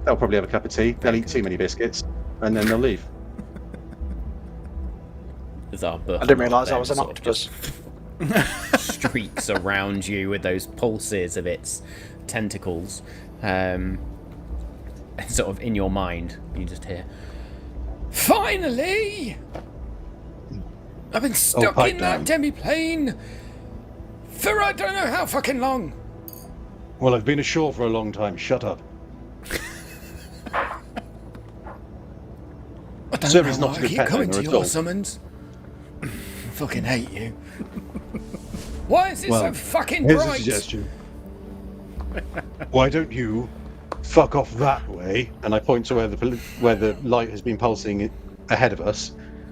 They'll probably have a cup of tea. They'll eat too many biscuits, and then they'll leave. I didn't realise I was an octopus. Streaks around you with those pulses of its tentacles. Sort of in your mind, you just hear, "Finally! I've been stuck in that demi-plane for I don't know how fucking long." Well, I've been ashore for a long time. Shut up. I don't Service know not why to I be keep pet coming owner to at your all. summons. I fucking hate you. Why is it so fucking Here's bright? a suggestion. Why don't you fuck off that way? And I point to where the light has been pulsing ahead of us,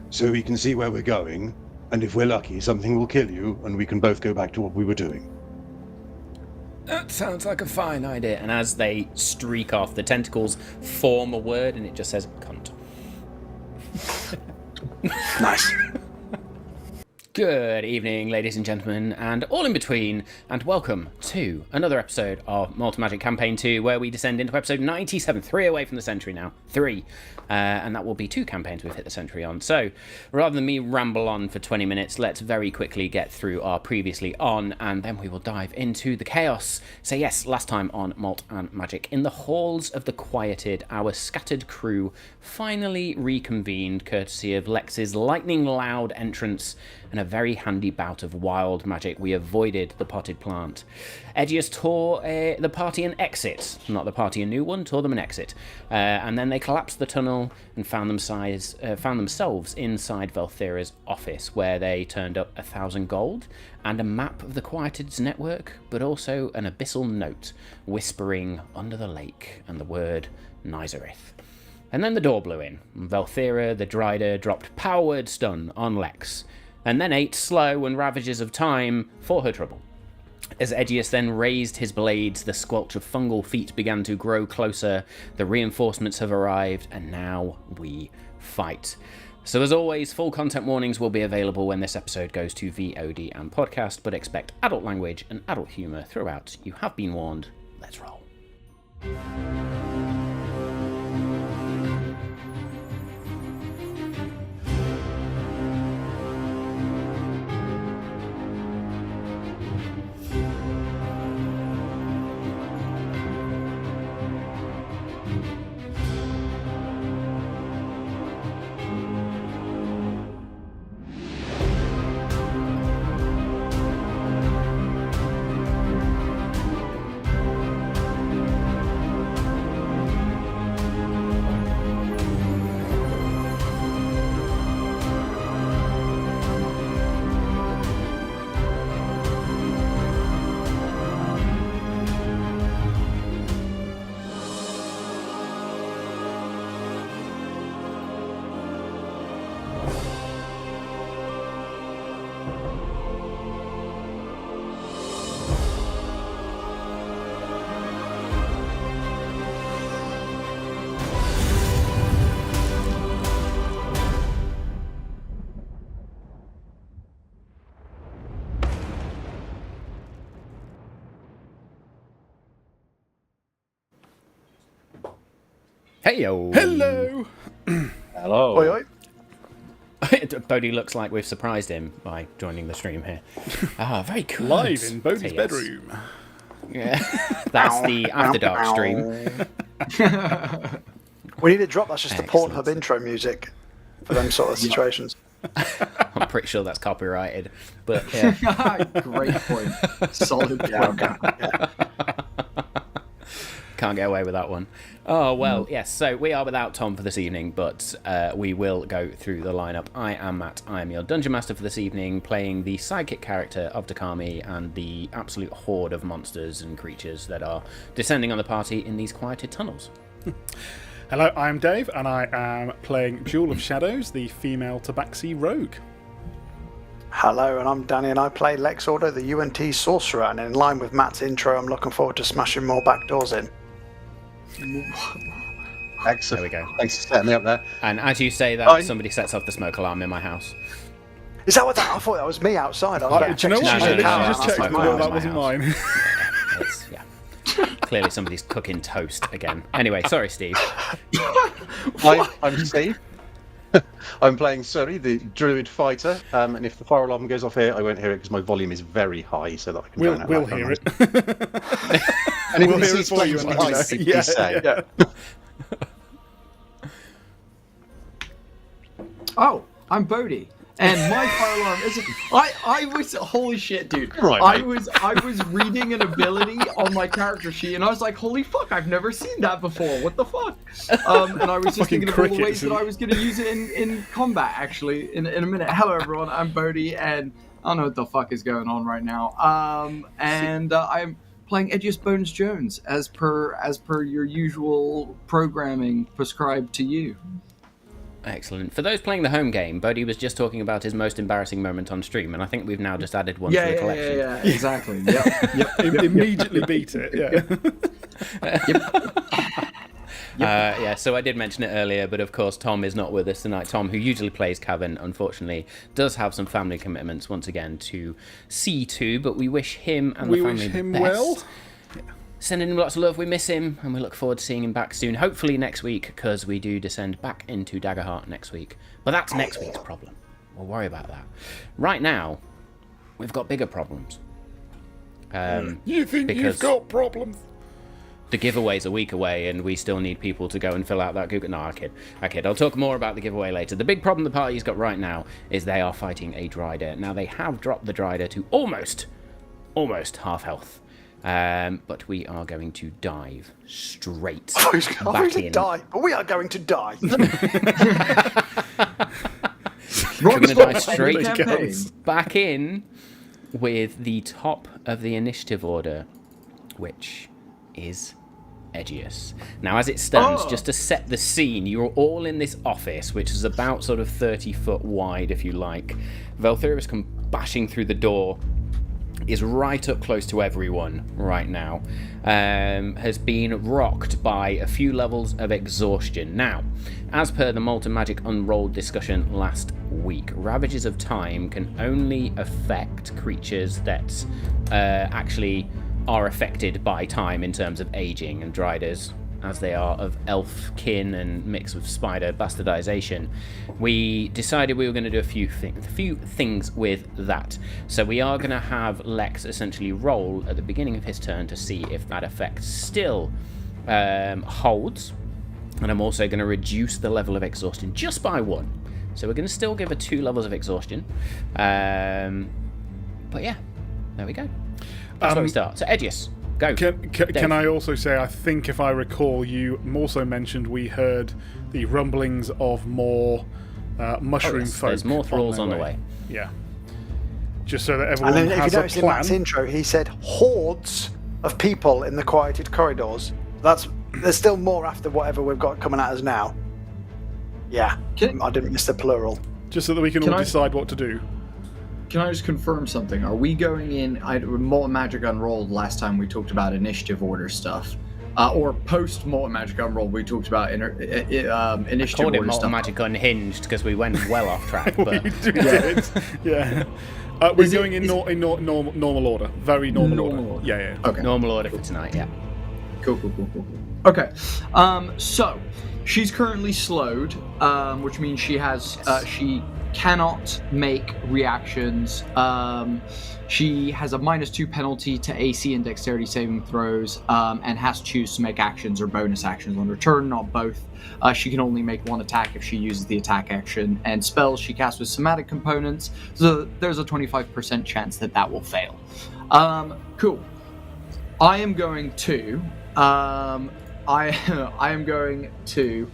so we can see where we're going. And if we're lucky, something will kill you, and we can both go back to what we were doing. That sounds like a fine idea. And as they streak off, the tentacles form a word, and it just says "cunt." Nice. Good evening, ladies and gentlemen, and all in between, and welcome to another episode of Malt Magic Campaign 2, where we descend into episode 97, 3 away from the century now, 3, and that will be 2 campaigns we've hit the century on. So, rather than me ramble on for 20 minutes, let's very quickly get through our previously on, and then we will dive into the chaos. So yes, last time on Malt and Magic, in the halls of the Quieted, our scattered crew finally reconvened, courtesy of Lex's lightning-loud entrance and a very handy bout of wild magic. We avoided the potted plant. Edgius tore the party an exit, not the party a new one, tore them an exit. And then they collapsed the tunnel and found themselves inside Vel'thira's office, where they turned up 1,000 gold and a map of the Quieted's network, but also an abyssal note whispering under the lake and the word Nizareth. And then the door blew in. Vel'thira, the Drider, dropped power word stun on Lex, and then ate slow and ravages of time for her trouble. As Edgius then raised his blades, the squelch of fungal feet began to grow closer, the reinforcements have arrived, and now we fight. So as always, full content warnings will be available when this episode goes to VOD and podcast, but expect adult language and adult humour throughout. You have been warned. Let's roll. Heyo! Hello! Hello. Oi, oi. Bodhi looks like we've surprised him by joining the stream here. Ah, very cool. Live in Bodhi's So, yes. bedroom. Yeah, that's the After Dark stream. We need a drop. That's just the Excellent. Pornhub intro music for them sort of situations. I'm pretty sure that's copyrighted, but yeah. Great point. Solid point. Yeah. Can't get away with that one. Oh, well, yes, so we are without Tom for this evening, but we will go through the lineup. I am Matt, I am your Dungeon Master for this evening, playing the sidekick character of Takami and the absolute horde of monsters and creatures that are descending on the party in these quieted tunnels. Hello, I'm Dave, and I am playing Jewel of Shadows, the female Tabaxi rogue. Hello, and I'm Danny, and I play Lex Order, the UNT sorcerer. And in line with Matt's intro, I'm looking forward to smashing more back doors in. Excellent. There we go. Thanks for setting me up there. And as you say that, somebody sets off the smoke alarm in my house. Is that what that? I thought that was me outside. I was Do you know what? No, I literally no, just no, checked no, and no, thought no, that no, wasn't no. mine. Yeah. Clearly somebody's cooking toast again. Anyway, sorry, Steve. I'm Steve. I'm playing Surrey, the druid fighter, and if the fire alarm goes off here, I won't hear it because my volume is very high, so that I can. We'll hear it. And We'll hear it for you. Yeah. Oh, I'm Bodhi. And my fire alarm isn't. I was holy shit, dude. Right, I mate. was reading an ability on my character sheet, and I was like, holy fuck, I've never seen that before. What the fuck? And I was just Fucking thinking of all the ways crickets. that I was going to use it in combat. Actually, in a minute. Hello, everyone. I'm Bodhi, and I don't know what the fuck is going on right now. And I'm playing Edgiest Bones Jones as per your usual programming prescribed to you. Excellent. For those playing the home game, Bodhi was just talking about his most embarrassing moment on stream, and I think we've now just added one to the collection. Yeah, exactly. Yep. Immediately beat it. Yeah. So I did mention it earlier, but of course Tom is not with us tonight. Tom, who usually plays Cavan, unfortunately, does have some family commitments once again to see to, but we wish him and the family the best. Well. Sending him lots of love. We miss him, and we look forward to seeing him back soon. Hopefully next week, because we do descend back into Daggerheart next week. But that's next week's problem. We'll worry about that. Right now, we've got bigger problems. You think you've got problems? The giveaway's a week away, and we still need people to go and fill out that Google. No, I kid. I'll talk more about the giveaway later. The big problem the party's got right now is they are fighting a Drider. Now, they have dropped the Drider to almost half health. But we are going to dive straight back in. Die, but we are going to die. We're going to dive straight Campaign. back in with the top of the initiative order, which is Edgious. Now, as it stands, just to set the scene, you're all in this office, which is about sort of 30 foot wide, if you like. Vel'thira has come bashing through the door, is right up close to everyone right now, has been rocked by a few levels of exhaustion. Now, as per the Malt and Magic Unrolled discussion last week, Ravages of Time can only affect creatures that actually are affected by time in terms of aging, and Driders, as they are of elf kin and mixed with spider bastardization, we decided we were going to do a few things with that. So we are going to have Lex essentially roll at the beginning of his turn to see if that effect still holds, and I'm also going to reduce the level of exhaustion just by 1. So we're going to still give her 2 levels of exhaustion, but yeah, there we go. That's where we start. So Edgious, go. Can I also say, I think if I recall, you also mentioned we heard the rumblings of more mushroom folk. There's more thralls on the way. Yeah. Just so that And everyone then if you has a notice in Matt's plan. intro, he said hordes of people in the quieted corridors. There's still more after whatever we've got coming at us now. Yeah, I didn't miss the plural. Just so that we can all decide what to do. Can I just confirm something? Are we going in? Malt and Magic Unrolled last time we talked about initiative order stuff, or post Malt and Magic Unrolled we talked about initiative Called it order Malt stuff. and Magic Unhinged because we went well off track. But We did. Yeah. We're going in normal order. Very normal order. Yeah. Okay. normal order for tonight. Yeah. Cool. Okay. So she's currently slowed, which means she has she cannot make reactions. She has a -2 penalty to AC and dexterity saving throws, and has to choose to make actions or bonus actions on her turn, not both. She can only make 1 attack if she uses the attack action, and spells she casts with somatic components, so there's a 25% chance that will fail. Cool. I am going to I am going to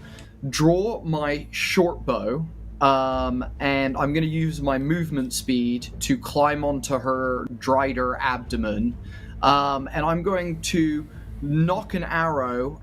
draw my short bow, and I'm going to use my movement speed to climb onto her Drider abdomen, and I'm going to knock an arrow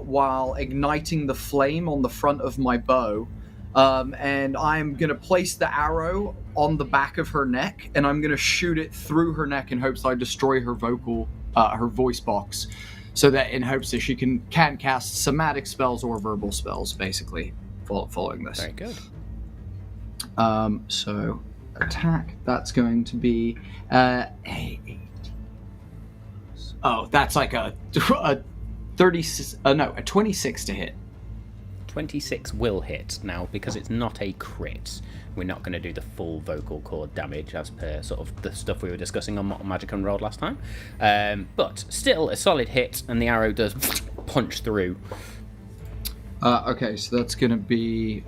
while igniting the flame on the front of my bow, and I'm going to place the arrow on the back of her neck, and I'm going to shoot it through her neck in hopes I destroy her her voice box, so that in hopes that she can cast somatic spells or verbal spells, basically, following this. Very good. So attack, that's going to be 8. Oh, that's like a 26 to hit. 26 will hit. Now, because it's not a crit, we're not going to do the full vocal cord damage as per sort of the stuff we were discussing on Magic Unrolled last time. But still a solid hit, and the arrow does punch through. Okay, so that's going to be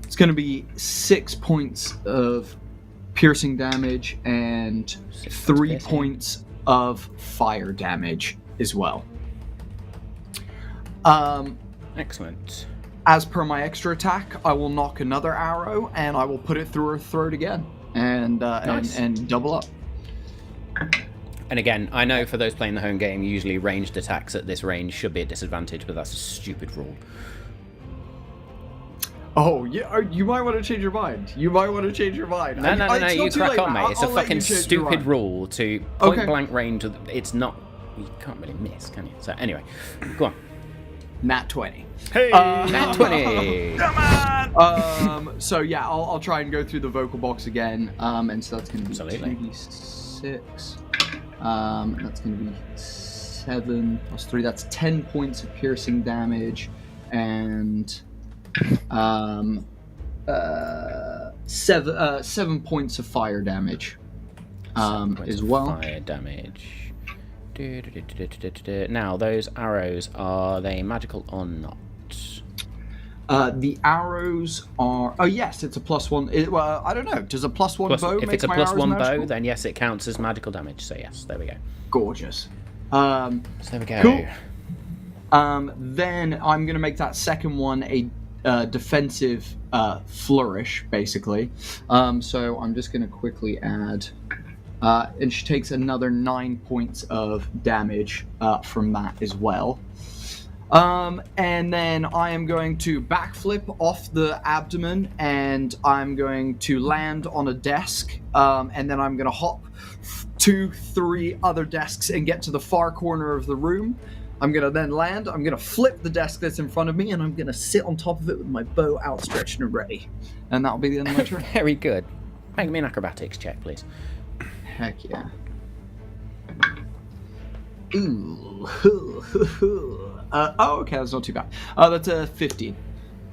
it's going to be 6 points of piercing damage and 3 points of fire damage as well. Excellent. As per my extra attack, I will knock another arrow and I will put it through her throat again and Nice. and double up. And again, I know for those playing the home game, usually ranged attacks at this range should be at disadvantage, but that's a stupid rule. Oh, yeah, you might want to change your mind. You might want to change your mind. No, It's you not too crack late, on, Matt. mate. It's a I'll let fucking you change your stupid mind. rule to point blank range. It's not. You can't really miss, can you? So anyway, go on. Nat 20. Hey! Nat 20. So yeah, I'll try and go through the vocal box again. And so that's going to be Absolutely. 2d6. That's going to be 7 plus 3. That's 10 points of piercing damage, and 7 points of fire damage. As well. Fire damage. Now, those arrows, are they magical or not? The arrows are. Oh yes, it's a +1. Well, I don't know. Does a +1 bow If make it's a my arrows +1 bow, magical? then yes, it counts as magical damage. So yes, there we go. Gorgeous. So there we go. Cool. Then I'm going to make that second one a defensive flourish, basically. So I'm just going to quickly add, and she takes another 9 points of damage from that as well. And then I am going to backflip off the abdomen, and I'm going to land on a desk, and then I'm going to hop 2-3 other desks and get to the far corner of the room. I'm going to then land, I'm going to flip the desk that's in front of me, and I'm going to sit on top of it with my bow outstretched and ready. And that'll be the end of my turn. Very good. Make me an acrobatics check, please. Heck yeah. Ooh. Okay, that's not too bad. That's a 15.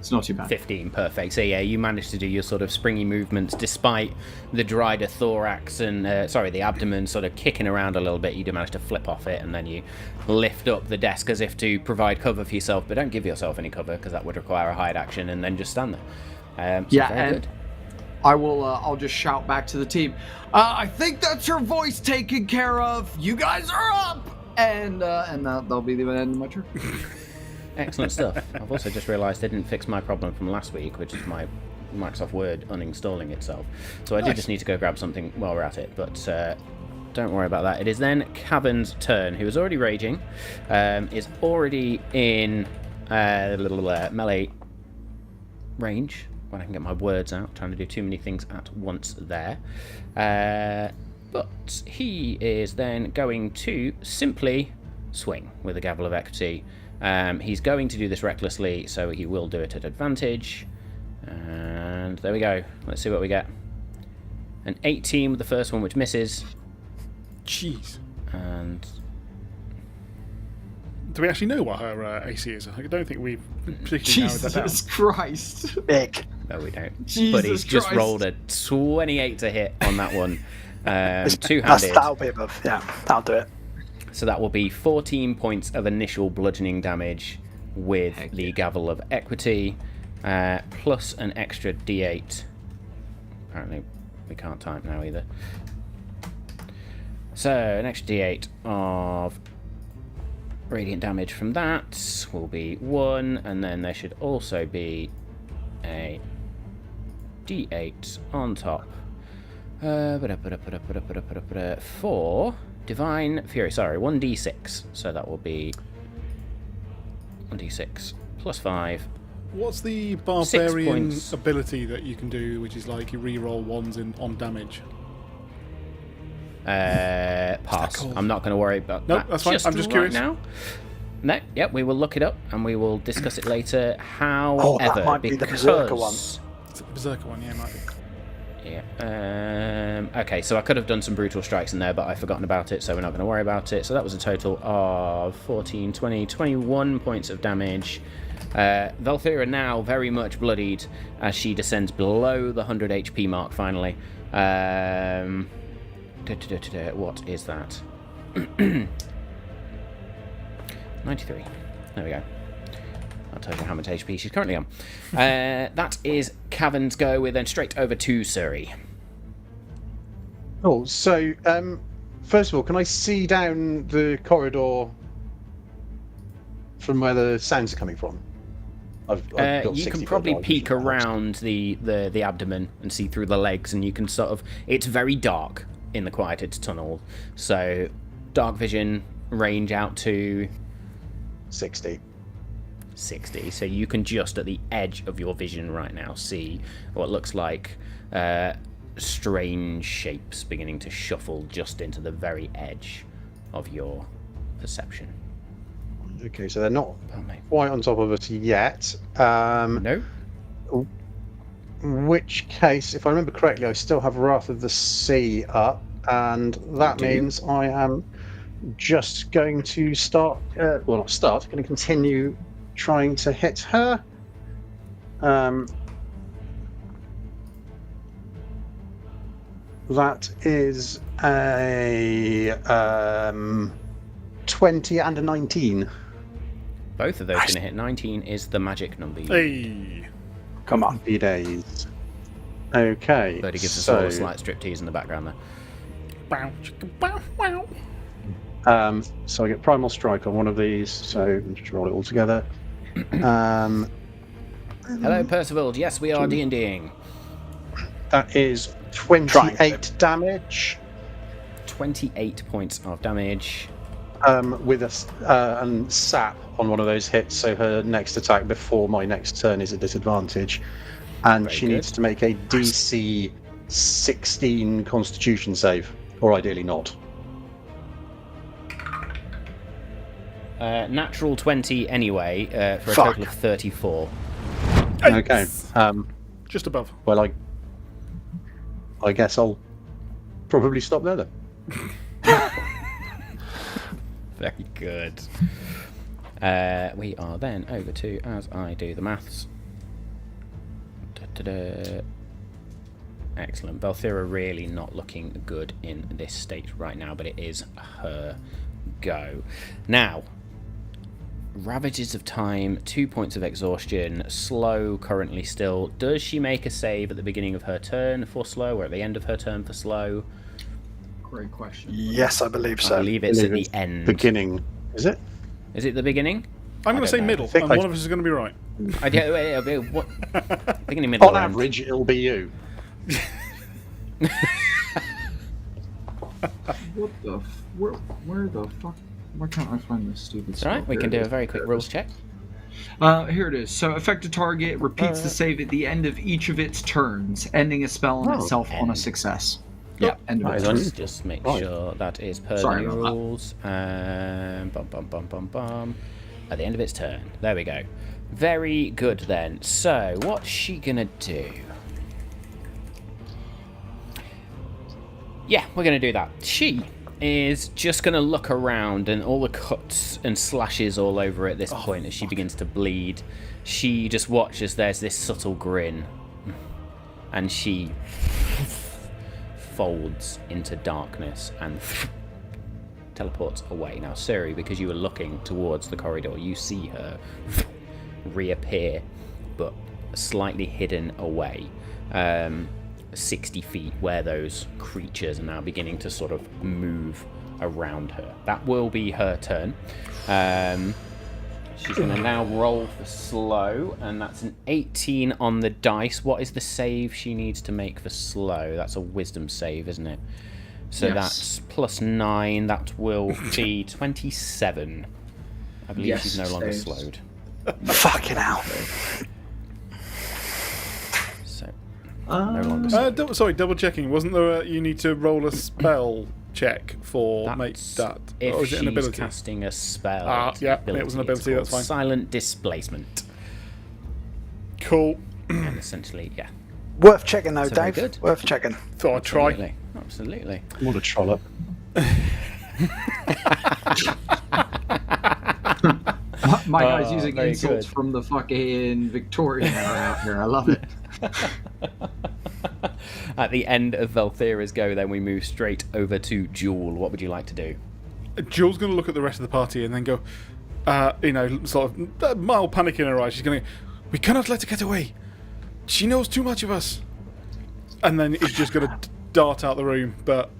It's not too bad. 15, perfect. So yeah, you managed to do your sort of springy movements despite the Drider thorax and, the abdomen sort of kicking around a little bit. You do manage to flip off it, and then you lift up the desk as if to provide cover for yourself, but don't give yourself any cover because that would require a hide action, and then just stand there. Yeah, very and good. I will. I'll just shout back to the team. I think that's her voice taken care of. You guys are up, and that'll be the end of my turn. Excellent stuff. I've also just realised I didn't fix my problem from last week, which is my Microsoft Word uninstalling itself. So I do just need to go grab something while we're at it, but don't worry about that. It is then Cavern's turn, who is already raging, is already in melee range. When I can get my words out, trying to do too many things at once there. But he is then going to simply swing with a Gavel of Equity. He's going to do this recklessly, so he will do it at advantage. And there we go. Let's see what we get. An 18 with the first one, which misses. Jeez. And Do we actually know what her AC is? I don't think we've particularly narrowed that down. Jesus Christ. Big. no, we don't. Jesus But he's just Christ. rolled a 28 to hit on that one. Two-handed. That'll be above. Yeah, that'll do it. So that will be 14 points of initial bludgeoning damage with the Gavel of Equity, plus an extra d8. Apparently, we can't type now either. So, an extra d8 of radiant damage from that will be 1, and then there should also be a d8 on top. For Divine Fury, 1d6. So that will be 1d6 plus 5. What's the barbarian points. ability that you can do, which is like you re-roll ones on damage? Pass. called? I'm not going to worry about Nope, that. that's fine. I'm just right curious. now. No, yep, we will look it up and we will discuss it later. However, that might be the Berserker one. Is it the Berserker one? Yeah, it might be. Yeah. Okay, so I could have done some brutal strikes in there, but I've forgotten about it, so we're not going to worry about it. So that was a total of 14, 20, 21 points of damage. Vel'thira now very much bloodied as she descends below the 100 HP mark finally. What is that? 93. There we go. I'll tell you how much HP she's currently on. That is Cavern's go. We're then straight over to Suri. Oh, so first of all, can I see down the corridor from where the sounds are coming from? I've got you 60 can probably foot peek vision. around the abdomen and see through the legs, and you can sort of... It's very dark in the quieted tunnel, so dark vision range out to 60. 60, so you can just at the edge of your vision right now see what looks like strange shapes beginning to shuffle just into the very edge of your perception. Okay, so they're not Oh, mate. quite on top of us yet. No? In which case, if I remember correctly, I still have Wrath of the Sea up, and that do. means I am just going to start. Well, not start. Going to continue trying to hit her. That is a 20 and a 19. Both of those going to hit. 19 is the magic number. Hey. Come on. Happy days. Okay. Birdie gives us so, a little slight striptease in the background there. Bow, chicka, bow, wow. So I get Primal Strike on one of these, so just roll it all together. Hello, Percival. Yes, we are D&Ding. That is 28 damage. 28 points of damage. With and sap on one of those hits, so her next attack before my next turn is a disadvantage, and Very she good. needs to make a DC 16 Constitution save, or ideally not. Natural 20 anyway, for a Fuck. total of 34. Okay. Just above. Well, I guess I'll probably stop there then. Very good. We are then over to, as I do the maths. Da-da-da. Excellent. Vel'thira really not looking good in this state right now, but it is her go. Now, Ravages of Time, 2 points of exhaustion, slow currently still. Does she make a save at the beginning of her turn for slow, or at the end of her turn for slow? Great question. Yes, I believe I so. believe it's at the Believe it's end. Beginning, is it? Is it the beginning? I'm going I to say don't know. middle, I think and I- one of us is going to be right. What? Beginning, middle, On end. average, it'll be you. What the? Where the fuck? Why can't I find this stupid It's stuff? alright, we Here can it do a is. very quick rules check. Here it is. So, affected target repeats the save at the end of each of its turns, ending a spell on Oh, itself on a end. success. Yeah, end of That its is turn. unusual. Just make Right. sure that is per Sorry the new about that. rules. Bum, bum, bum, bum, bum. At the end of its turn. There we go. Very good then. So, what's she gonna do? Yeah, we're gonna do that. She is just gonna look around, and all the cuts and slashes all over at this point as she begins to bleed. She just watches. There's this subtle grin, and she folds into darkness and teleports away. Now, Suri, because you were looking towards the corridor, you see her reappear, but slightly hidden away. 60 feet, where those creatures are now beginning to sort of move around her. That will be her turn. She's going to now roll for slow, and that's an 18 on the dice. What is the save she needs to make for slow? That's a wisdom save, isn't it? So Yes. that's plus 9. That will be 27. I believe Yes, she's no longer saves. slowed. Fucking hell. So, no longer slowed. Sorry, double checking. Wasn't there you need to roll a spell check for make That's that? if Or is it she's an ability? casting a spell. Ah, it's yeah, an it was an It's ability, that's called fine. Silent Displacement. Cool. And essentially, yeah. Worth checking though, So very Dave. good. Worth checking. Thought I'd try. Absolutely. Absolutely. What a trollop. My guy's using very insults good. from the fucking Victorian era out here. I love it. At the end of Vel'thira's go, then we move straight over to Jewel. What would you like to do? Jewel's going to look at the rest of the party and then go, sort of mild panic in her eyes. She's going to, we cannot let her get away. She knows too much of us. And then he's just going to dart out the room. But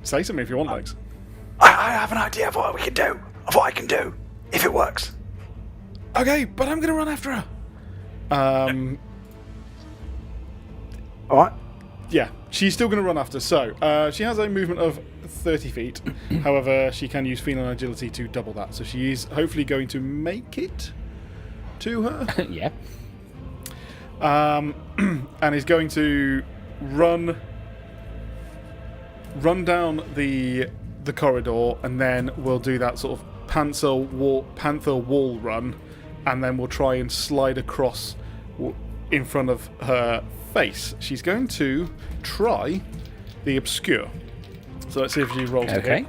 say something if you want, Lex. I have an idea of what we can do, of what I can do, if it works. Okay, but I'm going to run after her. All right. Yeah, she's still going to run after. So she has a movement of 30 feet. However, she can use feline agility to double that. So she is hopefully going to make it to her. Yeah. And is going to run down the corridor, and then we'll do that sort of panther wall run, and then we'll try and slide across in front of her face. She's going to try the obscure. So let's see if she rolls it. Okay.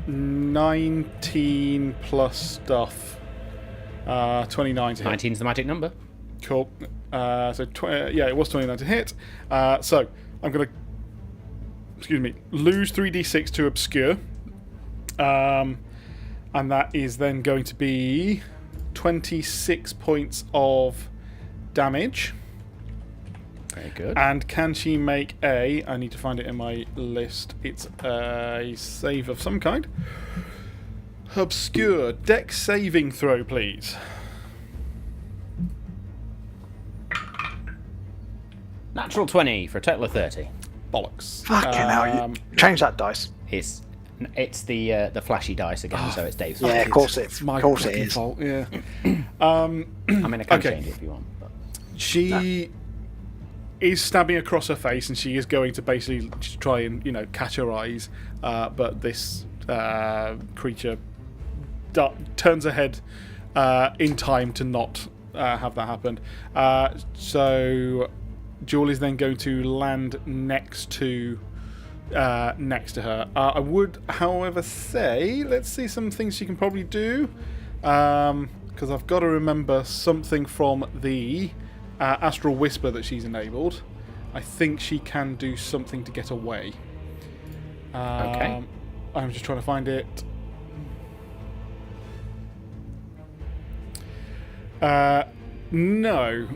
19 plus stuff. 29 to hit. 19's the magic number. Cool. It was 29 to hit. So I'm going to, lose 3d6 to obscure. And that is then going to be 26 points of damage. Very good. And can she make I need to find it in my list. It's a save of some kind. Obscure. Dex saving throw, please. Natural 20 for a total of 30. Bollocks. Fucking hell, you change that dice. It's the flashy dice again, so it's Dave's. Yeah, fault. of course it. It's my Of course it fucking is. fault, yeah. I mean, I can Okay. change it if you want. But. She is stabbing across her face, and she is going to basically just try and, catch her eyes. But this creature turns her head in time to not have that happen. So Jewel is then going to land next to her. I would, however, say, let's see some things she can probably do. Because I've got to remember something from the Astral Whisper that she's enabled. I think she can do something to get away. Okay. I'm just trying to find it. No.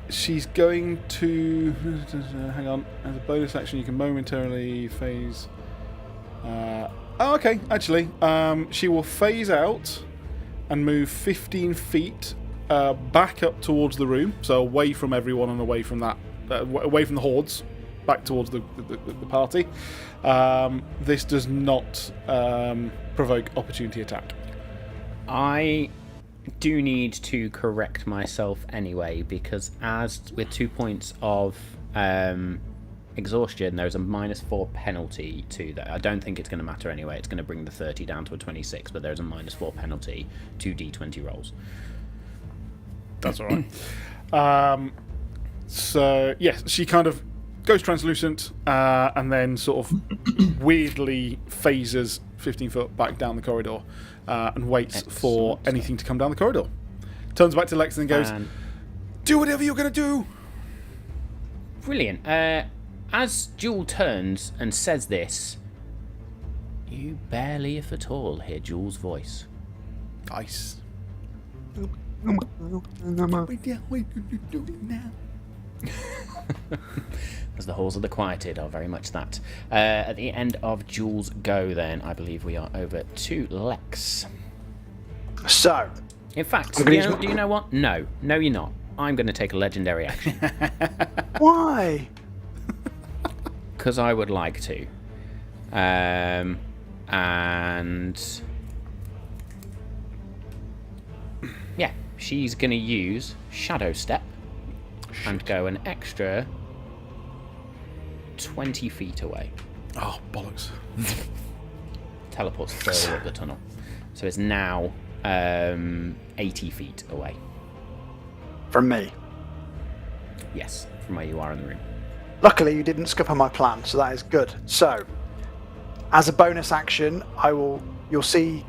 She's going to... Hang on. As a bonus action, you can momentarily phase... okay, actually. She will phase out and move 15 feet back up towards the room. So away from everyone and away from that... away from the hordes. Back towards the party. This does not provoke opportunity attack. I do need to correct myself anyway, because as with 2 points of exhaustion, there's a -4 penalty to that. I don't think it's going to matter anyway. It's going to bring the 30 down to a 26, but there's a -4 penalty to d20 rolls. That's all right. So, yes, she kind of goes translucent and then sort of weirdly phases 15 foot back down the corridor and waits for anything to come down the corridor. Turns back to Lex and goes, do whatever you're going to do. Brilliant. As Jewel turns and says this, you barely, if at all, hear Jewel's voice. Nice. As the halls of the quieted are very much that. At the end of Jewel's go, then, I believe we are over to Lex. So, In fact, do you know what? No, you're not. I'm going to take a legendary action. why? Because I would like to. And... yeah, she's going to use Shadow Step and go an extra 20 feet away. Oh, bollocks. Teleports further up the tunnel. So it's now 80 feet away. From me. Yes, from where you are in the room. Luckily, you didn't scupper my plan, so that is good. So, as a bonus action, you'll see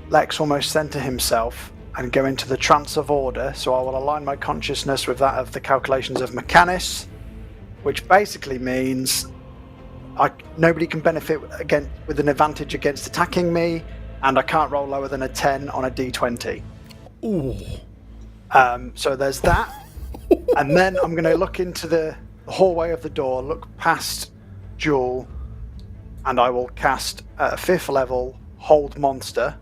Lex almost center himself and go into the trance of order. So I will align my consciousness with that of the calculations of Mechanus, which basically means nobody can benefit with an advantage against attacking me, and I can't roll lower than a 10 on a d20. Ooh. So there's that. And then I'm going to look into the hallway of the door, look past Jewel, and I will cast at a 5th level Hold Monster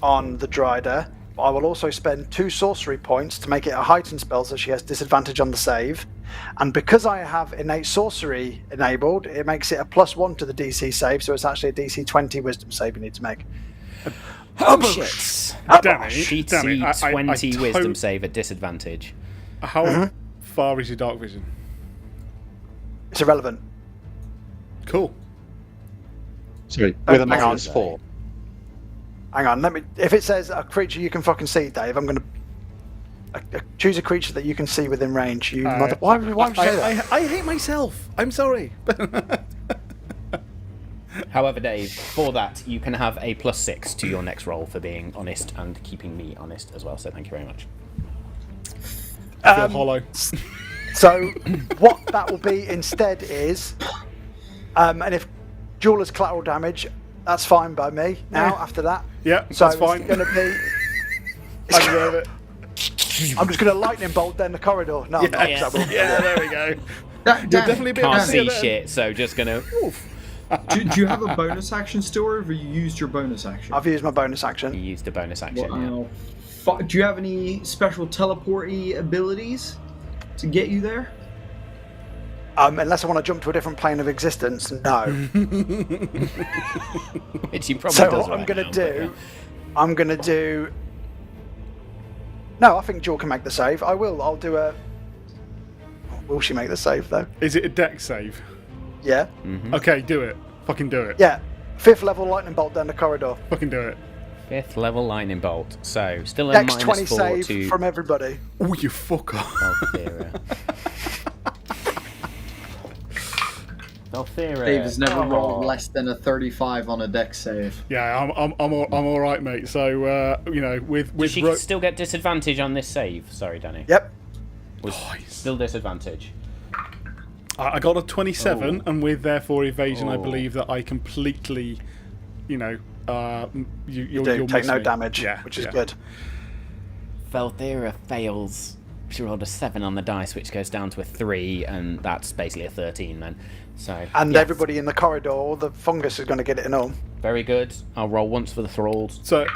on the Drider. I will also spend 2 sorcery points to make it a heightened spell, so she has disadvantage on the save. And because I have innate sorcery enabled, it makes it a +1 to the DC save, so it's actually a DC 20 wisdom save you need to make. Oh shit! Danny, DC 20 wisdom save at disadvantage. How far is your dark vision? It's irrelevant. Cool. Sorry, with a hang on. -4. Hang on, if it says a creature you can fucking see, Dave, I'm going to choose a creature that you can see within range. Why would you say that? I hate myself. I'm sorry. However, Dave, for that, you can have a +6 to your next roll for being honest and keeping me honest as well, so thank you very much. I feel hollow. So, what that will be instead is, and if Jewel has collateral damage, that's fine by me now, after that. Yeah, So that's fine. it's going to be... I deserve it. I'm just going to lightning bolt down the corridor. No, I'm not. Yes. Yeah, there we go. Danny, definitely be able Can't to see it then. shit, so just gonna... Oof. do you have a bonus action still, or have you used your bonus action? I've used my bonus You action. used a bonus action, Wow. Do you have any special teleport-y abilities to get you there? Unless I want to jump to a different plane of existence, no. Which you probably So does what I'm right going now, to but do... yeah. I'm going to do... No, I think Jewel can make the save. I will. I'll do a... Will she make the save, though? Is it a deck save? Yeah. Okay, do it. Fucking do it. Yeah. 5th level lightning bolt down the corridor. Fucking do it. 5th level lightning bolt. So, still a Next 20 -4 save to from everybody. Oh, you fucker. Vel'thira. Vel'thira. Dave has never rolled less than a 35 on a deck save. Yeah, I'm all right, mate. So with Does she still get disadvantage on this save? Sorry, Danny. Yep. Still disadvantage. I got a 27, and with therefore evasion, I believe that I completely, you'll Take miss no me. damage, Yeah, which is yeah. good. Vel'thira fails. She rolled a 7 on the dice, which goes down to a 3, and that's basically a 13 then. So. And yes. everybody in the corridor, all the fungus is going to get it in all. Very good. I'll roll once for the thralls. So,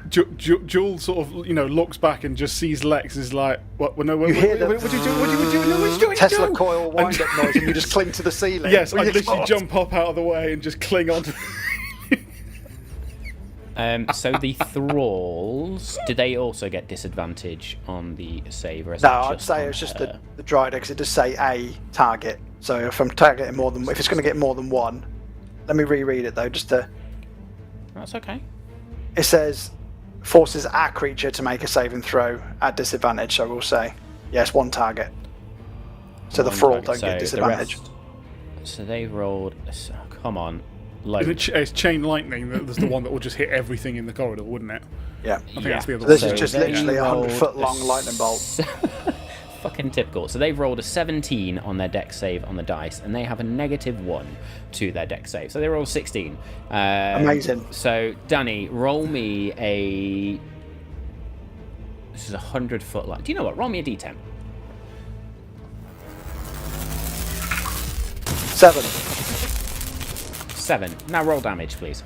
Jewel sort of, looks back and just sees Lex and is like, "What? No, You hear the what are you doing? What are you doing? No, what are you doing? Tesla No!" coil wind-up noise, and you just cling to the ceiling. Yes, I With your literally claws. jump up out of the way and just cling onto. So the thralls, do they also get disadvantage on the save? Or is No, that I'd just say on it's just her? the Drider, because it does say a target. So if I'm targeting more than, if it's going to get more than one, let me reread it though, just to. That's okay. It says forces a creature to make a saving throw at disadvantage. So we'll say yes, one target. So the One thrall target. don't So get the disadvantage. rest- So they rolled. So, come on, It's chain lightning. That's the one that will just hit everything in the corridor, wouldn't it? Yeah. I think that's the other This one. is just they literally a rolled 100-foot long lightning bolt. Fucking typical. So they've rolled a 17 on their dex save on the dice, and they have a -1 to their dex save. So they roll 16. Amazing. So Danny, roll me a. This is a 100-foot line. Do you know what? Roll me a d10. 7. 7. Now roll damage, please.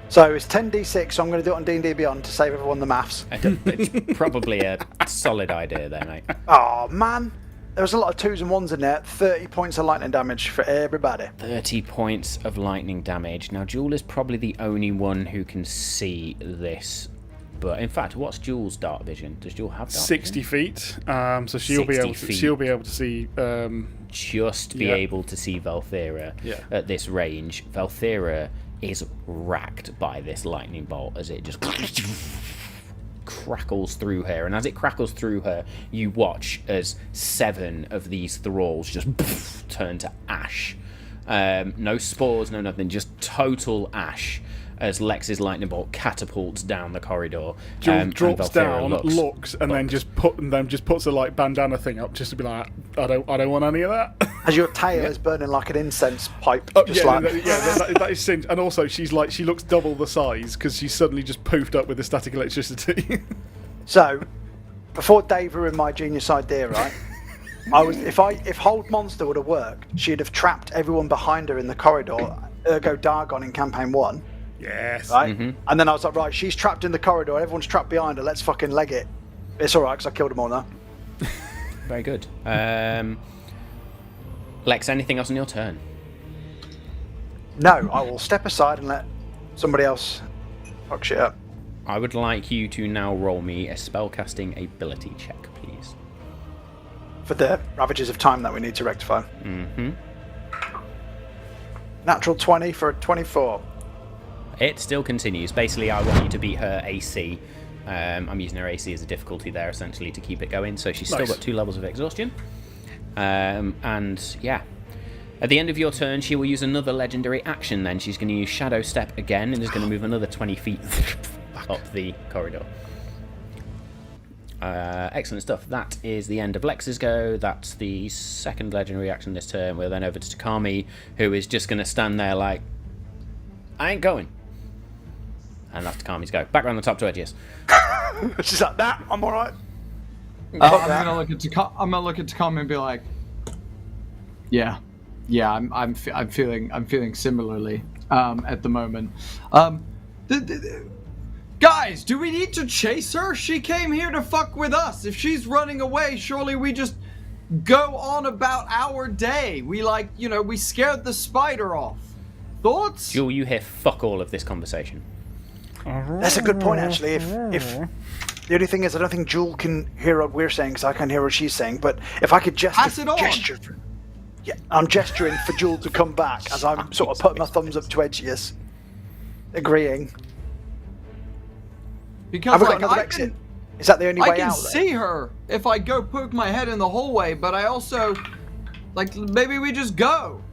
So it's 10d6. So I'm going to do it on D&D Beyond to save everyone the maths. It's probably a solid idea there, mate. Oh man, there was a lot of 2s and 1s in there. 30 points of lightning damage for everybody. 30 points of lightning damage. Now, Jewel is probably the only one who can see this. But in fact, what's Jewel's dark vision? Does Jewel have dark 60 vision? feet. So she'll be 60 able to. feet. She'll be able to see. Just be Yeah. able to see Vel'thira Yeah. at this range. Vel'thira is racked by this lightning bolt as it just crackles through her, and as it crackles through her, you watch as 7 of these thralls just turn to ash. No spores, no nothing, just total ash as Lex's lightning bolt catapults down the corridor. Jewel and drops Vel'thira down, looks, and then just puts a like bandana thing up just to be like, I don't want any of that. As your tail is burning like an incense pipe. Oh, just yeah, like... that is singed. And also, she looks double the size because she's suddenly just poofed up with the static electricity. So, before Dave ruined my genius idea, right? If Hold Monster would have worked, she'd have trapped everyone behind her in the corridor, ergo Dargon in campaign 1. Yes. Right? And then I was like, right, she's trapped in the corridor, everyone's trapped behind her, let's fucking leg it. It's alright, because I killed them all now. Very good. Lex, anything else on your turn? No, I will step aside and let somebody else fuck shit up. I would like you to now roll me a spellcasting ability check, please. For the ravages of time that we need to rectify. Natural 20 for a 24. It still continues. Basically, I want you to beat her AC. I'm using her AC as a difficulty there, essentially, to keep it going. So she's still got 2 levels of exhaustion. And, yeah. At the end of your turn, she will use another legendary action then. She's going to use Shadow Step again and is going to move another 20 feet up the corridor. Excellent stuff. That is the end of Lex's go. That's the second legendary action this turn. We're then over to Takami, who is just going to stand there like, I ain't going. And that's Takami's go. Back around the top to Edgius. She's like, that, I'm alright. I'm gonna look at Takami and be like, yeah, I'm feeling similarly at the moment. Guys, do we need to chase her? She came here to fuck with us. If she's running away, surely we just go on about our day. We we scared the spider off. Thoughts? Jewel, you hear fuck all of this conversation. That's a good point, actually. If the only thing is, I don't think Jewel can hear what we're saying because I can't hear what she's saying. But if I could gesture, I'm gesturing for Jewel to come back as I'm sort of putting my thumbs up to Edgius, agreeing. Because have we got another exit? Is that the only way out? I can see her if I go poke my head in the hallway, but I also maybe we just go.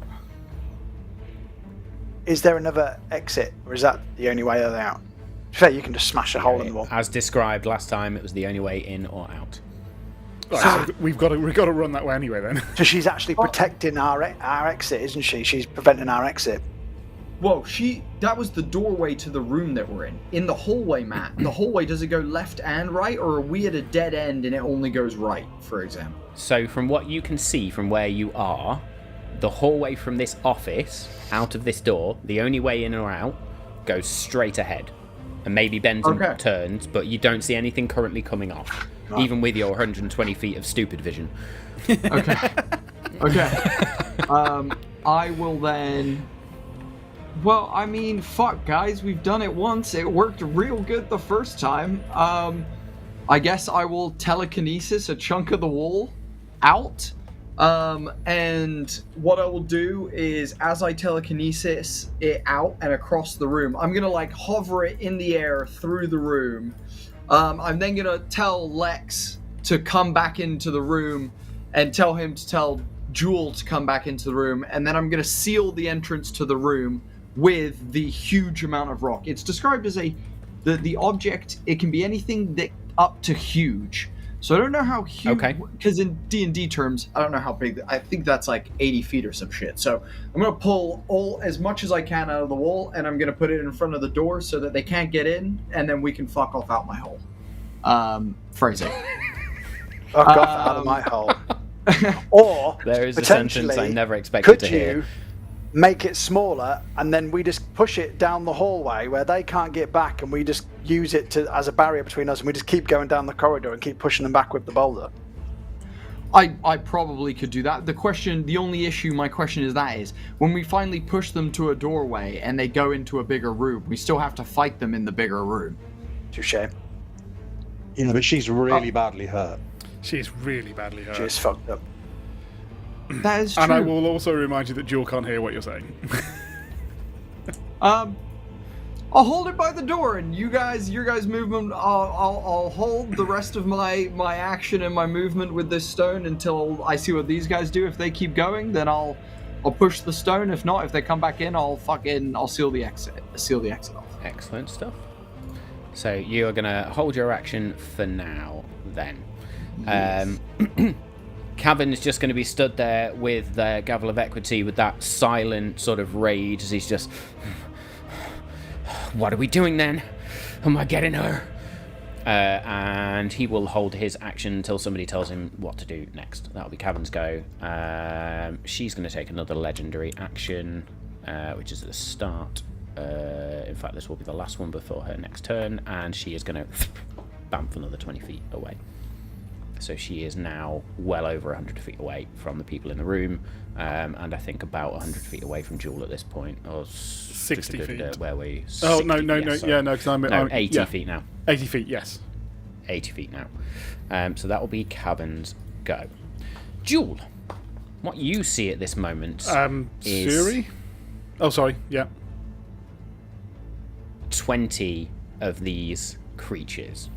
Is there another exit, or is that the only way out? Fair, you can just smash a hole in the wall. As described last time, it was the only way in or out. Right, so we've got to run that way anyway then. So she's actually protecting our exit, isn't she? She's preventing our exit. Whoa, that was the doorway to the room that we're in. In the hallway, Matt. The hallway, does it go left and right, or are we at a dead end and it only goes right, for example? So from what you can see from where you are, the hallway from this office, out of this door, the only way in or out, goes straight ahead. And maybe bends and turns, but you don't see anything currently coming off. Oh. Even with your 120 feet of stupid vision. Okay. I will then... Well, I mean, fuck, guys, we've done it once. It worked real good the first time. I guess I will telekinesis a chunk of the wall out. And what I will do is, as I telekinesis it out and across the room, I'm gonna hover it in the air through the room. I'm then gonna tell Lex to come back into the room and tell him to tell Jewel to come back into the room, and then I'm gonna seal the entrance to the room with the huge amount of rock. It's described as the object, it can be anything that up to huge. So I don't know how huge, because in D&D terms, I don't know how big, I think that's 80 feet or some shit. So I'm going to pull as much as I can out of the wall, and I'm going to put it in front of the door so that they can't get in, and then we can fuck off out my hole. Phrasing. Fuck off out of my hole. Or, there is a sentence I never expected to hear. Could you make it smaller, and then we just push it down the hallway where they can't get back, and we just use it as a barrier between us, and we just keep going down the corridor and keep pushing them back with the boulder? I probably could do that. The only issue my question is when we finally push them to a doorway and they go into a bigger room, we still have to fight them in the bigger room. Touche. Yeah, but she's really badly hurt. She's really badly hurt. She's fucked up. That is true. And I will also remind you that Jewel can't hear what you're saying. I'll hold it by the door, and your guys' movement. I'll hold the rest of my action and my movement with this stone until I see what these guys do. If they keep going, then I'll push the stone. If not, if they come back in, I'll seal the exit off. Excellent stuff. So you are gonna hold your action for now, then. Yes. Cavan is just going to be stood there with the gavel of equity, with that silent sort of rage as he's just. What are we doing then? Am I getting her? And he will hold his action until somebody tells him what to do next. That'll be Cavan's go. She's going to take another legendary action, which is at the start. In fact, this will be the last one before her next turn, and she is going to bamf another 20 feet away. So she is now well over 100 feet away from the people in the room, and I think about 100 feet away from Jewel at this point, or 60 feet. Where were you? Oh, 60 no, feet, yeah, no, because I'm 80 yeah. feet now. 80 feet, yes. 80 feet now. So that will be Cavan's go. Jewel, what you see at this moment is Suri? Oh, sorry, yeah. 20 of these creatures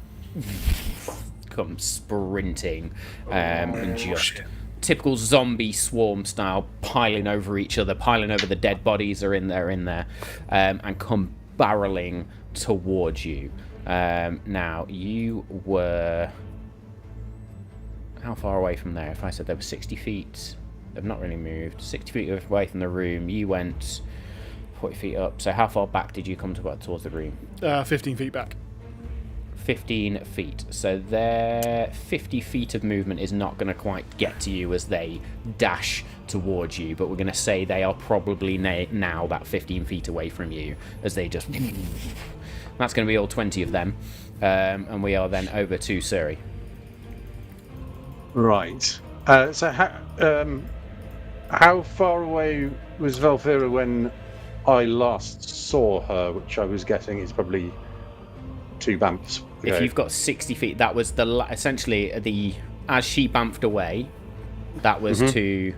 come sprinting and just typical zombie swarm style, piling over each other, piling over the dead bodies are in there, and come barreling towards you. Now, you were... How far away from there? If I said they were 60 feet, they've not really moved. 60 feet away from the room, you went 40 feet up. So how far back did you come towards the room? 15 feet back. 15 feet. So their 50 feet of movement is not going to quite get to you as they dash towards you, but we're going to say they are probably now about 15 feet away from you as they just... That's going to be all 20 of them. And we are then over to Suri. Right. So how far away was Vel'thira when I last saw her, which I was guessing is probably 2 bumps. If you've got 60 feet, that was essentially as she bamfed away, that was to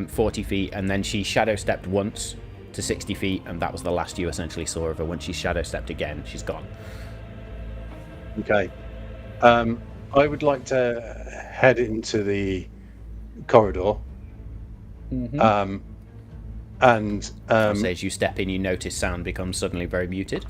40 feet, and then she shadow stepped once to 60 feet, and that was the last you essentially saw of her. When she shadow stepped again, she's gone. Okay. I would like to head into the corridor. So And as you step in, you notice sound becomes suddenly very muted.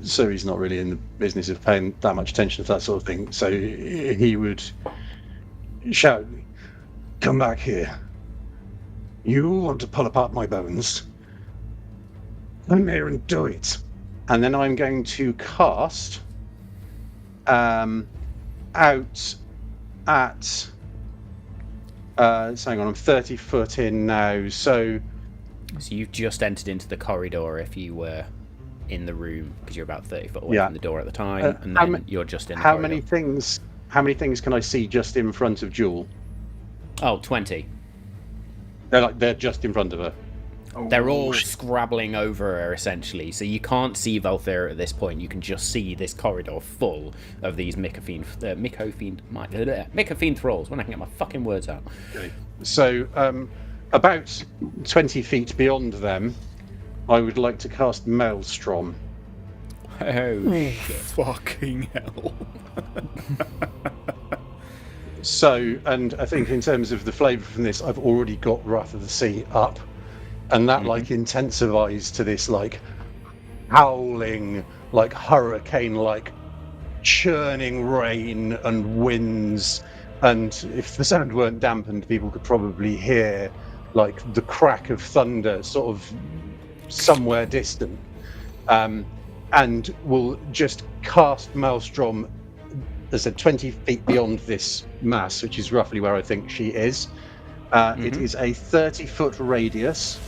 Suri's not really in the business of paying that much attention to that sort of thing, so he would shout, "Come back here. You want to pull apart my bones? Come here and do it." And then I'm going to cast out at... hang on, I'm 30 foot in now, so you've just entered into the corridor if you were in the room, because you're about 30 foot away from the door at the time, and then you're just in the corridor. How many things can I see just in front of Jewel? Oh, 20. They're just in front of her. They're all scrabbling over her, essentially, so you can't see Vel'thira at this point. You can just see this corridor full of these Mycofiend thralls, when I can get my fucking words out. Okay. So, about 20 feet beyond them, I would like to cast Maelstrom. Oh, shit. Fucking hell. So, and I think in terms of the flavour from this, I've already got Wrath of the Sea up. And that, intensifies to this, howling, hurricane, churning rain and winds. And if the sound weren't dampened, people could probably hear, the crack of thunder sort of somewhere distant. And we'll just cast Maelstrom, as I said, 20 feet beyond this mass, which is roughly where I think she is. It is a 30-foot radius.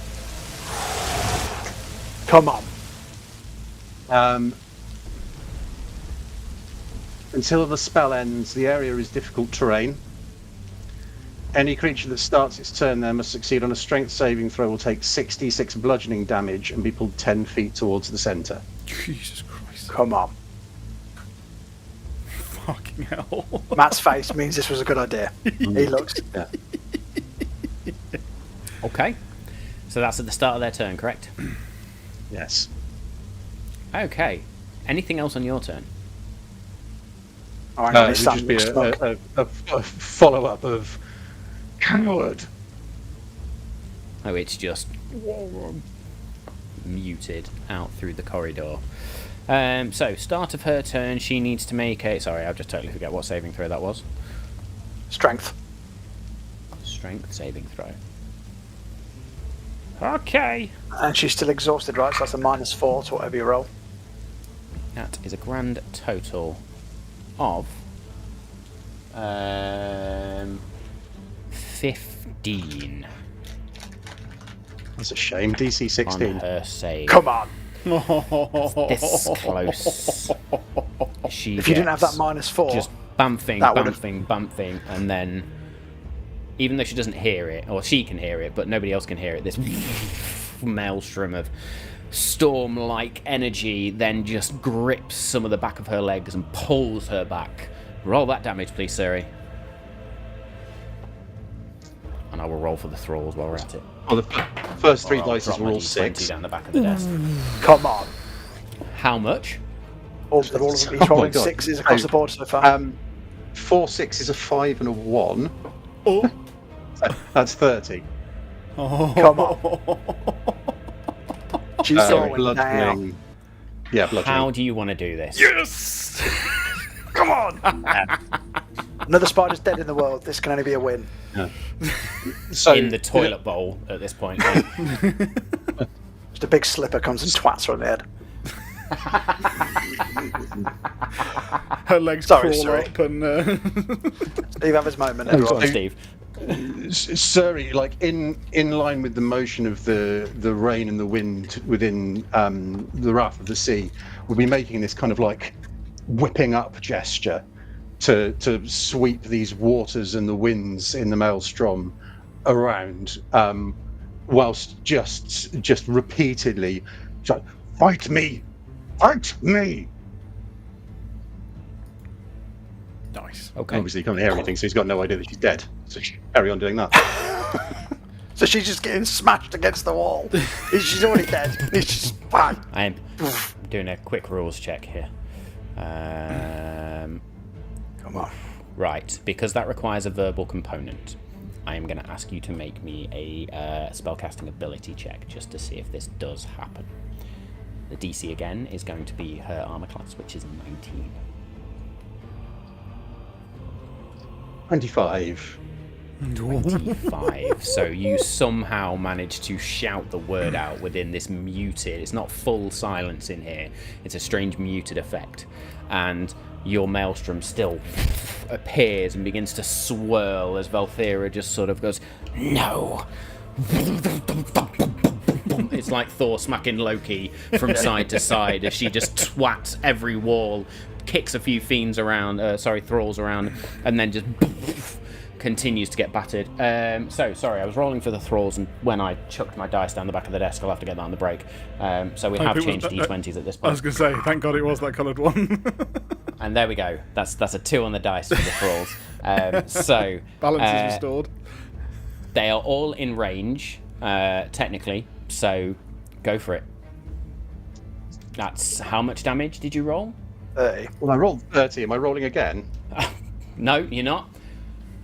Come on. Until the spell ends, the area is difficult terrain. Any creature that starts its turn there must succeed on a strength saving throw, will take 66 bludgeoning damage and be pulled 10 feet towards the centre. Jesus Christ. Come on. Fucking hell. Matt's face means this was a good idea. He looks... Yeah. Okay. So that's at the start of their turn, correct? Yes. Okay. Anything else on your turn? Oh, hang on, It his would Sam just be looks stuck. a follow-up of coward. Oh, it's just muted out through the corridor. So, start of her turn, she needs to make a... Sorry, I'll just totally forget what saving throw that was. Strength. Strength saving throw. Okay. And she's still exhausted, right? So that's a -4 to whatever you roll. That is a grand total of 15 That's a shame. DC on 16. her save. Come on. This close. She If you didn't have that gets -4, just bamfing, that would've- bamfing, and then even though she doesn't hear it, or she can hear it, but nobody else can hear it, this maelstrom of storm-like energy then just grips some of the back of her legs and pulls her back. Roll that damage, please, Siri. And I will roll for the thralls while we're at it. Well, the first three Or I'll dice drop were my all D20 6. down the back of the desk. come on. How much? All of them Oh each my rolling God. 6s across the board so far. 4 6s, a 5, and a 1. Oh. That's 30. Come on. She's going down. Bludgeoning. Yeah, bludgeoning. How do you want to do this? Yes! Come on. Another spider's dead in the world. This can only be a win. So, In the toilet bowl at this point. Just a big slipper comes and twats her on the head. Her legs Sorry, crawl sorry. up and... Steve, have his moment. Go Everyone. on, Steve. Suri, like in line with the motion of the rain and the wind within the wrath of the sea, we'll be making this kind of like whipping up gesture to sweep these waters and the winds in the maelstrom around, whilst just repeatedly, fight me, fight me. Nice. Okay. Obviously, he can't hear anything, so he's got no idea that she's dead. So she carry on doing that. So she's just getting smashed against the wall. She's already dead. He's just bang. I am doing a quick rules check here. Come on. Right, because that requires a verbal component, I am going to ask you to make me a spellcasting ability check just to see if this does happen. The DC again is going to be her armor class, which is 19. 25. 25. So you somehow manage to shout the word out within this muted, it's not full silence in here, it's a strange muted effect. And your maelstrom still appears and begins to swirl as Vel'thira just sort of goes, no. It's like Thor smacking Loki from side to side as she just twats every wall, kicks a few thralls around, and then just continues to get battered. Sorry, I was rolling for the thralls, and when I chucked my dice down the back of the desk, I'll have to get that on the break. So we Hope have it was changed that- D20s at this I point. was going to say, thank God it was that coloured one. And there we go. That's a 2 on the dice for the thralls. So Balance is restored. they are all in range, technically. So go for it. That's how much damage did you roll? 30. Well, I rolled 30. Am I rolling again? No, you're not.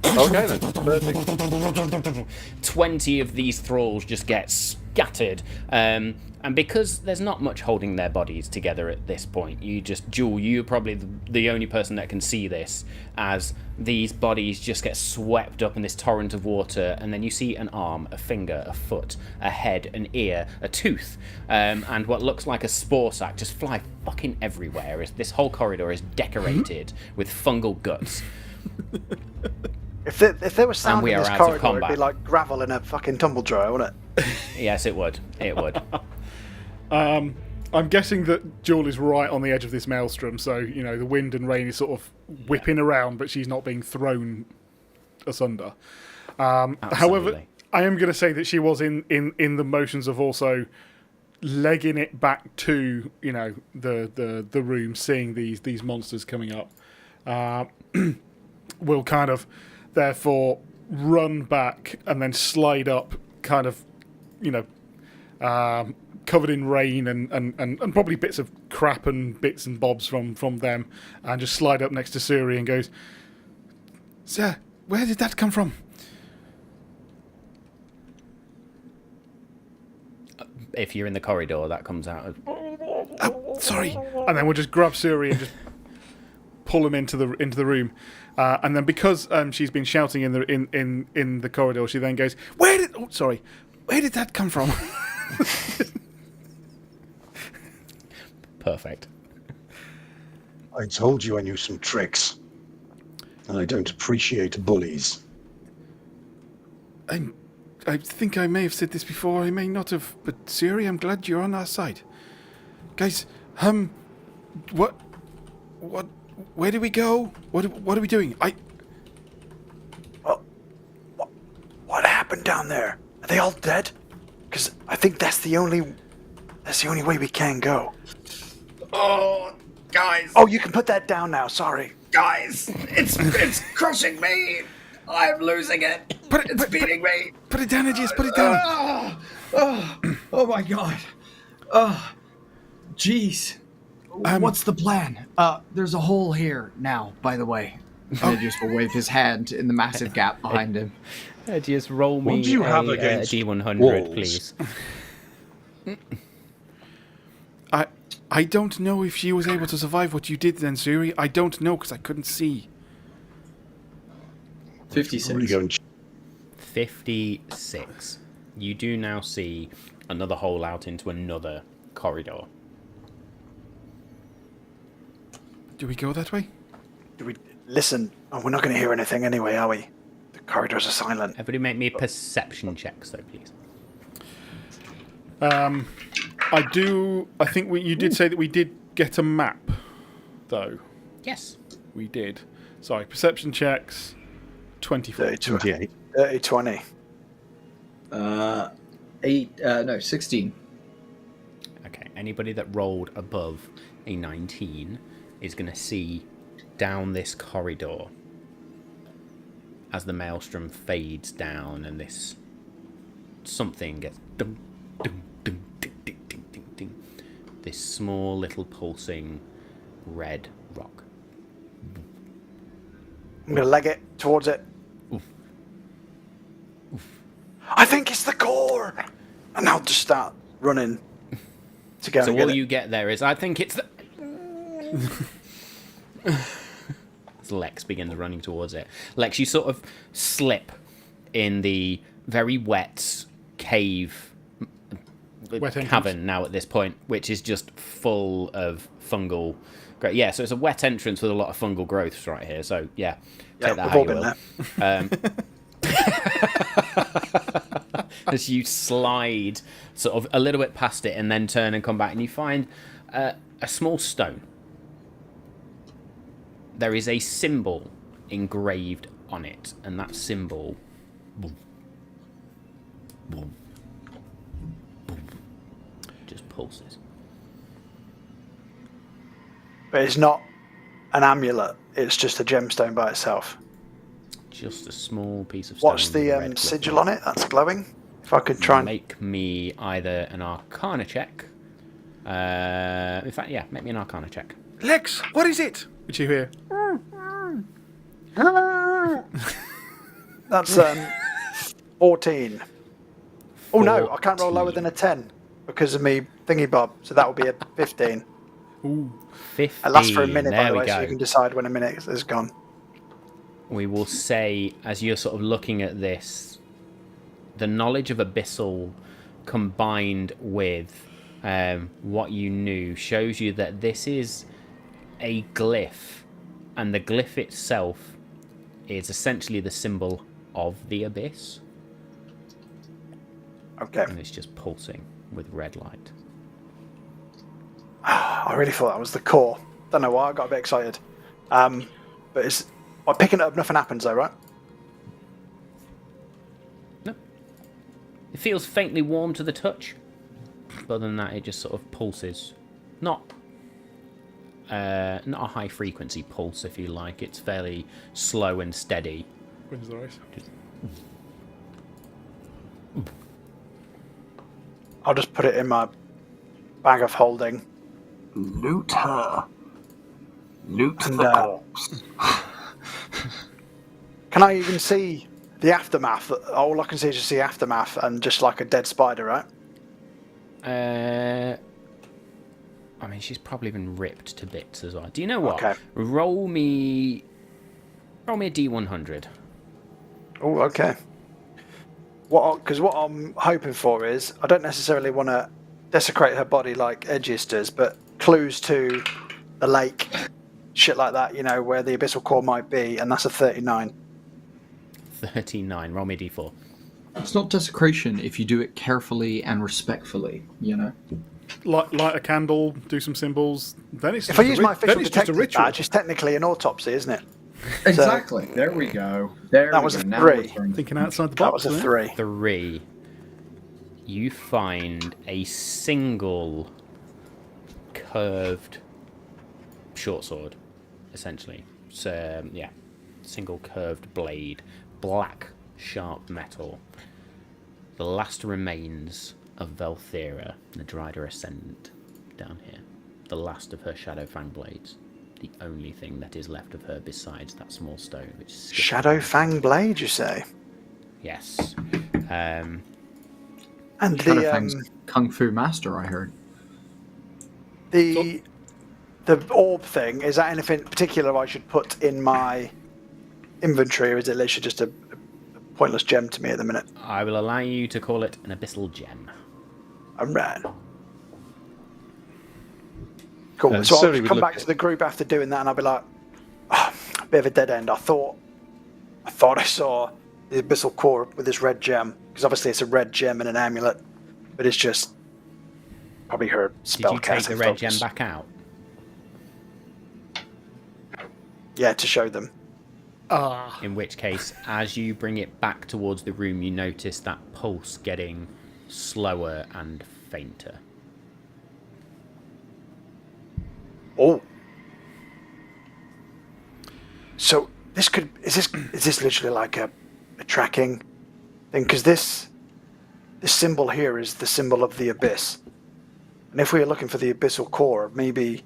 Okay then. 30. 20 of these thralls just get scattered. And because there's not much holding their bodies together at this point, Jewel, you're probably the only person that can see this, as these bodies just get swept up in this torrent of water, and then you see an arm, a finger, a foot, a head, an ear, a tooth, and what looks like a spore sac just fly fucking everywhere, as this whole corridor is decorated with fungal guts. If there was sound we in are this out of corridor, it'd be combat. like gravel in a fucking tumble dryer, wouldn't it? Yes, it would. It would. I'm guessing that Jewel is right on the edge of this maelstrom, so, the wind and rain is sort of whipping around, but she's not being thrown asunder. However, Absolutely. I am going to say that she was in the motions of also legging it back to, the room, seeing these monsters coming up. Will kind of, therefore, run back and then slide up, kind of, covered in rain and probably bits of crap and bits and bobs from them, and just slide up next to Suri and goes, "Sir, where did that come from?" If you're in the corridor, that comes out of... Oh, sorry. And then we'll just grab Suri and just pull him into the room. And then because she's been shouting in the corridor, she then goes, where did that come from? Perfect. I told you I knew some tricks. And I don't appreciate bullies. I think I may have said this before, I may not have, but Siri, I'm glad you're on our side. Guys, where do we go? What are we doing? Well, what happened down there? Are they all dead? Because I think that's the only way we can go. Oh, guys. Oh, you can put that down now. Sorry. Guys, it's crushing me. I'm losing it. It's beating me. Put it down, Aegis, put it down. Oh my god. Jeez. What's the plan? There's a hole here now, by the way. Aegis will wave his hand in the massive gap behind him. Just roll me What do you have a against D100, walls? please. I don't know if she was able to survive what you did then, Suri. I don't know, because I couldn't see. 56. 56. You do now see another hole out into another corridor. Do we go that way? Do we listen? Oh, we're not going to hear anything anyway, are we? The corridors are silent. Everybody make me perception checks, though, please. I think you did say that we did get a map, though. Yes. We did. Sorry, perception checks, 24. 28. 20. 16. Okay, anybody that rolled above a 19 is going to see down this corridor as the maelstrom fades down and this something gets ding, ding, ding, ding, ding, ding, ding, ding. This small little pulsing red rock. I'm going to leg it towards it. Oof. I think it's the core! And I'll just start running to go So and get all it. you get there is, I think it's the... As Lex begins running towards it. Lex, you sort of slip in the very wet cave cavern now at this point, which is just full of fungal growth. Yeah, so it's a wet entrance with a lot of fungal growths right here. So yeah, take that how you will. As you slide sort of a little bit past it and then turn and come back, and you find a small stone. There is a symbol engraved on it, and that symbol just pulses. But it's not an amulet, it's just a gemstone by itself. Just a small piece of stone. What's the sigil on it that's glowing? If I could try and... Make me either an Arcana check. In fact, yeah, make me an Arcana check. Lex, what is it? Which you hear? That's 14. Oh no, I can't roll lower 14. than a 10 because of me thingy bob, so that will be a 15. Ooh. 15. It lasts for a minute, by There the we way, go. so you can decide when a minute is gone. We will say, as you're sort of looking at this, the knowledge of Abyssal combined with what you knew shows you that this is a glyph, and the glyph itself is essentially the symbol of the abyss, Okay. and it's just pulsing with red light. I really thought that was the core. Don't know why, I got a bit excited. But it's... By picking it up, nothing happens though, right? No. It feels faintly warm to the touch, but other than that, it just sort of pulses. Not a high frequency pulse, if you like. It's fairly slow and steady. When's the race? I'll just put it in my bag of holding. Loot her. Loot And, the corpse. Can I even see the aftermath? All I can see is just the aftermath and just like a dead spider, right? I mean, she's probably been ripped to bits as well. Do you know what? Okay. Roll me a D100. Oh, okay. Because what I'm hoping for is, I don't necessarily want to desecrate her body like Edges does, but clues to the lake, shit like that, you know, where the abyssal core might be, and that's a 39. 39. Roll me a D4. It's not desecration if you do it carefully and respectfully, you know? Light a candle, do some symbols. Then it's If just I a use ri- my official then it's just a detective ritual. badge, it's technically an autopsy, isn't it? Exactly. There we go. There That we was go. a Now 3. we're turning. Thinking outside the That box. was a there. 3. 3. You find a single curved short sword, essentially. So, yeah, single curved blade, black, sharp metal. The last remains of Vel'thira, the Drider Ascendant, down here. The last of her Shadow Fang blades. The only thing that is left of her besides that small stone, which is Shadow Fang blade, you say? Yes. And Shadowfang's Kung Fu master, I heard. the orb thing, is that anything particular I should put in my inventory, or is it literally just a pointless gem to me at the minute? I will allow you to call it an abyssal gem. Alright. Cool. So certainly I'll would come look back at- to the group after doing that, and I'll be like, a bit of a dead end. I thought I saw the abyssal core with this red gem, because obviously it's a red gem and an amulet, but it's just probably her spell Did you take the casting red focus. gem back out? Yeah, to show them. In which case, as you bring it back towards the room, you notice that pulse getting slower and fainter. Oh. So this could is this literally like a tracking thing? Because this symbol here is the symbol of the abyss, and if we are looking for the abyssal core, maybe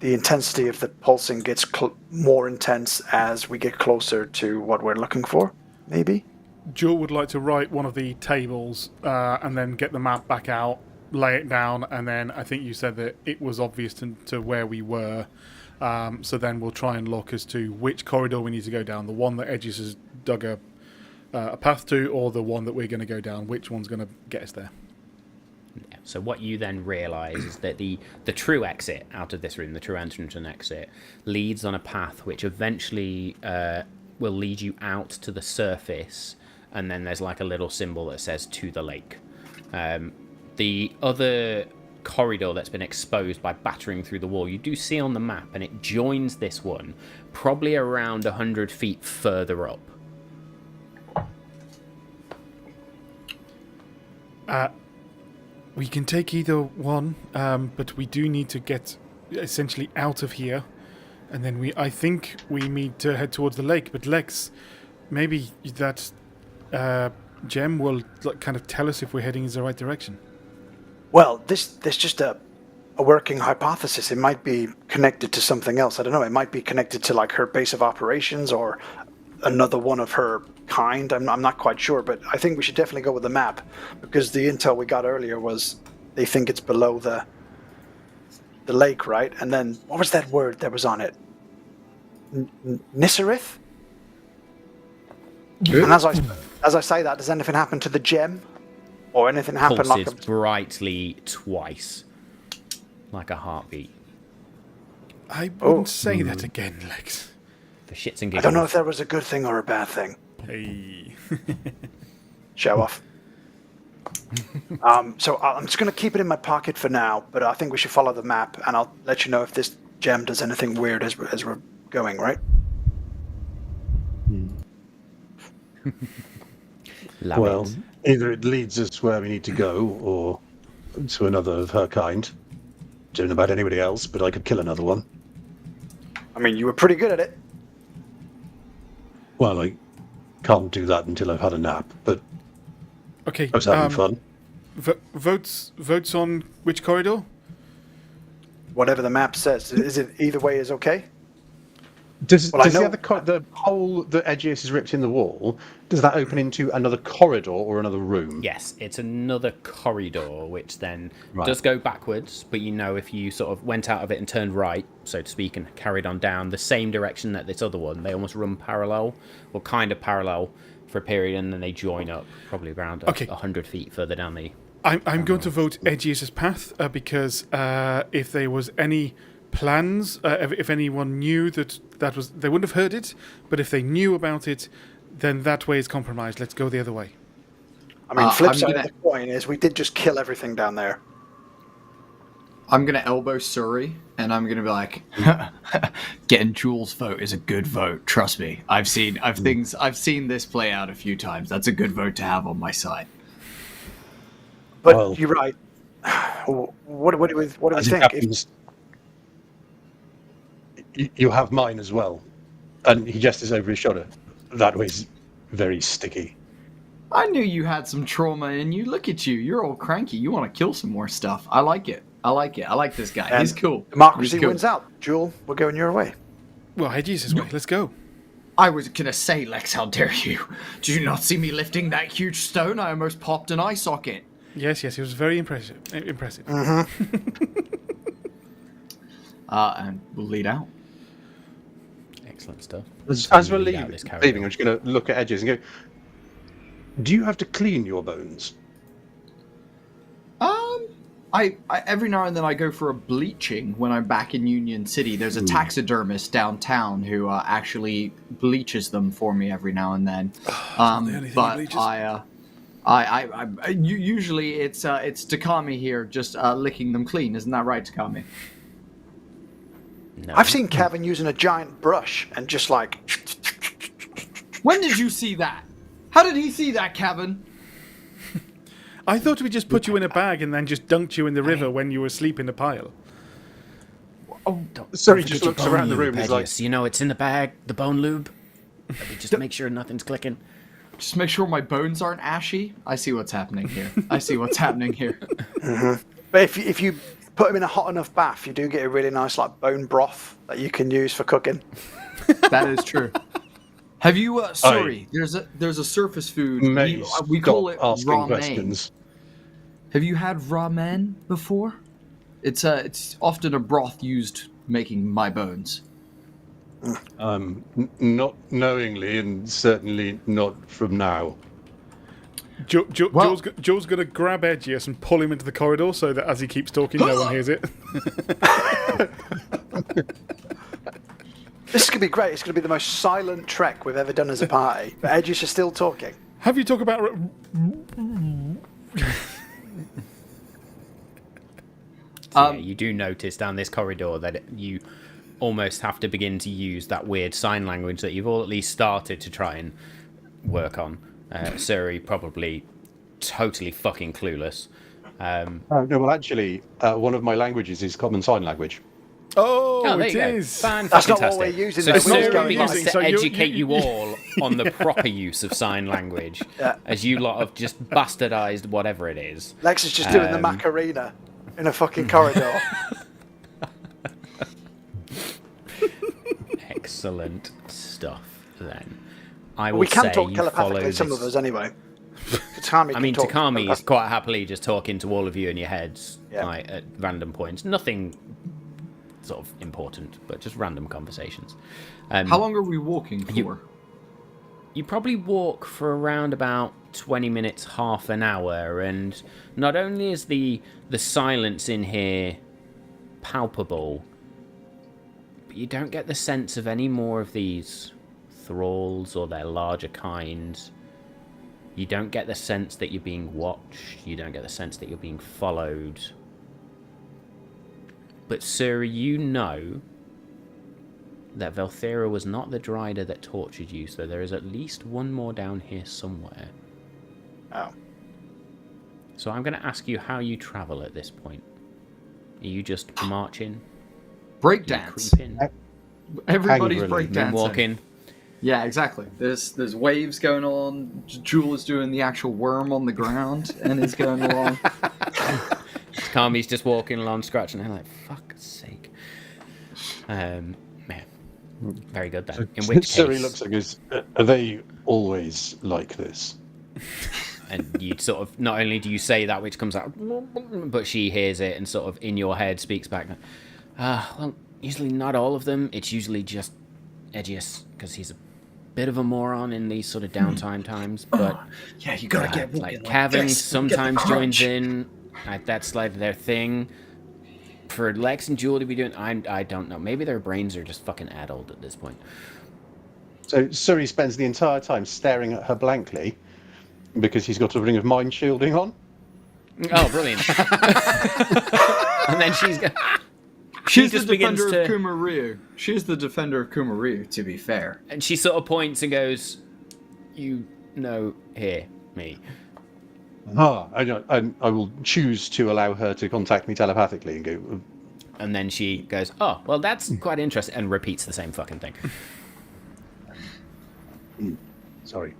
the intensity of the pulsing gets more intense as we get closer to what we're looking for. Maybe. Jewel would like to write one of the tables and then get the map back out, lay it down, and then I think you said that it was obvious to where we were. So then we'll try and look as to which corridor we need to go down. The one that Edges has dug a path to, or the one that we're going to go down. Which one's going to get us there? Yeah. So what you then realise is that the true exit out of this room, the true entrance and exit, leads on a path which eventually will lead you out to the surface, and then there's like a little symbol that says "to the lake." The other corridor that's been exposed by battering through the wall, you do see on the map, and it joins this one probably around 100 feet further up. We can take either one, but we do need to get essentially out of here, and then I think we need to head towards the lake. But Lex, maybe that gem will kind of tell us if we're heading in the right direction. Well, this just a working hypothesis. It might be connected to something else. I don't know. It might be connected to like her base of operations or another one of her kind. I'm not quite sure, but I think we should definitely go with the map, because the intel we got earlier was they think it's below the lake, right? And then what was that word that was on it? Nisarith? And as I say that, does anything happen to the gem? Or anything happen like Pulses brightly twice, like a heartbeat. I wouldn't say that again, Lex. For shits and I giggles. don't know if that was a good thing or a bad thing. Hey. Show off. So I'm just going to keep it in my pocket for now, but I think we should follow the map, and I'll let you know if this gem does anything weird as we're going, right? Love Well, it. either it leads us where we need to go, or to another of her kind. Don't know about anybody else, but I could kill another one. I mean, you were pretty good at it. Well, I can't do that until I've had a nap, but Okay. I was having fun. Votes on which corridor? Whatever the map says. Is it either way is okay? Does Well, I the know- other the hole that Edgius has ripped in the wall, does that open into another corridor or another room? Yes, it's another corridor, which then Right. does go backwards, but you know if you sort of went out of it and turned right, so to speak, and carried on down the same direction that this other one, they almost run parallel, or kind of parallel, for a period, and then they join up, probably around 100 feet further down the... I'm going to vote Edgius's path because if there was any plans, if anyone knew that was, they wouldn't have heard it. But if they knew about it, then that way is compromised. Let's go the other way. I mean, flip I'm side gonna- of the coin is we did just kill everything down there. I'm gonna elbow Surrey, and I'm gonna be like, "Getting Jules' vote is a good vote. Trust me. I've seen this play out a few times. That's a good vote to have on my side." But Well- you're right. What do we As it think? happens, you have mine as well. And he gestures over his shoulder. That way's very sticky. I knew you had some trauma in you. Look at you. You're all cranky. You want to kill some more stuff. I like it. I like this guy. He's cool. Democracy He's cool. wins out. Jewel, we're going your way. Well, Edgius's way. Let's go. I was gonna say, Lex, how dare you? Did you not see me lifting that huge stone? I almost popped an eye socket. Yes, it was very impressive. And we'll lead out. Excellent stuff. As we're Lead out this corridor. leaving, I'm just going to look at Edges and go, do you have to clean your bones? I every now and then I go for a bleaching when I'm back in Union City. There's a taxidermist downtown who actually bleaches them for me every now and then. the only thing he But bleaches. usually it's Takami here just licking them clean. Isn't that right, Takami? No. I've seen Kevin using a giant brush and just like. When did you see that? How did he see that, Kevin? I thought we just put you in a bag and then just dunked you in the river when you were asleep in a pile. Sorry, Don't just forget looks your around the bone room and lube, is like, Edgius. You know, it's in the bag, the bone lube. Let me just make sure nothing's clicking. Just make sure my bones aren't ashy. I see what's happening here. But if you put him in a hot enough bath, you do get a really nice like bone broth that you can use for cooking. That is true. Have you? Sorry, there's a surface food. mate, We call it stop asking ramen. questions. Have you had ramen before? It's often a broth used making my bones. Not knowingly, and certainly not from now. Well- Joel's going to grab Edgius and pull him into the corridor so that as he keeps talking, no one hears it. This is going to be great. It's going to be the most silent trek we've ever done as a party. But Edgius is still talking. Have you talked about... So, yeah, you do notice down this corridor that you almost have to begin to use that weird sign language that you've all at least started to try and work on. Surrey probably totally fucking clueless. No, well, actually, one of my languages is Common Sign Language. Oh, there it you go. is. That's not what we're Fantastic. using, So though. It's not what Surrey we're begins using, to so educate you all on the proper use of sign language, as you lot have just bastardized whatever it is. Lex is just doing the Macarena in a fucking corridor. Excellent stuff. Then We can say talk you telepathically, follow some this- of us anyway. Takami I mean, can talk Takami is telepathically. quite happily just talking to all of you in your heads, Yeah. like at random points. Nothing sort of important, but just random conversations. How long are we walking for? You probably walk for around about 20 minutes, half an hour, and not only is the silence in here palpable, but you don't get the sense of any more of these thralls or their larger kinds. You don't get the sense that you're being watched. You don't get the sense that you're being followed. But, sir, you know that Vel'thira was not the Drider that tortured you, so there is at least one more down here somewhere. Oh. So I'm going to ask you how you travel at this point. Are you just marching? Are you Breakdance. creeping? Everybody's Angrily. Then breakdancing. walking? Yeah, exactly. There's waves going on. Jewel is doing the actual worm on the ground and is going along. Kami's just walking along, scratching her like, fuck's sake. Yeah. Very good then. In which So he case, looks like goes, are they always like this? and you sort of, not only do you say that which comes out, but she hears it and sort of in your head speaks back. Well, usually not all of them. It's usually just Edgius, because he's a bit of a moron in these sort of downtime times. But Yeah, you gotta get walking like like Cavan this. sometimes Get the joins crunch. in. That's like their thing. For Lex and Jewel to be doing, I don't know. Maybe their brains are just fucking addled at this point. So Suri spends the entire time staring at her blankly because he's got a ring of mind shielding on. Oh, brilliant! And then she's She's just the begins defender of to- Kumaryu. She's the defender of Kumaryu, to be fair. and she sort of points and goes, "You know, hear me." I will choose to allow her to contact me telepathically and go. And then she goes, "Oh, well, that's quite interesting," and repeats the same fucking thing. Sorry.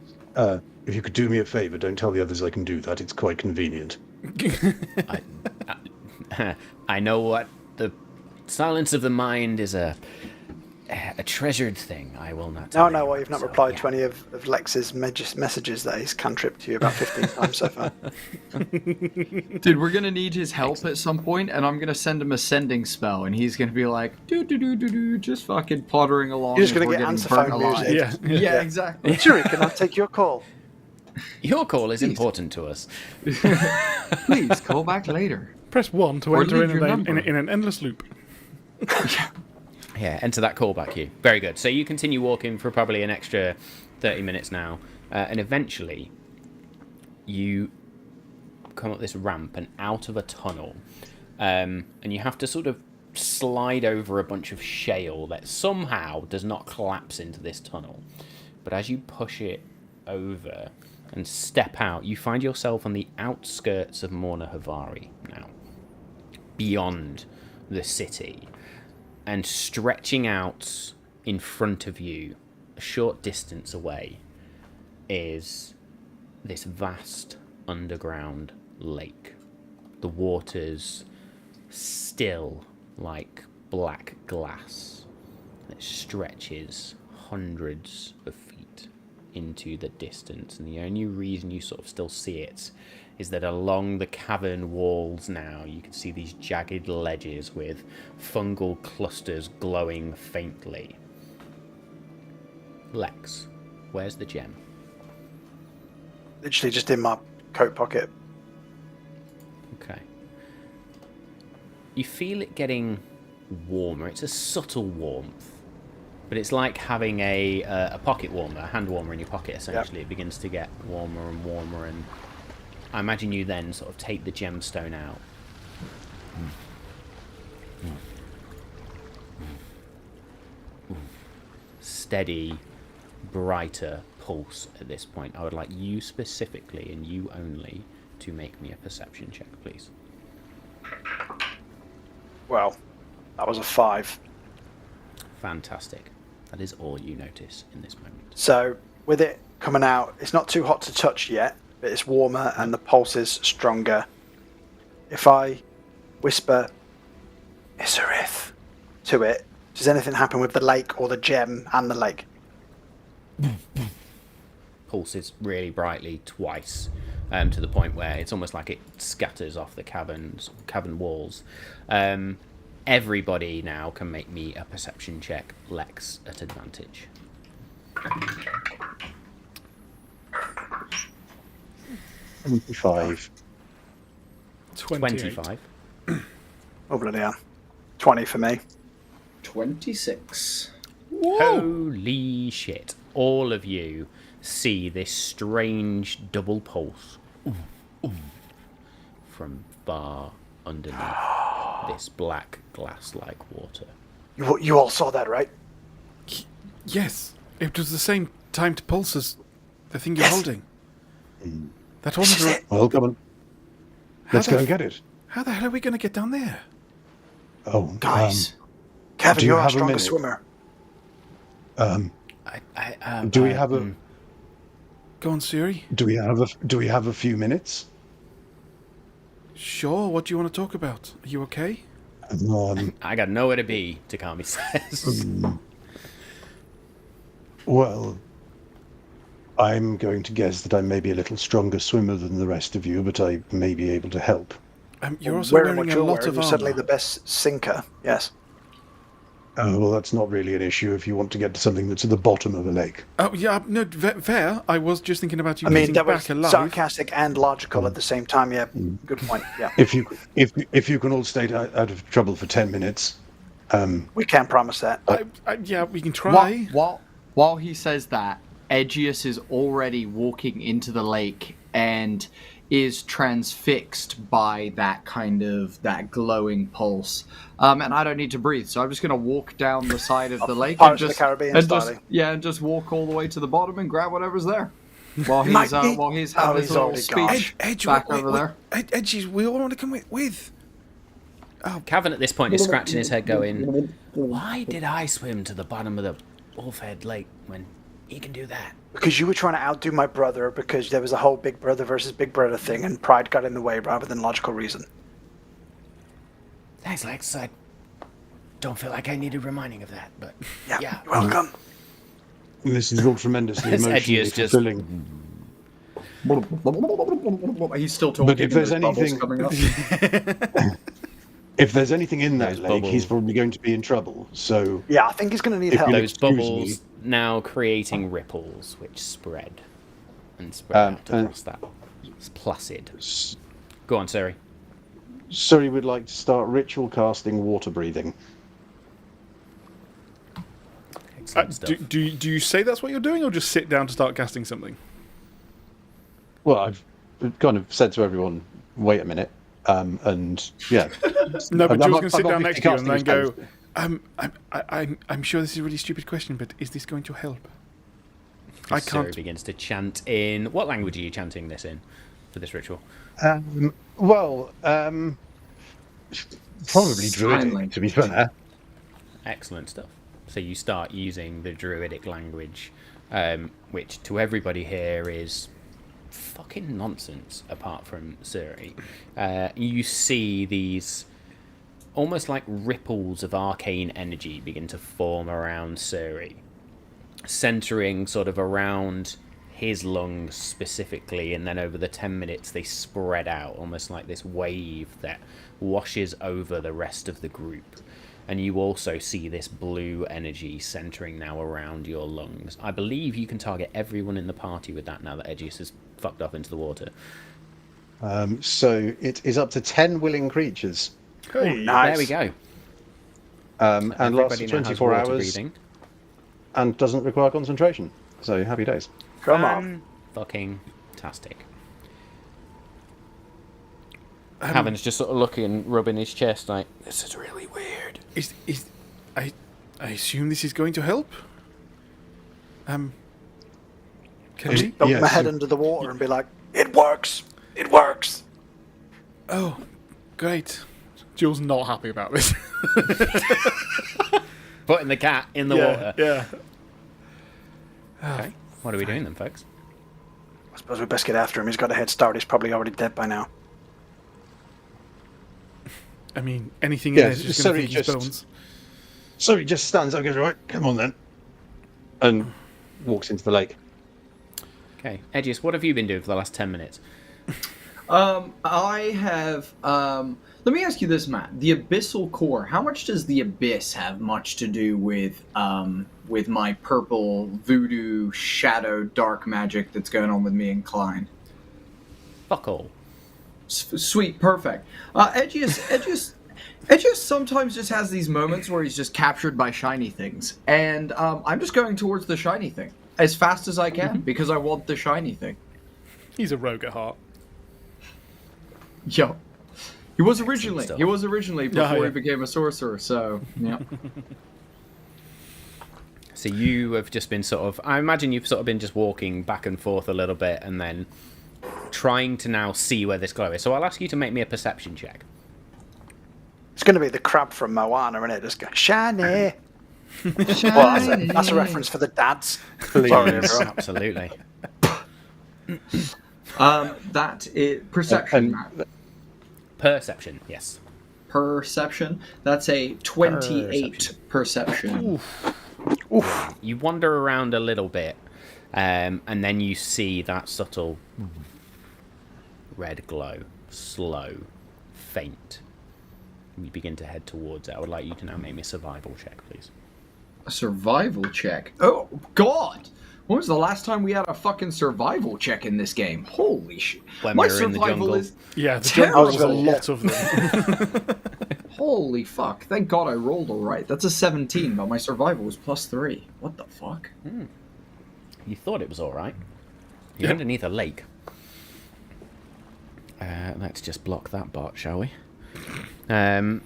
If you could do me a favour, don't tell the others I can do that. It's quite convenient. I know what the silence of the mind is a treasured thing. I will not. Tell No, anyone, well, you've not so, replied yeah. to any of Lex's messages that he's cantripped to you about 15 times so far. Dude, we're gonna need his help at some point, and I'm gonna send him a sending spell, and he's gonna be like, just fucking pottering along. You're just as going we're to get getting answer burnt phone alive. music. Yeah. Yeah, exactly. Suri, can I take your call? Your call is important to us. Please call back later. Press 1 to Or enter leave in, your an, number. in an endless loop. Yeah, enter that callback queue. Very good. So you continue walking for probably an extra 30 minutes now, and eventually you come up this ramp and out of a tunnel, and you have to sort of slide over a bunch of shale that somehow does not collapse into this tunnel. But as you push it over and step out, you find yourself on the outskirts of Morna Havari now, beyond the city. And stretching out in front of you, a short distance away, is this vast underground lake. The water's still like black glass. It stretches hundreds of feet into the distance. And the only reason you sort of still see it is that along the cavern walls now you can see these jagged ledges with fungal clusters glowing faintly. Lex, where's the gem? Literally just in my coat pocket. Okay. You feel it getting warmer. It's a subtle warmth, but it's like having a pocket warmer, a hand warmer in your pocket essentially. It begins to get warmer and warmer, and I imagine you then sort of take the gemstone out. Steady, brighter pulse at this point. I would like you specifically, and you only, to make me a perception check, please. Well, that was a 5. Fantastic. That is all you notice in this moment. So, with it coming out, it's not too hot to touch yet, but it's warmer and the pulse is stronger. If I whisper Isarith to it, does anything happen with the lake or the gem and the lake? Pulses really brightly twice, to the point where it's almost like it scatters off the cavern walls. Everybody now can make me a perception check. Lex at advantage. 25. 25. Oh, bloody hell. 20 for me. 26. Holy shit. All of you see this strange double pulse from far underneath this black glass-like water. You all saw that, right? Yes, it was the same time to pulse as the thing you're Yes. holding. That This wasn't. is it. Well, come on. Let's go and get it. How the hell are we going to get down there? Oh, Guys. Kevin, do you you're our have a strongest minute? swimmer. Do we have a Go on, Siri. do we have a few minutes? Sure. What do you want to talk about? Are you okay? I got nowhere to be, Takami says. Well, I'm going to guess that I may be a little stronger swimmer than the rest of you, but I may be able to help. You're also Wearing wearing what a you're lot wearing, of you're armor. certainly the best sinker. Yes. Oh, well, that's not really an issue if you want to get to something that's at the bottom of a lake. Oh yeah, no, fair. I was just thinking about you I mean, getting that was back alive. sarcastic and logical at the same time. Yeah, good point. Yeah, If you can all stay out of trouble for 10 minutes, we can't promise that. Yeah, we can try. While he says that, Aegeus is already walking into the lake and is transfixed by that glowing pulse. And I don't need to breathe, so I'm just going to walk down the side of the lake Pirates of the Caribbean style. and just walk all the way to the bottom and grab whatever's there. While he's Oh, having he's his little already gone. speech Edge, back wait, over there. Edges, we all want to come with. Cavan at this point is scratching his head going, why did I swim to the bottom of the Wolfhead Lake when he can do that? Because you were trying to outdo my brother, because there was a whole big brother versus big brother thing, and pride got in the way rather than logical reason. Thanks, Lex. I don't feel like I needed reminding of that, but Yeah, you're welcome. this is all tremendously This emotionally Edgy is just- fulfilling. He's still talking. But if there's and bubbles anything- coming up. If there's anything in that Those lake, he's bubbles. probably going to be in trouble. So Yeah, I think he's going to need If help. you- those Excuse bubbles me. now creating ripples which spread out and- across that. It's placid. S- Go on, Siri. Suri would like to start ritual casting water breathing. Excellent stuff. Do you say that's what you're doing, or just sit down to start casting something? Well, I've kind of said to everyone, wait a minute, and yeah. No, but I'm Jules not- can sit I'm not down next to you and then casting go. I'm sure this is a really stupid question, but is this going to help? I Siri can't. begins to chant in... What language are you chanting this in for this ritual? Probably Sign druidic, language. to be fair. Excellent stuff. So you start using the druidic language, which to everybody here is fucking nonsense, apart from Suri. You see these almost like ripples of arcane energy begin to form around Suri, centering sort of around his lungs specifically, and then over the 10 minutes they spread out almost like this wave that washes over the rest of the group. And you also see this blue energy centering now around your lungs. I believe you can target everyone in the party with that now that Edgius has fucked off into the water. So it is up to 10 willing creatures, Hey, nice. There we go. and lasts Everybody for now has 24 water hours, breathing. and doesn't require concentration. So happy days. Come on. Fucking tastic. Haven's just sort of looking, rubbing his chest like, this is really weird. I assume this is going to help. Can we? Dunk Yeah, my head so- under the water and be like, it works. It works. Oh, great. Jules not happy about this. Putting the cat in the water. Yeah. Okay. What are we doing then, folks? I suppose we best get after him. He's got a head start. He's probably already dead by now. I mean, anything Yeah, in there is just going to sorry, feed his just- bones. So he just stands up and goes, right, come on then. And walks into the lake. Okay. Edgius, what have you been doing for the last 10 minutes? I have. Let me ask you this, Matt. The abyssal core. How much does the abyss have much to do with my purple voodoo shadow dark magic that's going on with me and Klein? Fuck all. Sweet, perfect. Edgius sometimes just has these moments where he's just captured by shiny things, and I'm just going towards the shiny thing as fast as I can because I want the shiny thing. He's a rogue at heart. Yo, he was originally stuff. before yeah. he became a sorcerer. So yeah. So you have just been sort of... I imagine you've sort of been just walking back and forth a little bit and then trying to now see where this glow is. So I'll ask you to make me a perception check. It's going to be the crab from Moana, isn't it? Just go, shiny. Well, that's a reference for the dads. Please. Sorry, everyone. Absolutely. That is perception. Matt. Perception, yes. Perception. That's a 28 perception. You wander around a little bit, and then you see that subtle red glow, slow, faint. You begin to head towards it. I would like you to now make me a survival check, please. A survival check? Oh, God! When was the last time we had a fucking survival check in this game? Holy shit. When My we were in the survival jungle. is Yeah, the jungle was a terrible. lot of them. Holy fuck. Thank God I rolled alright. That's a 17, but my survival was +3. What the fuck? You thought it was alright. You're underneath a lake. Let's just block that bot, shall we? We'll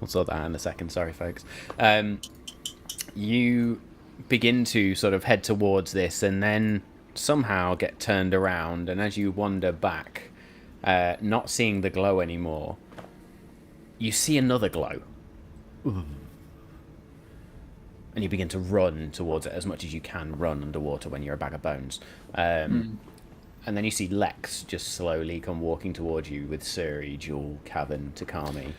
sort that out in a second, sorry folks. You begin to sort of head towards this and then somehow get turned around, and as you wander back, not seeing the glow anymore, you see another glow. And you begin to run towards it as much as you can run underwater when you're a bag of bones. And then you see Lex just slowly come walking towards you with Suri, Jewel, Cavern, Takami. And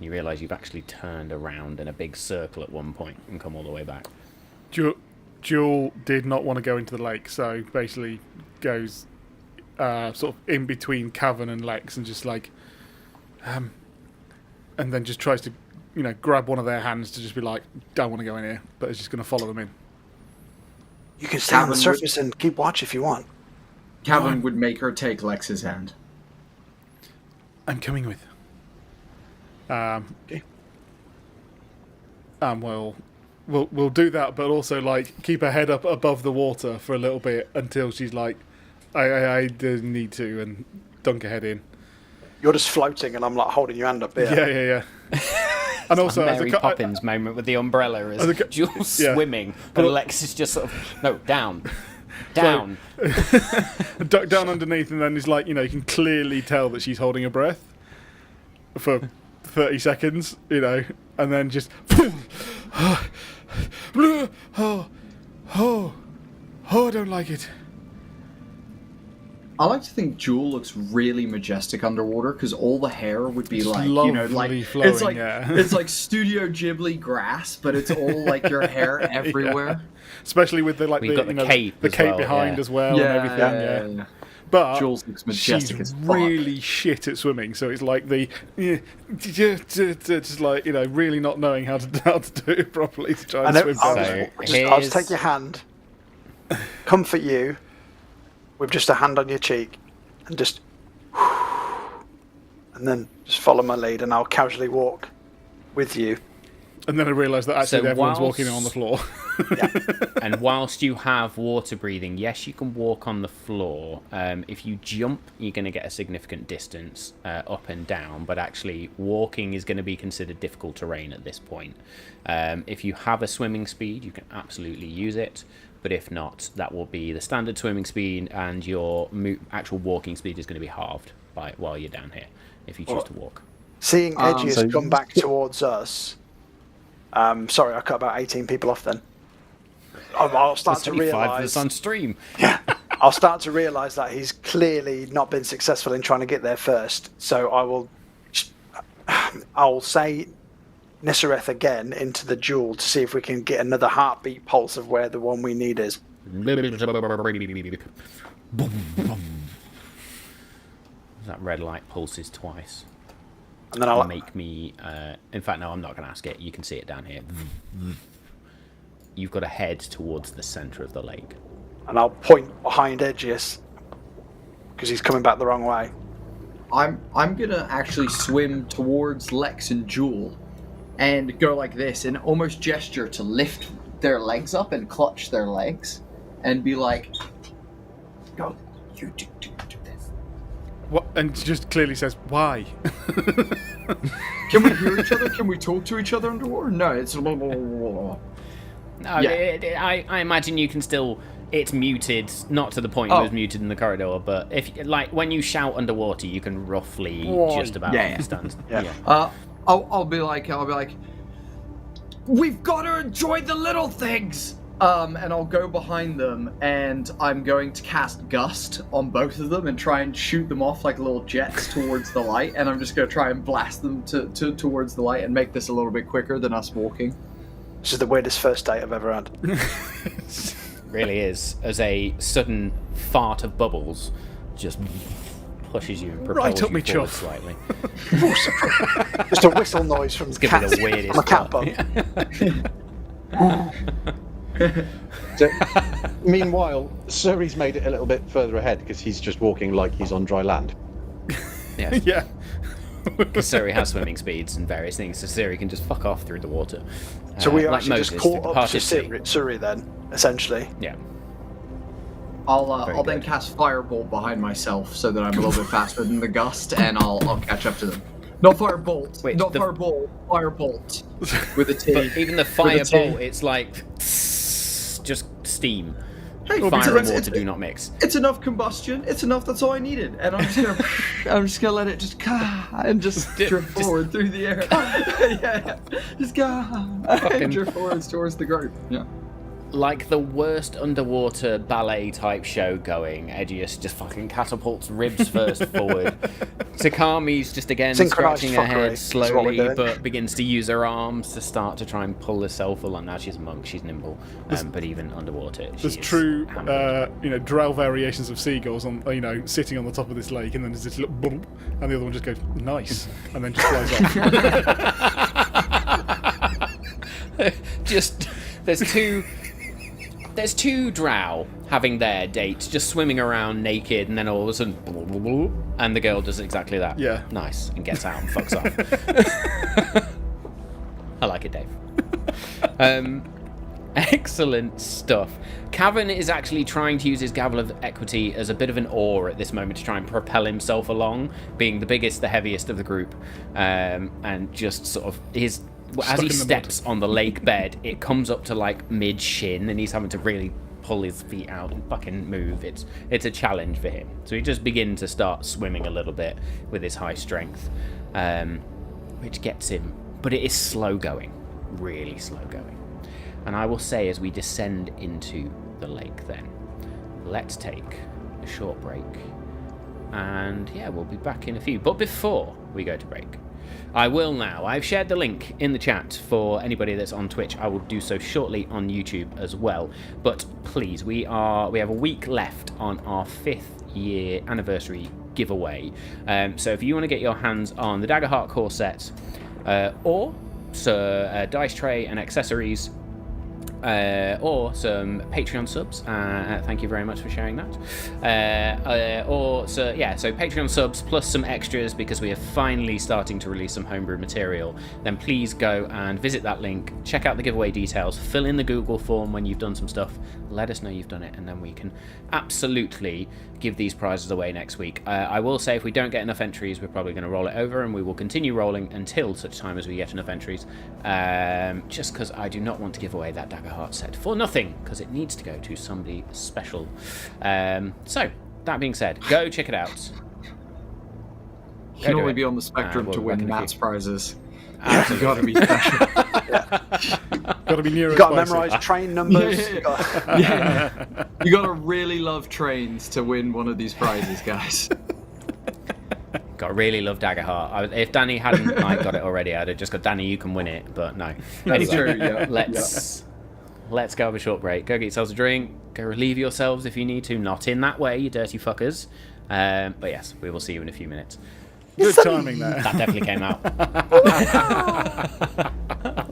you realise you've actually turned around in a big circle at one point and come all the way back. Jewel did not want to go into the lake, so basically goes sort of in between Cavern and Lex and just like... and then just tries to, grab one of their hands to just be like, don't want to go in here, but is just going to follow them in. You can stay on the surface and keep watch if you want. Cavern would make her take Lex's hand. I'm coming with. Okay. We'll do that, but also like keep her head up above the water for a little bit until she's like, I do need to, and dunk her head in. You're just floating, and I'm like holding your hand up here. Yeah. And also, a Mary Poppins moment with the umbrella as Jules swimming, and Lex is just sort of, no, down. Down. Duck down underneath, and then it's like, you can clearly tell that she's holding her breath for 30 seconds, and then just... I don't like it. I like to think Jewel looks really majestic underwater because all the hair would be like, lovely flowing, it's like it's like Studio Ghibli grass, but it's all like your hair everywhere. Especially with the cape, the cape well, behind as well, and everything. Yeah. But Jules looks majestic she's as fuck. really shit at swimming, so it's like just like really not knowing how to do it properly to try and swim. I'll just take your hand, comfort you with just a hand on your cheek, and just, and then just follow my lead, and I'll casually walk with you. And then I realised that actually everyone's walking on the floor. And whilst you have water breathing, yes, you can walk on the floor. If you jump, you're going to get a significant distance up and down, but actually walking is going to be considered difficult terrain at this point. If you have a swimming speed, you can absolutely use it, but if not, that will be the standard swimming speed, and your actual walking speed is going to be halved while you're down here, if you choose to walk. Seeing Edgius come back towards us... sorry, I cut about 18 people off then. I'll start to realise... on stream. Yeah. I'll start to realise that he's clearly not been successful in trying to get there first. So I'll say Nisareth again into the jewel to see if we can get another heartbeat pulse of where the one we need is. That red light pulses twice. And then I'll make me... in fact, no, I'm not going to ask it. You can see it down here. You've got to head towards the centre of the lake. And I'll point behind Edgius because he's coming back the wrong way. I'm gonna actually swim towards Lex and Jewel and go like this and almost gesture to lift their legs up and clutch their legs and be like, "Go, you do this." What? And just clearly says, "Why?" Can we hear each other? Can we talk to each other underwater? No, it's. No, yeah. I imagine you can still. It's muted, not to the point it was muted in the corridor, but if when you shout underwater, you can roughly just about understand. Yeah. I'll be like, We've got to enjoy the little things. And I'll go behind them, and I'm going to cast Gust on both of them and try and shoot them off like little jets towards the light. And I'm just going to try and blast them towards the light and make this a little bit quicker than us walking. This is the weirdest first date I've ever had. Really is. As a sudden fart of bubbles just pushes you and propels Right up you me forward chuff. slightly. Just a whistle noise from the Gonna be cat. the weirdest I'm a cat part. bum. So, meanwhile, Surrey's made it a little bit further ahead because he's just walking like he's on dry land. Yeah. Yeah. Because Surrey has swimming speeds and various things, so Surrey can just fuck off through the water. So we like actually just Moses through caught the up parted to sea. Surrey then, essentially. Yeah. I'll then good. cast Firebolt behind myself so that I'm a little bit faster than the Gust, and I'll catch up to them. Not Firebolt. Wait, not the- Firebolt. Firebolt. With a T. But even the With a fire T. bolt, it's like just steam. Hey, Fire and it's- water do not mix. It's enough combustion. It's enough. That's all I needed. And I'm just gonna let it just and just drift forward through the air. Yeah, just and drift forwards towards the group. Yeah. Like the worst underwater ballet type show going, Edius just fucking catapults ribs first forward. Takami's just again Synchronised scratching her head fuckery is what we're slowly, doing. but begins to use her arms to start to try and pull herself along. Now she's a monk, she's nimble, but even underwater, she There's is true, hammered. drow variations of seagulls on, sitting on the top of this lake, and then there's this little bump, and the other one just goes nice, and then just flies off. Just there's two drow having their date, just swimming around naked, and then all of a sudden, and the girl does exactly that. Yeah. Nice, and gets out and fucks off. I like it, Dave. Excellent stuff. Cavan is actually trying to use his Gavel of Equity as a bit of an oar at this moment to try and propel himself along, being the biggest, the heaviest of the group, and just sort of as Stuck he in the steps on the lake bed, it comes up to like mid shin, and he's having to really pull his feet out and fucking move. It's a challenge for him. So he just begins to start swimming a little bit with his high strength, which gets him. But it is slow going, really slow going. And I will say, as we descend into the lake, then let's take a short break, and yeah, we'll be back in a few. But before we go to break, I will now. I've shared the link in the chat for anybody that's on Twitch. I will do so shortly on YouTube as well. But please, we have a week left on our 5th year anniversary giveaway. So if you want to get your hands on the Daggerheart core set, or dice tray and accessories, or some Patreon subs. Thank you very much for sharing that. So Patreon subs plus some extras, because we are finally starting to release some homebrew material. Then please go and visit that link, check out the giveaway details, fill in the Google form when you've done some stuff, let us know you've done it, and then we can absolutely give these prizes away next week. I will say, if we don't get enough entries, we're probably going to roll it over, and we will continue rolling until such time as we get enough entries, just because I do not want to give away that Daggerheart set for nothing, because it needs to go to somebody special. So that being said, go check it out. You can only be on the spectrum we'll to be back win in a few. Matt's prizes. Absolutely. You gotta be special. Got to be near. You got to memorise train numbers. Yeah. You got- Yeah. You gotta really love trains to win one of these prizes, guys. God, really love Daggerheart. If Danny hadn't got it already, I'd have just got, Danny, you can win it, but no. That's Anyway, true, yeah. let's go have a short break. Go get yourselves a drink. Go relieve yourselves if you need to. Not in that way, you dirty fuckers. But yes, we will see you in a few minutes. Good timing there. That definitely came out.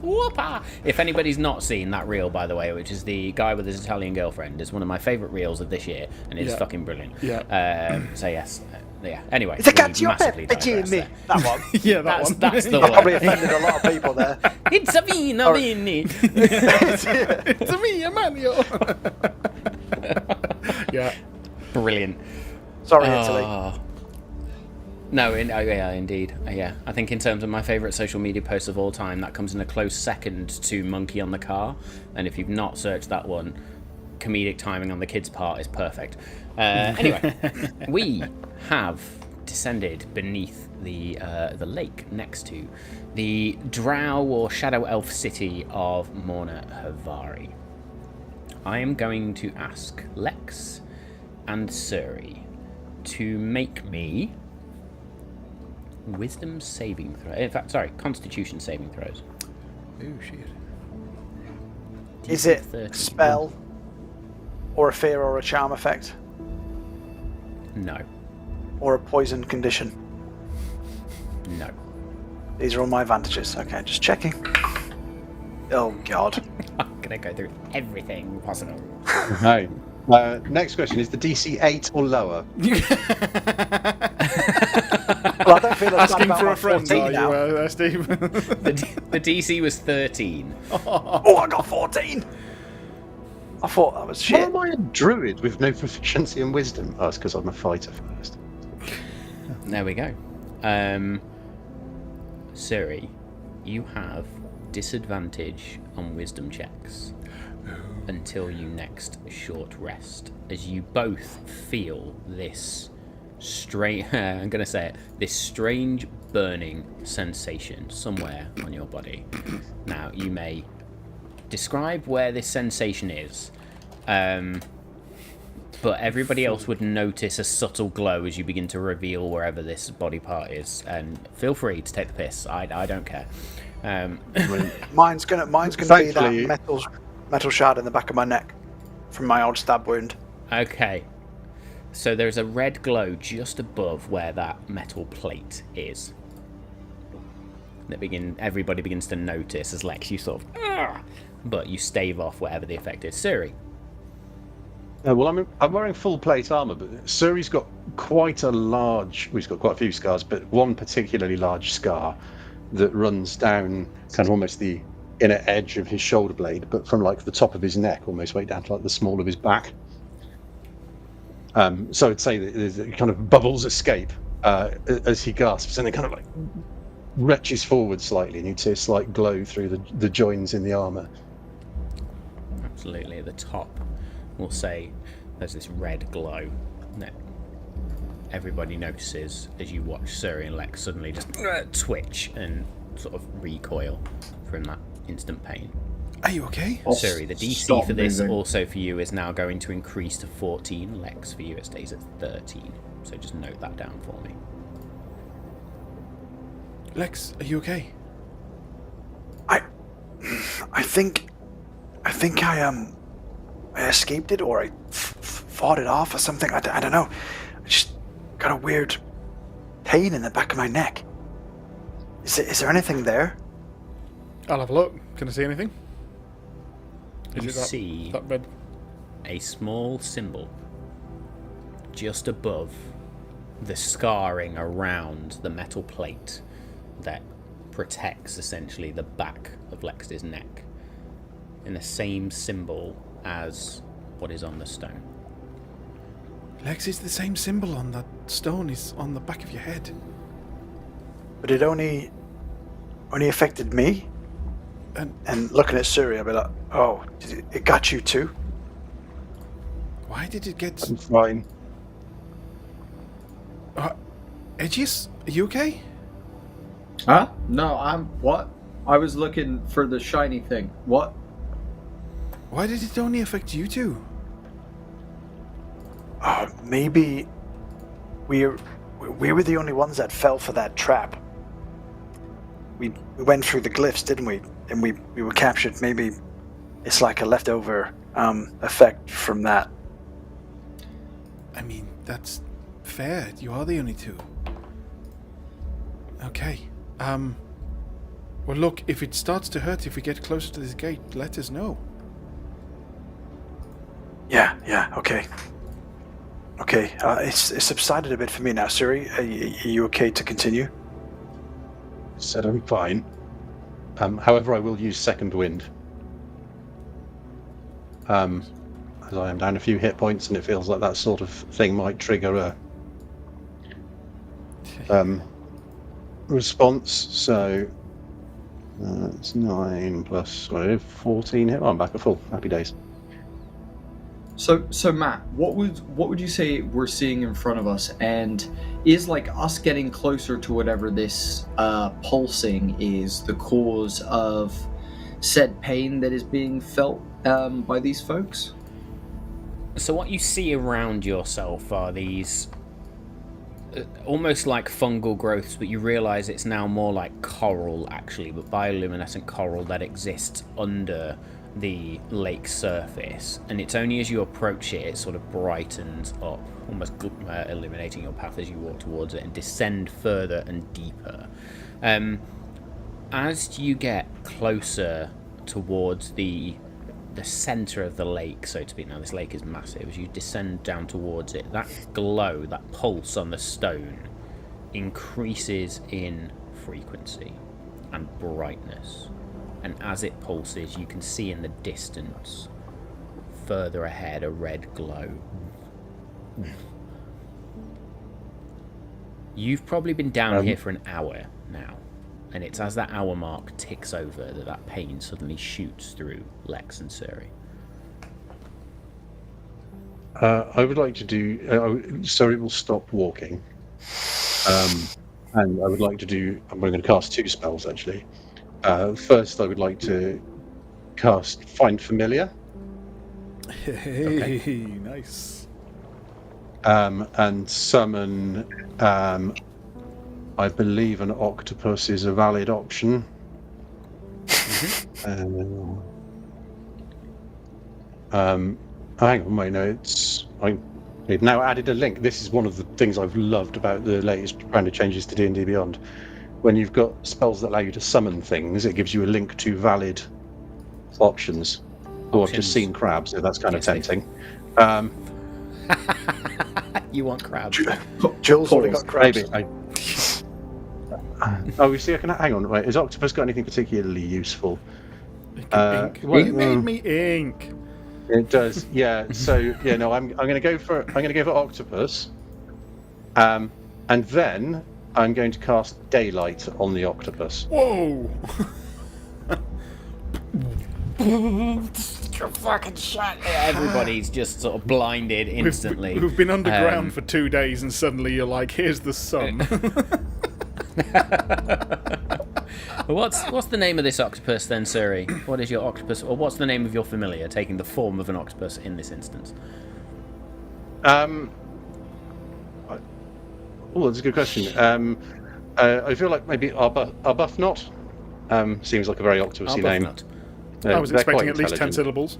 Whoopah! If anybody's not seen that reel, by the way, which is the guy with his Italian girlfriend, is one of my favourite reels of this year, and it's Yeah. fucking brilliant. Yeah. So yes, yeah. Anyway, It's a we cacio massively pepe, digress Jimmy. there. That one. Yeah, that one. That's the I probably one. offended a lot of people there. It's a vino vini. It's a me, Emmanuel. Yeah. Brilliant. Sorry, Italy. No, yeah, indeed. Yeah, I think in terms of my favourite social media posts of all time, that comes in a close second to Monkey on the Car. And if you've not searched that one, comedic timing on the kid's part is perfect. Anyway, we have descended beneath the lake next to the drow or shadow elf city of Morna Havari. I am going to ask Lex and Suri to make me wisdom saving throw. In fact, sorry, constitution saving throws. Oh shit. Is it 30. a spell, or a fear, or a charm effect, No. or a poison condition? No. These are all my advantages. Okay, just checking. Oh god. I'm gonna go through everything possible. No. Next question, is the DC 8 or lower? Well, I don't feel as bad Asking about for my a friend, 14 are now. you, Steve? The DC was 13. Oh, I got 14. I thought that was Why shit. am I a druid with no proficiency in wisdom? Oh, it's because I'm a fighter first. There we go. Suri, you have disadvantage on wisdom checks until you next short rest, as you both feel this strange, I'm going to say it, this strange burning sensation somewhere on your body. Now, you may describe where this sensation is, but everybody else would notice a subtle glow as you begin to reveal wherever this body part is, and feel free to take the piss. I don't care. Mine's gonna be Thankfully- that metal shard in the back of my neck from my old stab wound. Okay. So there's a red glow just above where that metal plate is. That everybody begins to notice as Lex, you sort of, but you stave off whatever the effect is. Suri. Well, I'm wearing full plate armor, but Suri's got quite a large. Well, he's got quite a few scars, but one particularly large scar that runs down kind of almost the inner edge of his shoulder blade, but from like the top of his neck almost right down to like the small of his back. So I'd say that there's kind of bubbles escape as he gasps, and it kind of like retches forward slightly, and you'd see a slight glow through the joins in the armor. Absolutely, at the top, we'll say there's this red glow that everybody notices as you watch Suri and Lex suddenly just twitch and sort of recoil from that instant pain. Are you okay? Suri, the DC stop for this moving. also for you is now going to increase to 14. Lex, for you, it stays at 13. So just note that down for me. Lex, are you okay? I think I escaped it, or I fought it off or something. I don't know. I just got a weird pain in the back of my neck. Is there anything there? I'll have a look. Can I see anything? Is You it that, see that red? a small symbol just above the scarring around the metal plate that protects essentially the back of Lex's neck, in the same symbol as what is on the stone. Lex, is the same symbol on that stone is on the back of your head. But it only affected me. And looking at Suri, I'll be like, oh, it got you too? Why did it get... I'm fine. Aegis, are you okay? Huh? No, I'm... What? I was looking for the shiny thing. What? Why did it only affect you two? Maybe we were the only ones that fell for that trap. We went through the glyphs, didn't we? And we were captured. Maybe it's like a leftover effect from that. I mean, that's fair. You are the only two. Okay. Well, look, if it starts to hurt, if we get closer to this gate, let us know. Yeah, okay. Okay, it's subsided a bit for me now. Suri, are you okay to continue? Said I'm fine. However, I will use second wind. As I am down a few hit points, and it feels like that sort of thing might trigger a response. So it's 9 plus 14 hit. Oh, I'm back at full. Happy days. So Matt, what would you say we're seeing in front of us, and is like us getting closer to whatever this pulsing is the cause of said pain that is being felt by these folks? So what you see around yourself are these almost like fungal growths, but you realise it's now more like coral actually, but bioluminescent coral that exists under the lake's surface, and it's only as you approach it sort of brightens up, almost illuminating your path as you walk towards it and descend further and deeper. As you get closer towards the centre of the lake, so to speak, now this lake is massive, as you descend down towards it, that glow, that pulse on the stone increases in frequency and brightness. And as it pulses, you can see in the distance, further ahead, a red glow. You've probably been down here for an hour now, and it's as that hour mark ticks over that pain suddenly shoots through Lex and Suri. I would like to do... Suri will stop walking. And I would like to do... I'm going to cast 2 spells, actually. First, I would like to cast Find Familiar. Hey, nice. And summon... I believe an octopus is a valid option. Hang on, wait, no, they've now added a link. This is one of the things I've loved about the latest round of changes to D&D Beyond. When you've got spells that allow you to summon things, it gives you a link to valid options. Oh, I've just seen crabs, so that's kind of tempting. You want crabs? Jules already got crabs. Maybe. Oh, you see, I can hang on. Wait, has octopus got anything particularly useful? Ink. Well, You made me ink. It does, yeah. So yeah, no, I'm going to go for octopus, and then I'm going to cast daylight on the octopus. Whoa! Fucking shit! Everybody's just sort of blinded instantly. We've been underground for 2 days, and suddenly you're like, "Here's the sun." What's the name of this octopus then, Suri? What is your octopus, or what's the name of your familiar taking the form of an octopus in this instance? Oh, that's a good question. I feel like maybe Arbuthnot seems like a very octopusy name. I was They're expecting quite at least 10 intelligent. syllables.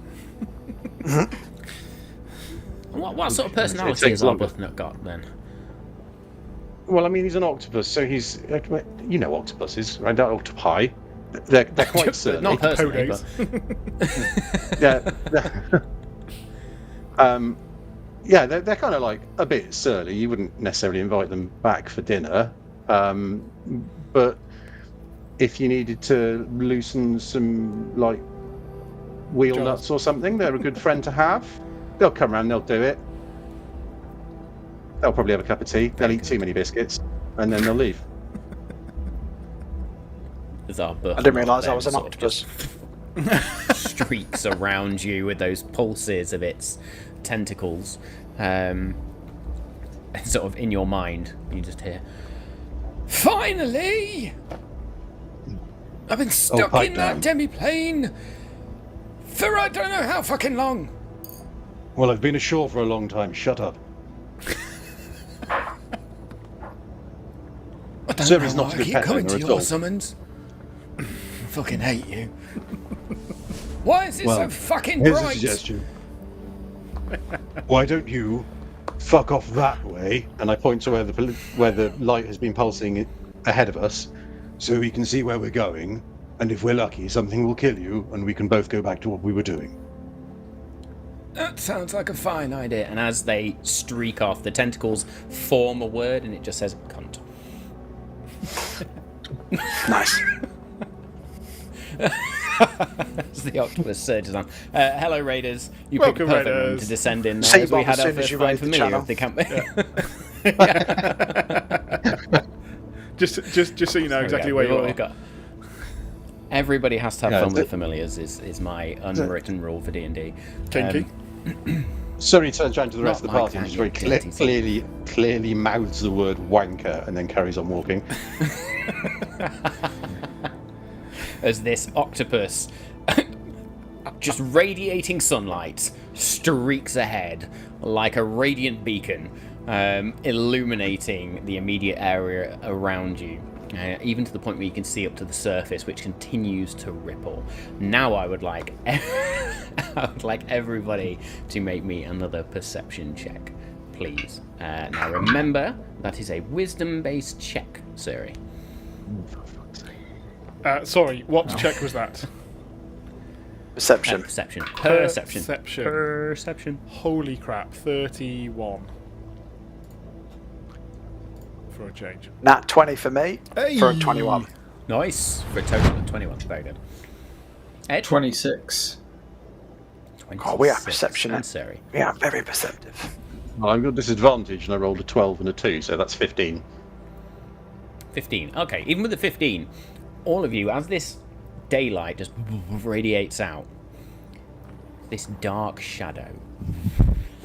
What sort of personality has Arbuthnot got then? Well, I mean, he's an octopus, so he's... You know octopuses, right? They're octopi. They're quite surly. Not personally, but... Yeah, they're kind of like a bit surly. You wouldn't necessarily invite them back for dinner. But if you needed to loosen some, like, wheel nuts or something, they're a good friend to have. They'll come around, they'll do it. They'll probably have a cup of tea. They'll eat too many biscuits, and then they'll leave. I didn't realise I was an octopus. Streaks around you with those pulses of its tentacles. Sort of in your mind, you just hear, "Finally! I've been stuck in that demi-plane for I don't know how fucking long." Well, I've been ashore for a long time. Shut up. I don't Suri's know not why a I good keep pet coming owner to at your all. summons. I fucking hate you. Why is it so fucking Here's a bright? suggestion. Why don't you fuck off that way? And I point to where the light has been pulsing ahead of us, so we can see where we're going. And if we're lucky, something will kill you, and we can both go back to what we were doing. That sounds like a fine idea. And as they streak off, the tentacles form a word, and it just says "cunt." Nice. As the octopus surges on. Hello, Raiders. You picked the Welcome, perfect room Raiders. to descend in Say as we Bob had as our soon as first you find raid the familiar channel. of the campaign. Just so you know exactly where you are. We've got. Everybody has to have Yeah, fun with familiars. Is my unwritten rule for D&D. Kinky. Surrey turns around to the rest Not of the like party and that, just very you dirty clearly mouths the word wanker and then carries on walking. As this octopus, just radiating sunlight, streaks ahead like a radiant beacon, illuminating the immediate area around you, even to the point where you can see up to the surface, which continues to ripple. Now I would like everybody to make me another perception check, please. Now remember, that is a wisdom-based check, Surrey. Sorry, what check was that? Perception. Perception. Holy crap, 31. For a change. Nat 20 for me, for a 21. Nice. For a total of 21. Very good. Ed? 26. Oh, we are 26. perception. And Surrey. We are very perceptive. Well, I've got disadvantage and I rolled a 12 and a 2, so that's 15. 15. Okay, even with the 15, all of you, as this daylight just radiates out, this dark shadow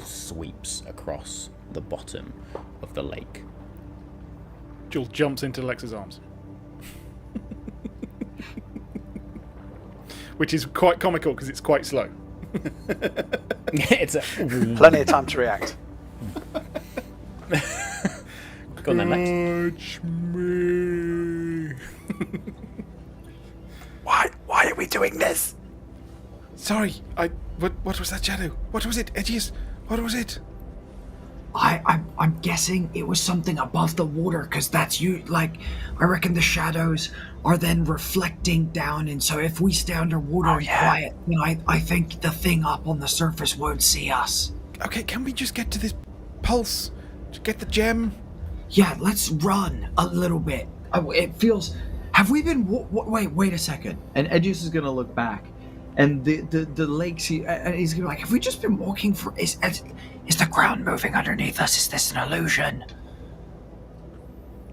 sweeps across the bottom of the lake. Jules jumps into Lex's arms. Which is quite comical because it's quite slow. It's a... Plenty of time to react. Go on then, Lex. Watch me. Why are we doing this? Sorry, what was that shadow? What was it, Edgius? What was it? I'm guessing it was something above the water, because that's you. Like, I reckon the shadows are then reflecting down, and so if we stay underwater and quiet, then I think the thing up on the surface won't see us. Okay, can we just get to this pulse? To get the gem? Yeah, let's run a little bit. It feels. Have we been? Wait a second. And Edgius is gonna look back, and the lake. He's gonna be like, "Have we just been walking for? Is the ground moving underneath us? Is this an illusion?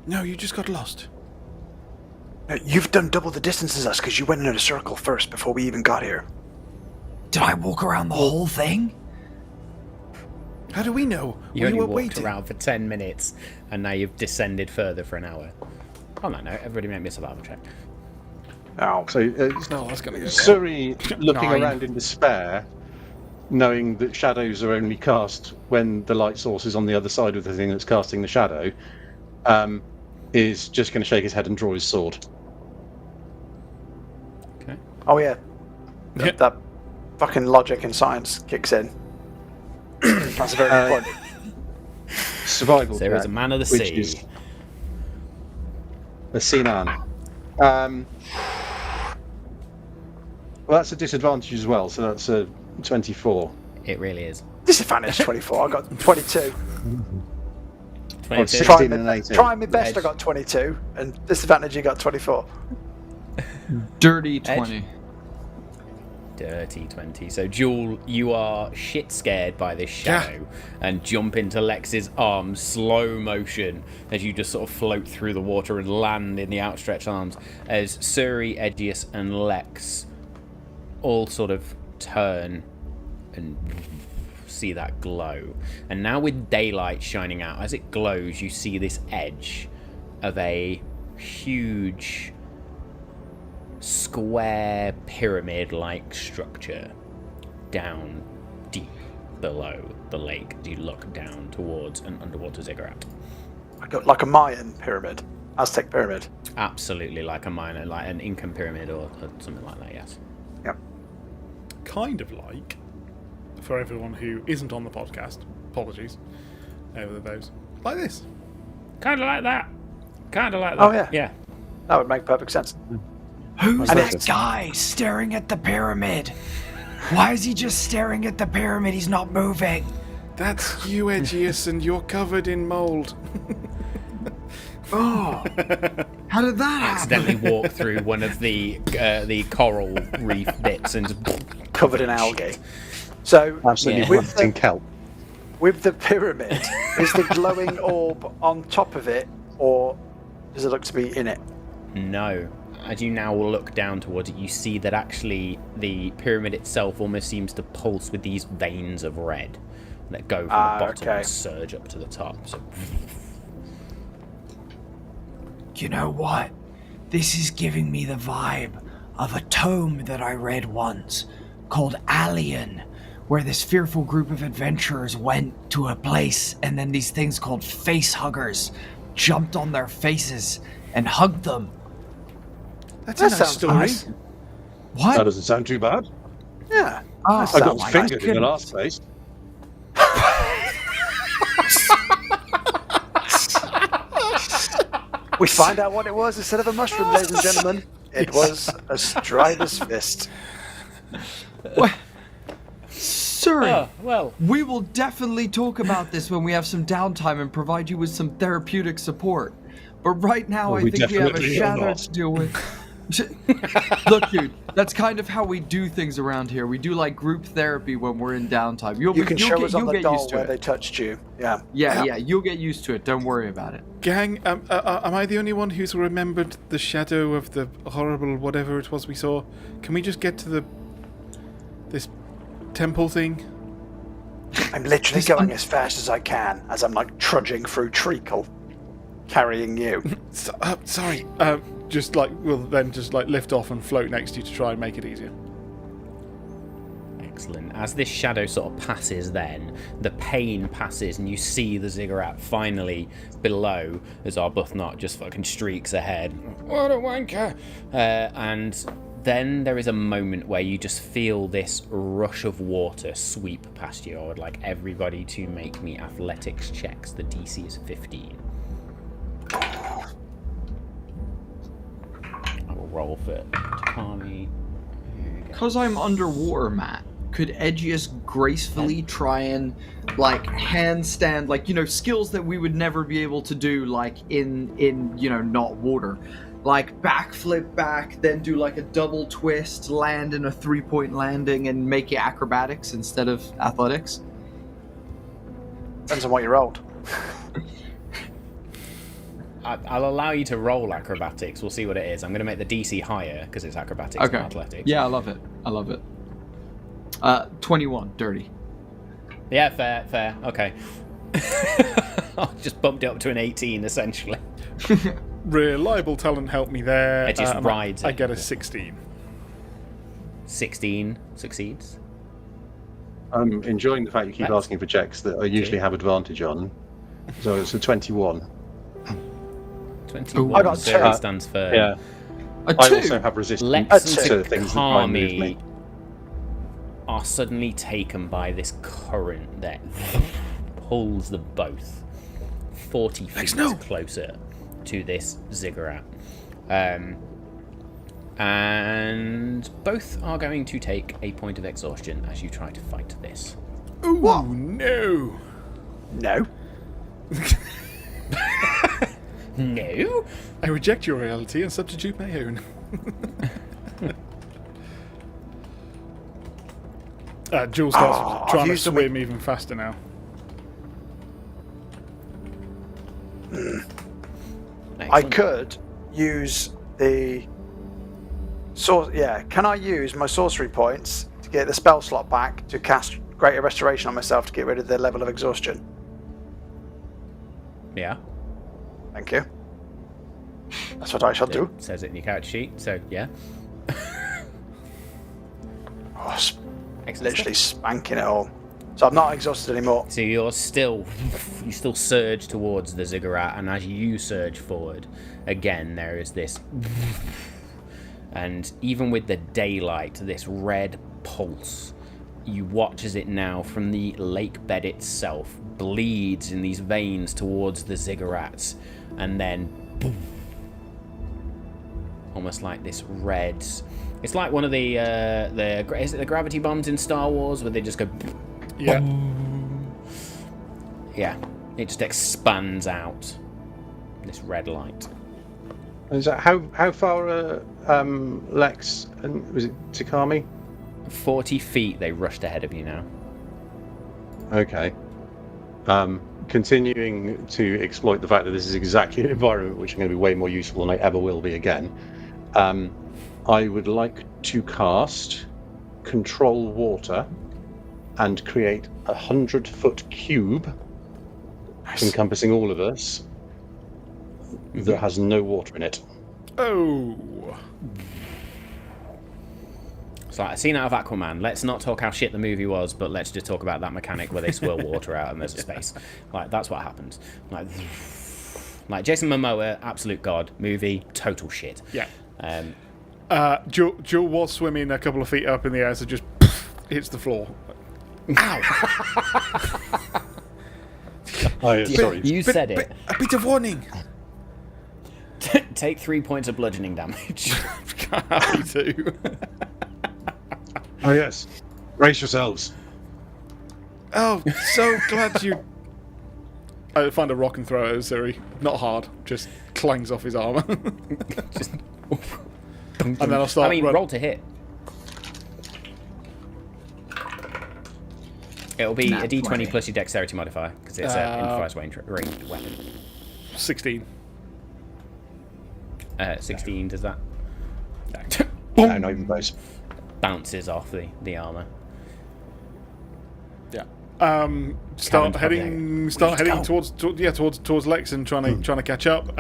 No, you just got lost. No, you've done double the distance as us because you went in a circle first before we even got here. Did I walk around the whole thing? How do we know? You We only were walked waiting. around for 10 minutes, and now you've descended further for an hour. On that note, everybody make me a survival check. Oh, So No, that's gonna go. Surrey, looking 9. around in despair, knowing that shadows are only cast when the light source is on the other side of the thing that's casting the shadow, is just going to shake his head and draw his sword. Okay. oh yeah. Yeah. That fucking logic and science kicks in. That's a very good point. Survival There is check, a man of the which sea. is a sea man. Well, that's a disadvantage as well, so that's a 24. It really is. Disadvantage 24. I got 22. 22. 16 and an 18. Trying my best, Edge. I got 22, and disadvantage, you got 24. Dirty 20. Dirty 20. So, Jewel, you are shit scared by this shadow and jump into Lex's arms, slow motion, as you just sort of float through the water and land in the outstretched arms, as Surrey, Edgius, and Lex all sort of turn and see that glow. And now with daylight shining out, as it glows, you see this edge of a huge square pyramid-like structure down deep below the lake as you look down towards an underwater ziggurat. I got like a Mayan pyramid, Aztec pyramid. Absolutely like a minor, like an Incan pyramid or something like that, yes. Yep. Kind of like, for everyone who isn't on the podcast, apologies over those, like this. Kind of like that. Kind of like that. Oh, yeah. Yeah. That would make perfect sense. Who's And that it's- guy staring at the pyramid? Why is he just staring at the pyramid? He's not moving. That's you, Edgius, and you're covered in mold. Oh, how did that happen? Accidentally walk through one of the coral reef bits and just Covered in algae. So, Absolutely Yeah. wrapped in kelp. with the pyramid, is the glowing orb on top of it, or does it look to be in it? No. As you now look down towards it, you see that actually the pyramid itself almost seems to pulse with these veins of red that go from the bottom okay. and surge up to the top. So You know what? This is giving me the vibe of a tome that I read once called Alien, where this fearful group of adventurers went to a place and then these things called face huggers jumped on their faces and hugged them. That's That a nice sounds story. nice. What? That doesn't sound too bad. Yeah. Oh, I Sounds got like fingered in the couldn't. last place. We find out what it was instead of a mushroom, ladies and gentlemen. It was a Drider's fist. Sir, oh, well, we will definitely talk about this when we have some downtime and provide you with some therapeutic support. But right now, Well, I we think we have a definitely will shadow not. to deal with. Look, dude, that's kind of how we do things around here. We do like group therapy when we're in downtime. You can show us on you'll the get doll used to where it. they touched you. Yeah. Yeah, you'll get used to it. Don't worry about it. Gang, am I the only one who's remembered the shadow of the horrible whatever it was we saw? Can we just get to this temple thing? I'm literally going as fast as I can as I'm like trudging through treacle, carrying you. Sorry. Just like we'll then just like lift off and float next to you to try and make it easier. excellent. As this shadow sort of passes then, the pain passes and you see the ziggurat finally below as Arbuthnot just fucking streaks ahead. What a wanker! And then there is a moment where you just feel this rush of water sweep past you. I would like everybody to make me athletics checks. The DC is 15. I will roll for Takami. Because I'm underwater, Matt, could Edgius gracefully try and, like, handstand, like, you know, skills that we would never be able to do, like, in you know, not water. Like, backflip back, then do, like, a double twist, land in a 3-point landing, and make it acrobatics instead of athletics? Depends on what you rolled. I'll allow you to roll acrobatics. We'll see what it is. I'm going to make the DC higher because it's acrobatics, not athletics. Yeah, I love it. I love it. 21, dirty. Yeah, fair. Okay. I just bumped it up to an 18, essentially. Reliable talent helped me there. It just rides I it. get a 16. 16 succeeds. I'm enjoying the fact you keep That's- asking for checks that I usually have advantage on. So it's a 21. 21 I got so two. stands for Yeah. A I 2! also have resistance Lex to and things that try and move me. Takami are suddenly taken by this current that pulls them both 40 feet closer to this ziggurat. And both are going to take a point of exhaustion as you try to fight this. Ooh, what? No. No. No? I reject your reality and substitute my own. Jules starts trying to used the swim even faster now. I could use the can I use my sorcery points to get the spell slot back to cast Greater Restoration on myself to get rid of the level of exhaustion? Yeah. Thank you. That's what I shall do. It says it in your character sheet, so yeah. Oh, Excellent literally stuff. spanking it all. So I'm not exhausted anymore. So you still surge towards the ziggurat, and as you surge forward, again there is this, and even with the daylight, this red pulse. You watch as it now, from the lake bed itself, bleeds in these veins towards the ziggurats, and then boom, almost like this red. It's like one of the is it the gravity bombs in Star Wars where they just go. Yeah. Yeah, it just expands out. This red light. Is that how far Lex and was it Takami? 40 feet. They rushed ahead of you now. Okay. Continuing to exploit the fact that this is exactly an environment which is going to be way more useful than I ever will be again. I would like to cast Control Water and create 100-foot cube encompassing all of us that has no water in it. Oh. It's like a scene out of Aquaman. Let's not talk how shit the movie was, but let's just talk about that mechanic where they swirl water out and there's a space. Like, that's what happens. Like Jason Momoa, absolute god. Movie, total shit. Yeah. Um, Jewel was swimming a couple of feet up in the air, so just hits the floor. Ow! Oh, yeah, sorry. You said it. A bit of warning. Take 3 points of bludgeoning damage. Happy to. Oh, yes. Brace yourselves. Oh, so glad you. I find a rock and throw it at Siri. Not hard, just clangs off his armor. Just, And then I'll start. I mean, roll to hit. It'll be Nat a d20 20. plus your dexterity modifier because it's an improvised ranged weapon. 16. 16 does that? No, not even close. Bounces off the armor. Yeah. Cameron's Start probably heading. like, Start "We need to heading towards Lex and trying to catch up.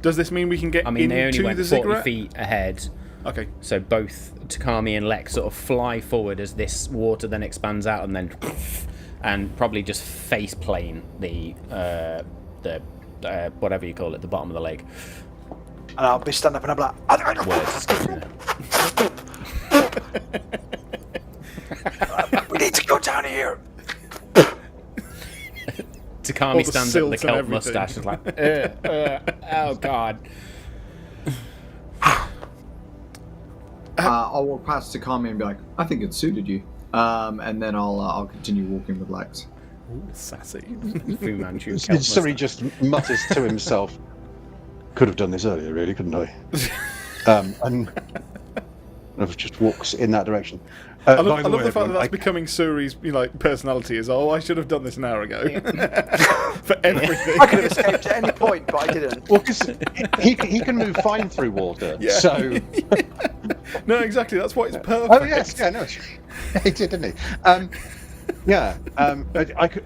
Does this mean we can get I mean, they only into went the 40 ziggurat? feet ahead. Okay. So both Takami and Lex sort of fly forward as this water then expands out and then and probably just face plane the whatever you call it, the bottom of the lake. And I'll be standing up and I'm like, Words escaping there. we need to go down here. Takami All the stands up with the silt and kelp everything. mustache and like, oh god. I'll walk past Takami and be like, I think it suited you. And then I'll continue walking with Lex. Ooh, sassy. Fu Manchu kelp Suri mustache. just mutters to himself. Could have done this earlier, really, couldn't I? And just walks in that direction. I By love the way, the fact that everyone, that's becoming Suri's personality is, I should have done this an hour ago. For everything. I could have escaped at any point, but I didn't. well, 'cause he can move fine through water. Yeah. So. No, exactly. That's why it's perfect. Oh yes, yeah, no, he did, didn't he? Yeah,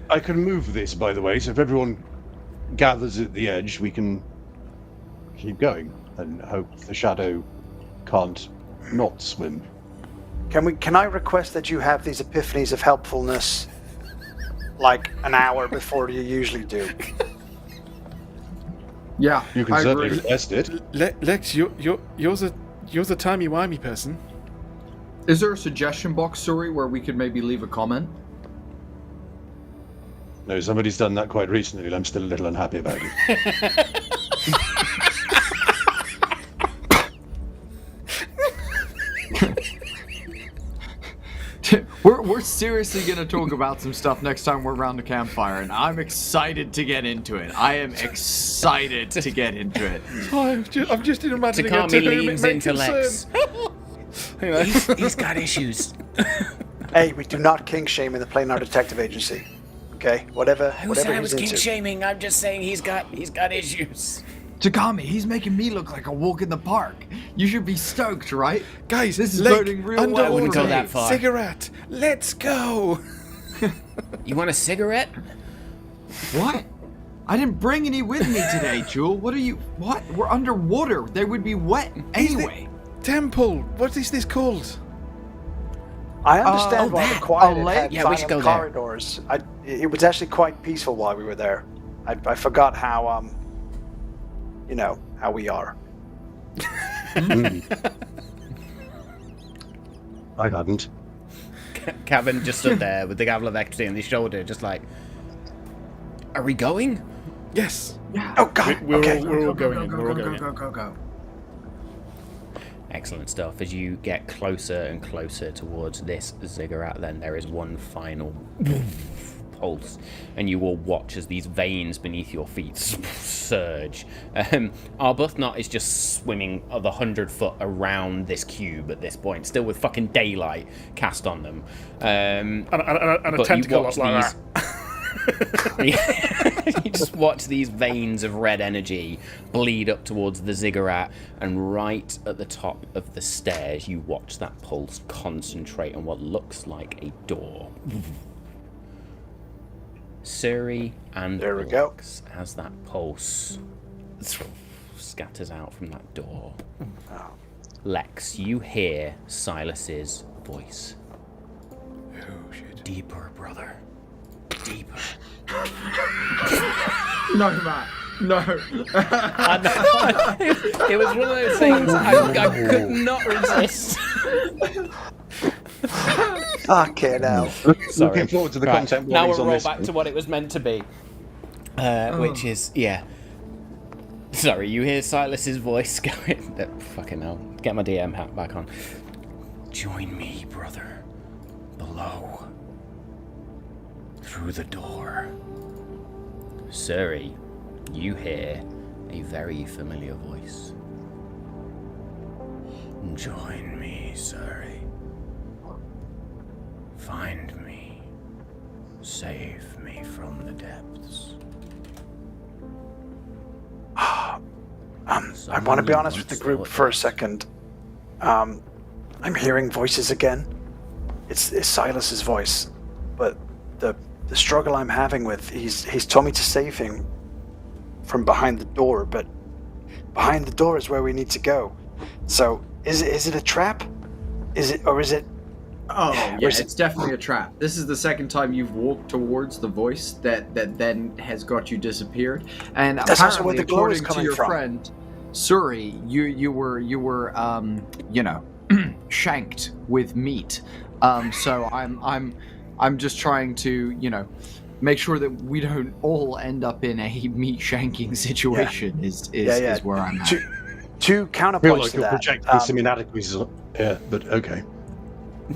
I could move this, by the way. So if everyone gathers at the edge, we can keep going and hope the shadow can't not swim. Can I request that you have these epiphanies of helpfulness like an hour before you usually do? Yeah, You can I certainly agree. request it. Lex, you're the timey-wimey person. Is there a suggestion box, Suri, where we could maybe leave a comment? No, somebody's done that quite recently, and I'm still a little unhappy about it. We're seriously going to talk about some stuff next time we're around the campfire, and I'm excited to get into it. I am excited to get into it. I'm just imagining Takami to whom it leans may into Lex. concern. You know? He's got issues. Hey, we do not kink shame in the Planar Detective Agency. Okay, whatever. Who whatever said I he's was king into. shaming? I'm just saying he's got issues. Takami, he's making me look like a walk in the park. You should be stoked, right? Guys, This is lake, boding real well underwater, for wouldn't go me. that far. cigarette. Let's go. You want a cigarette? What? I didn't bring any with me today, Jewel. What are you? What? We're underwater. They would be wet anyway. Temple. What is this called? I understand why that. the quiet A lake? had Yeah, we should silent go there. corridors. It was actually quite peaceful while we were there. I forgot how how we are. I hadn't. Kevin just stood there with the gavel of equity on his shoulder, just like, are we going? Yes. Yeah. Oh God. We're Okay. all going in. We're all go, going go, in. go, go. Excellent stuff. As you get closer and closer towards this ziggurat, then there is one final pulse, and you will watch as these veins beneath your feet surge. Arbuthnot is just swimming the 100 foot around this cube at this point, still with fucking daylight cast on them. And a But you tentacle watch up like these- that. You just watch these veins of red energy bleed up towards the ziggurat, and right at the top of the stairs, you watch that pulse concentrate on what looks like a door. Suri and There we go. Lex, as that pulse scatters out from that door. Lex, you hear Silas's voice. Oh shit. Deeper, brother. Deeper. No, Matt. No. I know. It was one of those things I could not resist. Fucking hell. Sorry. Looking forward to the Right, content now warnings we're on all this back one. to what it was meant to be. Which is, yeah. Sorry, you hear Silas's voice going... Fucking hell. Get my DM hat back on. Join me, brother. Below. Through the door. Suri, you hear a very familiar voice. Join me, Suri. Find me. Save me from the depths. I want to be honest with the group for a second. I'm hearing voices again. It's Silas's voice, but the struggle I'm having with he's told me to save him from behind the door, but behind the door is where we need to go. So is it a trap? Is it? Oh, yeah, Where's it's definitely a trap. This is the second time you've walked towards the voice that then has got you disappeared. And That's also where apparently, the glow is according to coming your from. friend Suri, you were shanked with meat. So I'm just trying to make sure that we don't all end up in a meat shanking situation. Is where I'm at. Two I feel counterpoints like to you're that. projecting some inadequacies. Yeah, but okay.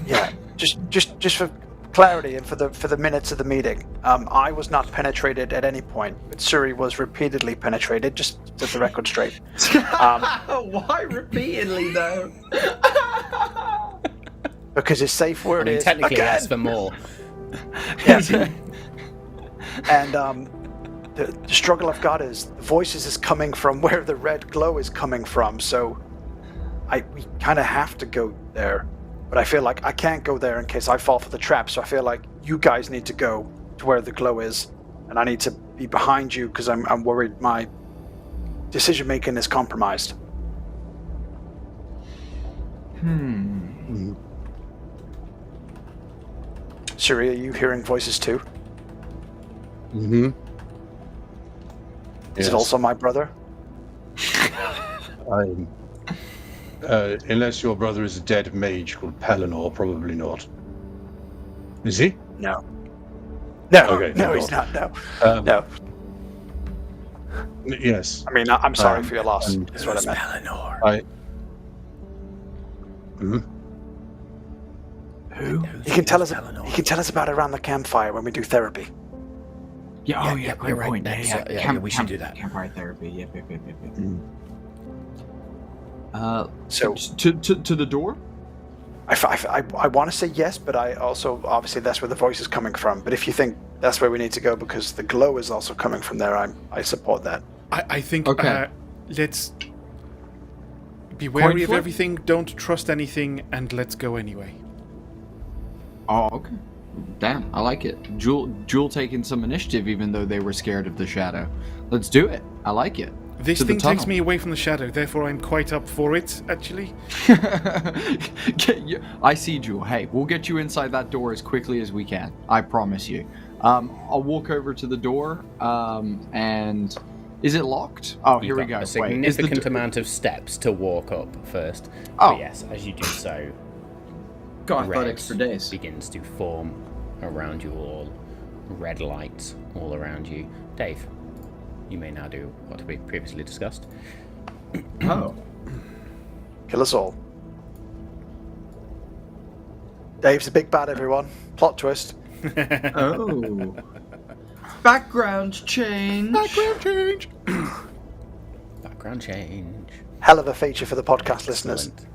Yeah, just for clarity and for the minutes of the meeting, I was not penetrated at any point, but Suri was repeatedly penetrated. Just to set the record straight. Why repeatedly though? Because his safe word is technically again. that's for more. Yeah. And the struggle I've got is the voices is coming from where the red glow is coming from. So we kind of have to go there. But I feel like I can't go there in case I fall for the trap. So I feel like you guys need to go to where the glow is, and I need to be behind you because I'm worried my decision making is compromised. Suri, are you hearing voices too? Mm-hmm. Is it also my brother? Unless your brother is a dead mage called Pellinor, probably not. Is he? No. No, Okay, no, thank he's God. not. No, no. Yes. I mean, I'm sorry for your loss. and Is what I meant. Pellinor. Who? He can tell us about it around the campfire when we do therapy. Yeah, Yeah, great you're right. point. That's, yeah, we should do that. Campfire therapy. Yep. So To the door. I want to say yes, but I also obviously that's where the voice is coming from. But if you think that's where we need to go because the glow is also coming from there, I support that. I think Okay. Let's be wary Coin of flip? everything, don't trust anything, and let's go anyway. Oh, okay. Damn, I like it. Jewel taking some initiative, even though they were scared of the shadow. Let's do it. I like it. This To the thing takes tunnel. me away from the shadow, therefore I'm quite up for it, actually. I see, Jewel. Hey, we'll get you inside that door as quickly as we can. I promise you. I'll walk over to the door, and is it locked? Oh, here we go. A Wait, significant amount of steps to walk up first. Oh. But yes, as you do so, God, I thought red extra days. begins to form around you all. Red light all around you. Dave, you may now do what we previously discussed. Oh. Kill us all. Dave's a big bad, everyone. Plot twist. Oh. Background change. Background change. Hell of a feature for the podcast listeners. Excellent.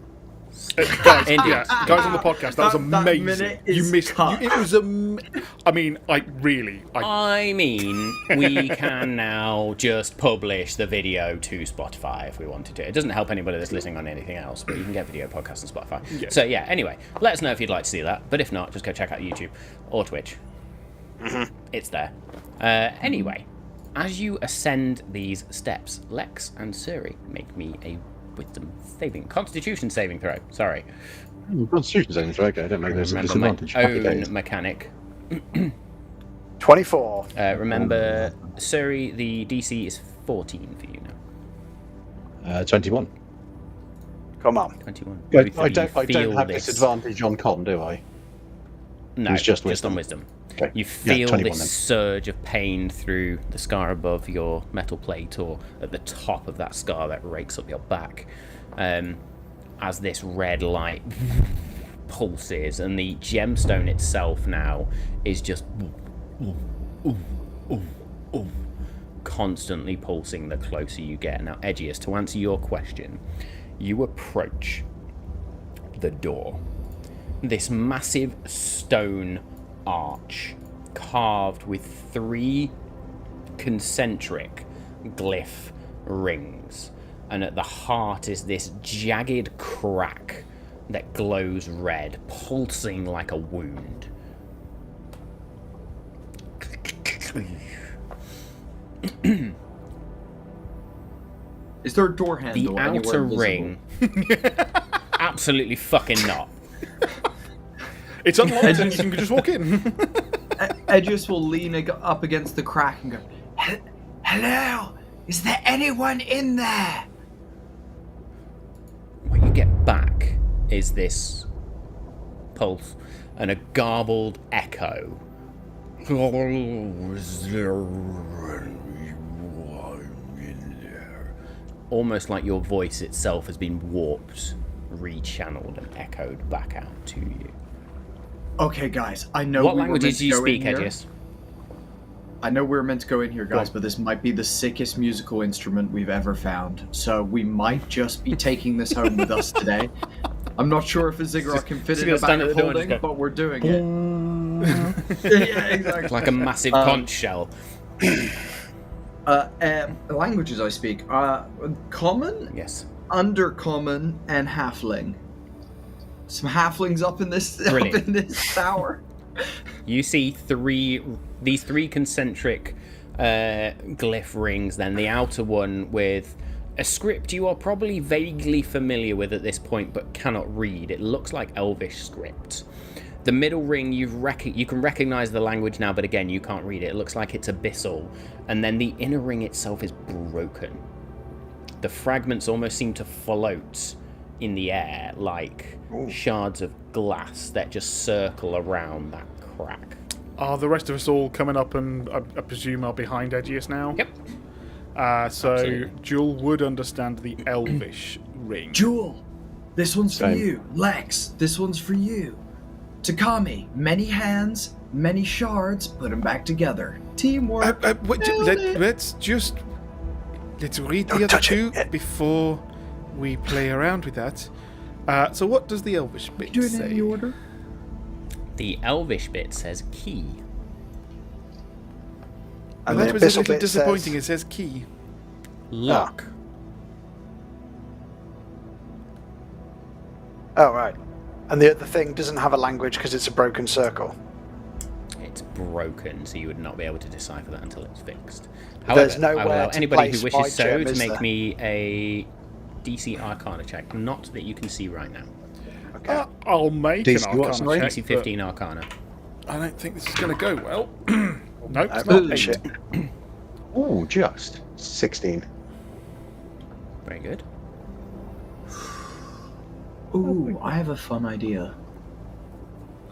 Guys, Indeed. yeah, guys on the podcast, that was That amazing. minute You is missed. cut. It was I mean, really. I mean, we can now just publish the video to Spotify if we wanted to. It doesn't help anybody that's listening on anything else, but you can get video podcasts on Spotify. Yeah. So yeah, anyway, let us know if you'd like to see that. But if not, just go check out YouTube or Twitch. It's there. Anyway, as you ascend these steps, Lex and Suri make me a Constitution saving throw. Sorry. Constitution saving throw. Okay, I don't know. There's a Remember my disadvantage. Happy days. own mechanic. 24. Remember, Suri, the DC is 14 for you now. 21. Come on. 21. I don't have this. disadvantage on con, do I? No, It's just on wisdom. wisdom. Okay. You Yeah, feel 21 this then. surge of pain through the scar above your metal plate, or at the top of that scar that rakes up your back, as this red light pulses, and the gemstone itself now is just constantly pulsing the closer you get. Now, Edgius, to answer your question, you approach the door. This massive stone arch carved with 3 concentric glyph rings, and at the heart is this jagged crack that glows red, pulsing like a wound. Is there a door handle The anywhere outer visible? ring, absolutely fucking not. It's unlocked and you can just walk in. Edgius will lean up against the crack and go, Hello? Is there anyone in there? What you get back is this pulse and a garbled echo. Almost like your voice itself has been warped, rechanneled, and echoed back out to you. Okay, guys, I know What we were meant languages to do you go in speak, here. Edgius? I know we're meant to go in here, guys, but this might be the sickest musical instrument we've ever found. So we might just be taking this home with us today. I'm not sure if a ziggurat can fit just in a gonna stand bag at of the door and holding, just go, but we're doing it. Yeah, exactly. Like a massive conch shell. Languages I speak are common, Yes. undercommon, and halfling. Some halflings up in this Brilliant. tower. You see these three concentric glyph rings, then the outer one with a script you are probably vaguely familiar with at this point but cannot read. It looks like Elvish script. The middle ring, you can recognize the language now, but again, you can't read it. It looks like it's abyssal. And then the inner ring itself is broken. The fragments almost seem to float in the air like shards of glass that just circle around that crack. Are the rest of us all coming up, and I presume are behind Edgius now? Yep. So Absolutely. Jewel would understand the Elvish ring. Jewel, this one's for Same. you. Lex, this one's for you. Takami, many hands, many shards, put them back together. Teamwork. Let's read the other touch two it. before we play around with that. So what does the Elvish bit Do it in say? any order. The Elvish bit says key. And That the was a abyssal little bit disappointing. says- It says key. Lock. Oh, right. And the thing doesn't have a language because it's a broken circle. It's broken, so you would not be able to decipher that until it's fixed. However, There's I will nowhere allow to anybody who place wishes my so gem, to is make there? me a DC Arcana check. Not that you can see right now. Okay. I'll make DC an what, Arcana sorry? check, DC 15 Arcana. but I don't think this is going to go well. Nope, it's Oh, not 8. shit. Oh, just 16. Very good. Ooh, I have a fun idea.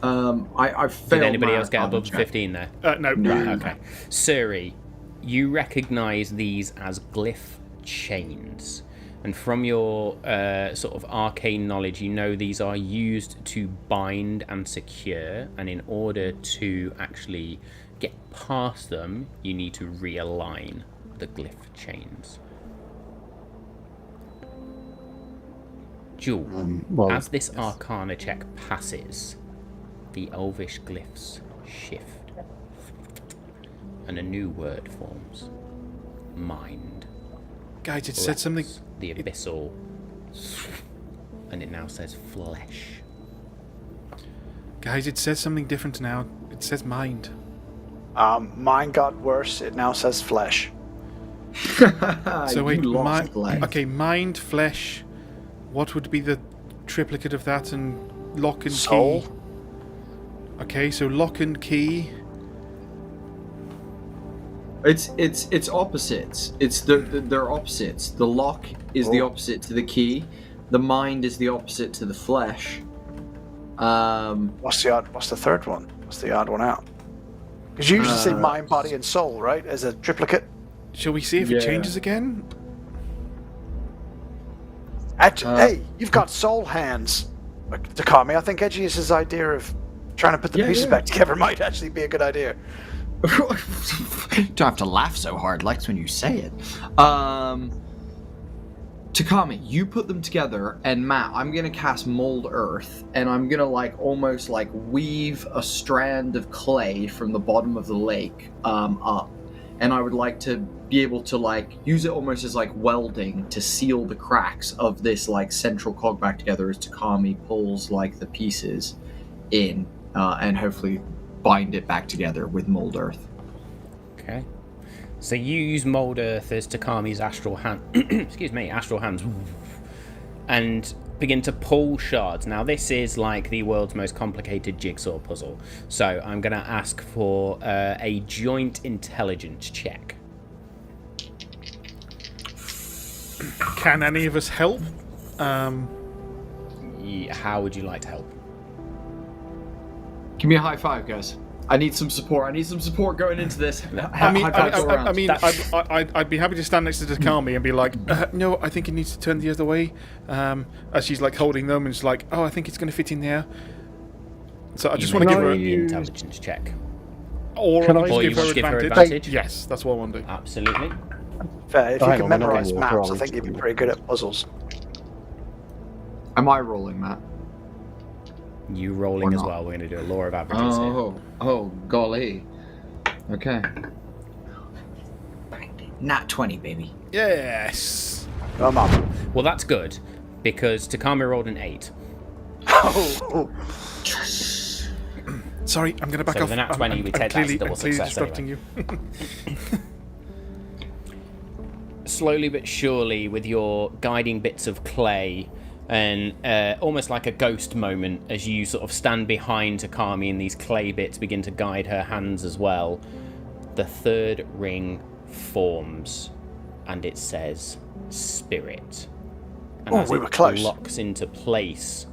I failed. Did anybody my else get Arcana above check. 15 there? No. Right, okay. Suri, you recognize these as glyph chains. And from your sort of arcane knowledge, you know these are used to bind and secure. And in order to actually get past them, you need to realign the glyph chains. Jewel, Well, as this Arcana check passes, the Elvish glyphs shift, and a new word forms. Mind. Guys, it said something. The abyssal, and it now says flesh. Guys, it says something different now. It says mind. Mine got worse. It now says flesh. So wait, You lost flesh. okay, mind, flesh. What would be the triplicate of that? And lock and Soul. key. Okay, so lock and key. It's opposites. They're opposites. The lock is the opposite to the key. The mind is the opposite to the flesh. What's the third one? What's the odd one out? Because you usually say mind, body, and soul, right? As a triplicate. Shall we see if it changes again? Hey, you've got soul hands, Takami. I think Edgius's idea of trying to put the pieces back together might actually be a good idea. Don't have to laugh so hard, Lex, when you say it. Takami, you put them together, and Matt, I'm gonna cast Mold Earth, and I'm gonna almost weave a strand of clay from the bottom of the lake up, and I would like to be able to use it almost as welding to seal the cracks of this central cog back together as Takami pulls the pieces in, and hopefully bind it back together with Mold Earth. Okay. So you use Mold Earth as Takami's astral hand, astral hands, and begin to pull shards. Now this is the world's most complicated jigsaw puzzle. So I'm going to ask for a joint intelligence check. Can any of us help? How would you like to help? Give me a high five, guys. I need some support. I need some support going into this. I'd be happy to stand next to Takami and be like, no, I think it needs to turn the other way. As she's holding them, and she's like, oh, I think it's going to fit in there. So I just want to give her an intelligence check. Or you want to give her advantage? Yes, that's what I want to do. Absolutely. Fair. If you Hang can on, we're not memorize gonna maps, I roll. think you'd be pretty good at puzzles. Am I rolling, Matt? You rolling Or as not. well. We're going to do a law of averages here. Oh, golly. Okay. Nat 20, baby. Yes. Come on. Well, that's good, because Takami rolled an 8. Oh. Sorry, I'm going to back So off. the nat 20, we take that as a double clearly success distracting anyway. you. Slowly but surely, with your guiding bits of clay, and almost like a ghost moment as you sort of stand behind Takami and these clay bits begin to guide her hands as well, the third ring forms and it says spirit. And as we were it close. locks into place,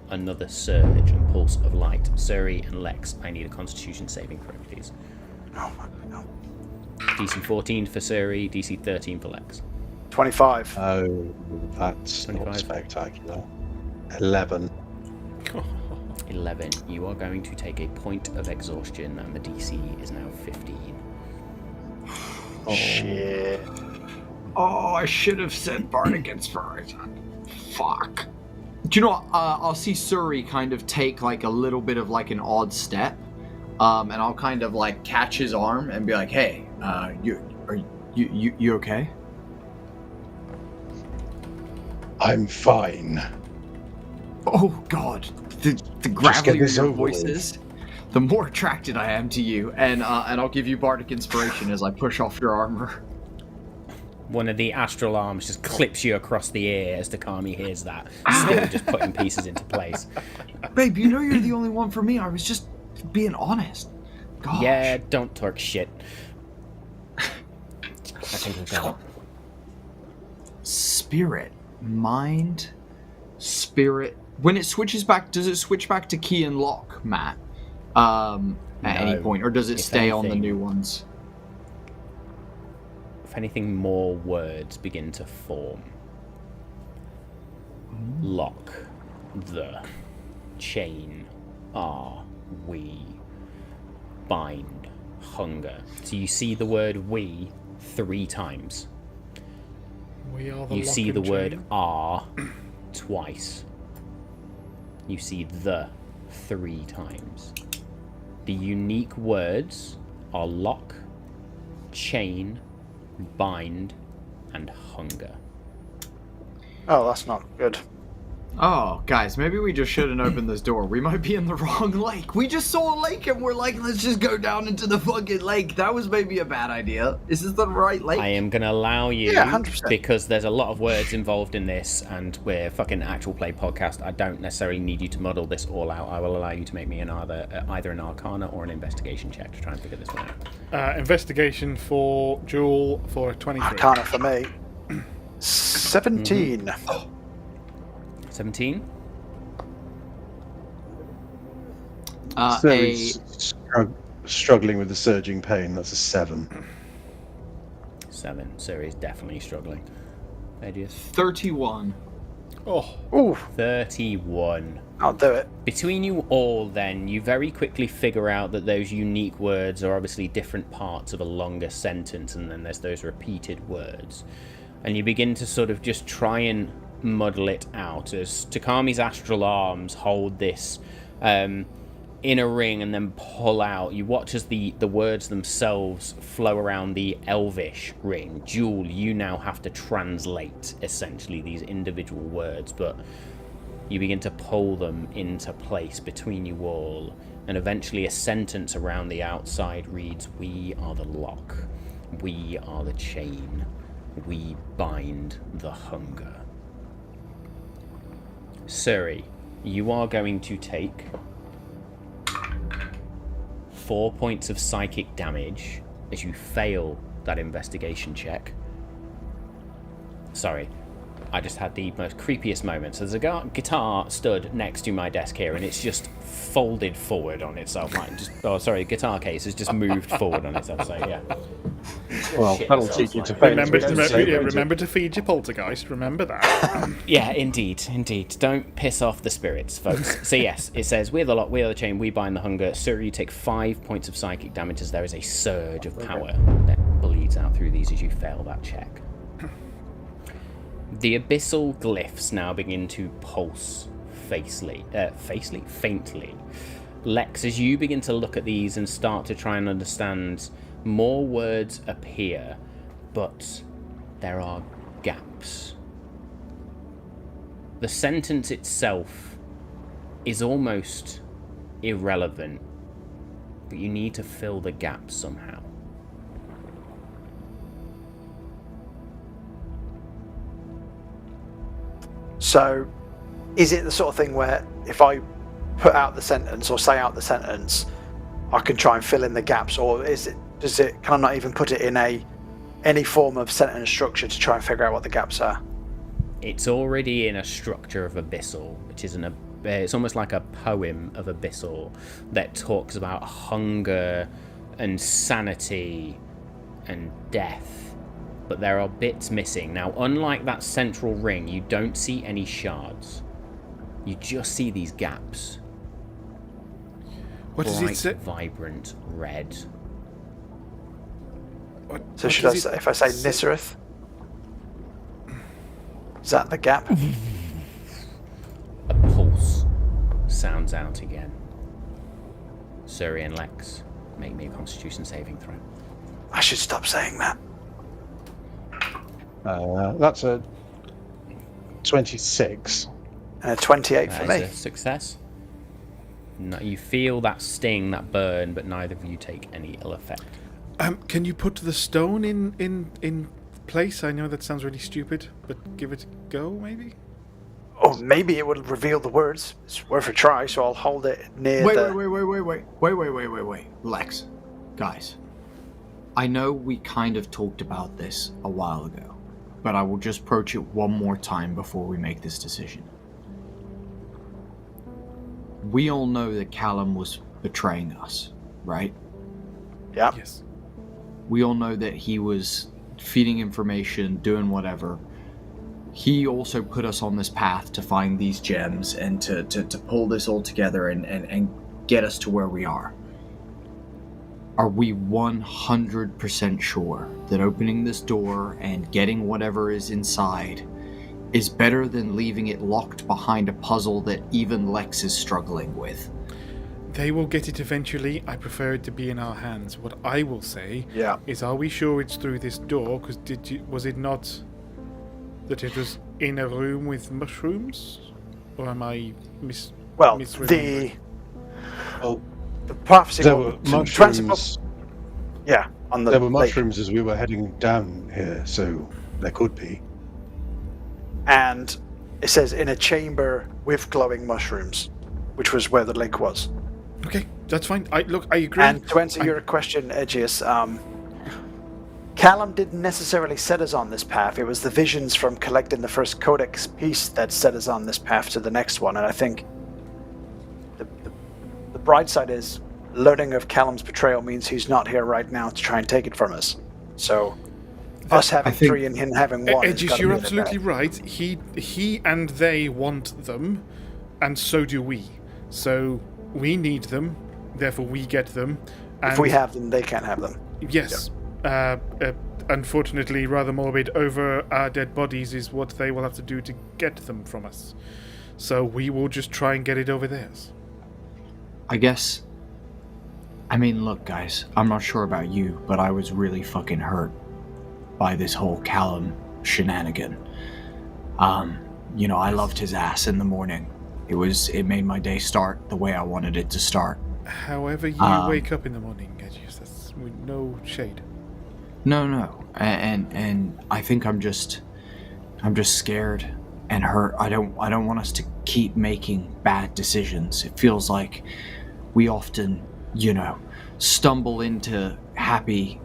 another surge and pulse of light. Suri and Lex, I need a constitution saving throw, please. Oh my God. DC 14 for Suri, DC 13 for Lex. 25. Oh, that's 25. not spectacular. 11. 11. You are going to take a point of exhaustion, and the DC is now 15. Shit. Oh, I should have said Bardic Inspiration. Fuck. Do you know what? I'll see Suri kind of take a little bit of an odd step, and I'll kind of catch his arm and be like, "Hey, you okay?" I'm fine. Oh God, the get gravity of this your over with. voices, the more attracted I am to you, and I'll give you Bardic Inspiration as I push off your armor. One of the astral arms just clips you across the ear as Takami hears that, still just putting pieces into place. Babe, you know you're the only one for me. I was just being honest. Gosh. Yeah, don't talk shit. I think we've got it. Spirit. Mind. Spirit. When it switches back, does it switch back to key and lock, Matt? At any No. point, or does it If stay on the anything- new ones? If anything, more words begin to form. Lock, the, chain, are, we, bind, hunger. So you see the word we 3 times. We are the You lock see and the word chain. "are" twice. You see "the" 3 times. The unique words are lock, chain, bind, and hunger. Oh, that's not good. Oh, guys, maybe we just shouldn't open this door. We might be in the wrong lake. We just saw a lake and we're like, let's just go down into the fucking lake. That was maybe a bad idea. Is this the right lake? I am going to allow you, Yeah, 100%. because there's a lot of words involved in this, and we're fucking actual play podcast. I don't necessarily need you to muddle this all out. I will allow you to make me either an Arcana or an Investigation check to try and figure this one out. Investigation for Jewel for a 23. Arcana for me. 17. 17? Struggling with the surging pain. That's a 7. 7. Suri is definitely struggling. Adius. 31. Oh, Ooh, 31. I'll do it. Between you all, then, you very quickly figure out that those unique words are obviously different parts of a longer sentence, and then there's those repeated words. And you begin to sort of just try and muddle it out as Takami's astral arms hold this inner ring and then pull out. You watch as the words themselves flow around the elvish ring. Jewel, you now have to translate, essentially, these individual words, but you begin to pull them into place between you all, and eventually a sentence around the outside reads, "We are the lock. We are the chain. We bind the hunger." Suri, you are going to take 4 points of psychic damage as you fail that investigation check. Sorry, I just had the most creepiest moment. So there's a guitar stood next to my desk here, and it's just folded forward on itself. Like the guitar case has just moved forward on itself. So yeah. Well, Shit, that'll sounds teach you like- to fail. remember to feed your poltergeist. Remember that. Yeah, indeed. Don't piss off the spirits, folks. So yes, it says, "We're the lock, we are the chain, we bind the hunger." Suri, you take 5 points of psychic damage as there is a surge of power that bleeds out through these as you fail that check. The abyssal glyphs now begin to pulse faintly. Lex, as you begin to look at these and start to try and understand, more words appear, but there are gaps. The sentence itself is almost irrelevant, but you need to fill the gaps somehow. So, is it the sort of thing where if I put out the sentence or say out the sentence, I can try and fill in the gaps, or can I not even put it in any form of sentence structure to try and figure out what the gaps are? It's already in a structure of abyssal, which is it's almost like a poem of abyssal that talks about hunger and sanity and death. But there are bits missing. Now, unlike that central ring, you don't see any shards. You just see these gaps. What does it Bright, say? vibrant red. So should I say, if I say Nisserith? Is that the gap? A pulse sounds out again. Suri and Lex, make me a Constitution saving throw. I should stop saying that. That's a 26. And a 28 for That is me. a success. No, you feel that sting, that burn, but neither of you take any ill effect. Can you put the stone in place? I know that sounds really stupid, but give it a go, maybe? Oh, maybe it will reveal the words. It's worth a try, so I'll hold it near Wait. Lex, guys, I know we kind of talked about this a while ago, but I will just approach it one more time before we make this decision. We all know that Callum was betraying us, right? Yeah. Yes. We all know that he was feeding information, doing whatever. He also put us on this path to find these gems and to pull this all together and get us to where we are. are we 100% sure that opening this door and getting whatever is inside is better than leaving it locked behind a puzzle that even Lex is struggling with? They will get it eventually. I prefer it to be in our hands. What I will say is, are we sure it's through this door? Because was it not that it was in a room with mushrooms? Or am I misremembering? The prophecy There were mushrooms. Yeah, on the There were lake. mushrooms as we were heading down here, so there could be. And it says in a chamber with glowing mushrooms, which was where the lake was. Okay, that's fine. I agree. And to answer your question, Aegeus, Callum didn't necessarily set us on this path. It was the visions from collecting the first codex piece that set us on this path to the next one. And I think the bright side is learning of Callum's betrayal means he's not here right now to try and take it from us. So us having three and him having one. Aegis, you're absolutely right. He and they want them, and so do we. So we need them, therefore we get them. And if we have them, they can't have them. Yes. Unfortunately, rather morbid, over our dead bodies is what they will have to do to get them from us. So we will just try and get it over theirs. I mean, look, guys, I'm not sure about you, but I was really fucking hurt by this whole Callum shenanigan. I loved his ass in the morning. It made my day start the way I wanted it to start. However you wake up in the morning, Aegis, that's with no shade. No. And I think I'm just scared and hurt. I don't want us to keep making bad decisions. It feels like we often, stumble into happy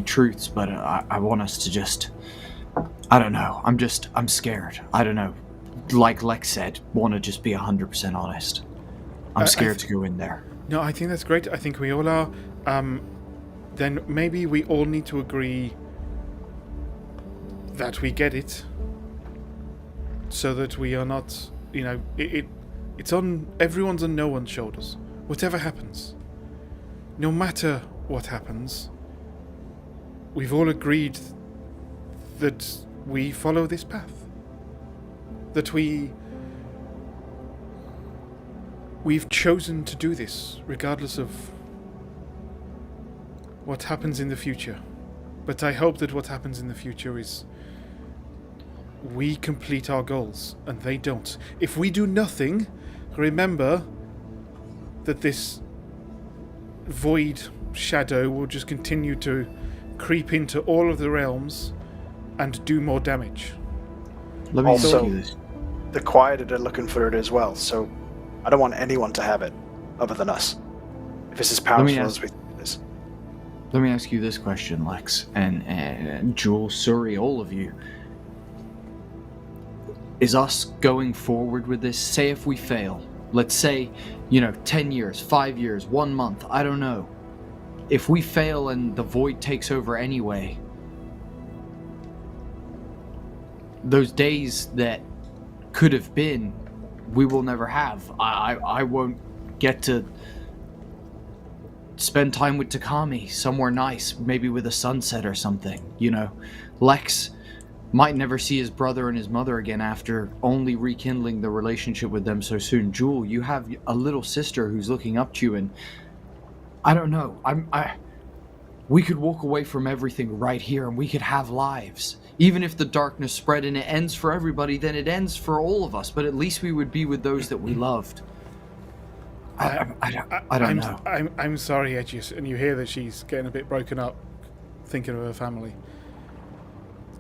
truths, but I want us to just, I don't know. I'm scared. I don't know. Like Lex said, want to just be 100% honest. I'm scared to go in there. No, I think that's great. I think we all are. Then maybe we all need to agree that we get it, so that we are not, it's on everyone's and no one's shoulders. Whatever happens, no matter what happens, we've all agreed that we follow this path. That we've chosen to do this, regardless of what happens in the future. But I hope that what happens in the future is we complete our goals, and they don't. If we do nothing, remember that this void shadow will just continue to creep into all of the realms and do more damage. Let me Also, ask you this. The Quieted are looking for it as well, so I don't want anyone to have it other than us. If it's as powerful as we think it is. Let me ask you this question, Lex, and Jules, Suri, all of you. Is us going forward with this, say if we fail, let's say, 10 years, 5 years, 1 month, I don't know. If we fail and the void takes over anyway, those days that could have been, we will never have. I won't get to spend time with Takami somewhere nice, maybe with a sunset or something, Lex might never see his brother and his mother again after only rekindling the relationship with them so soon. Jewel, you have a little sister who's looking up to you, and I don't know. We could walk away from everything right here, and we could have lives. Even if the darkness spread and it ends for everybody, then it ends for all of us. But at least we would be with those that we loved. I don't know. I'm sorry, Aegis, and you hear that she's getting a bit broken up, thinking of her family.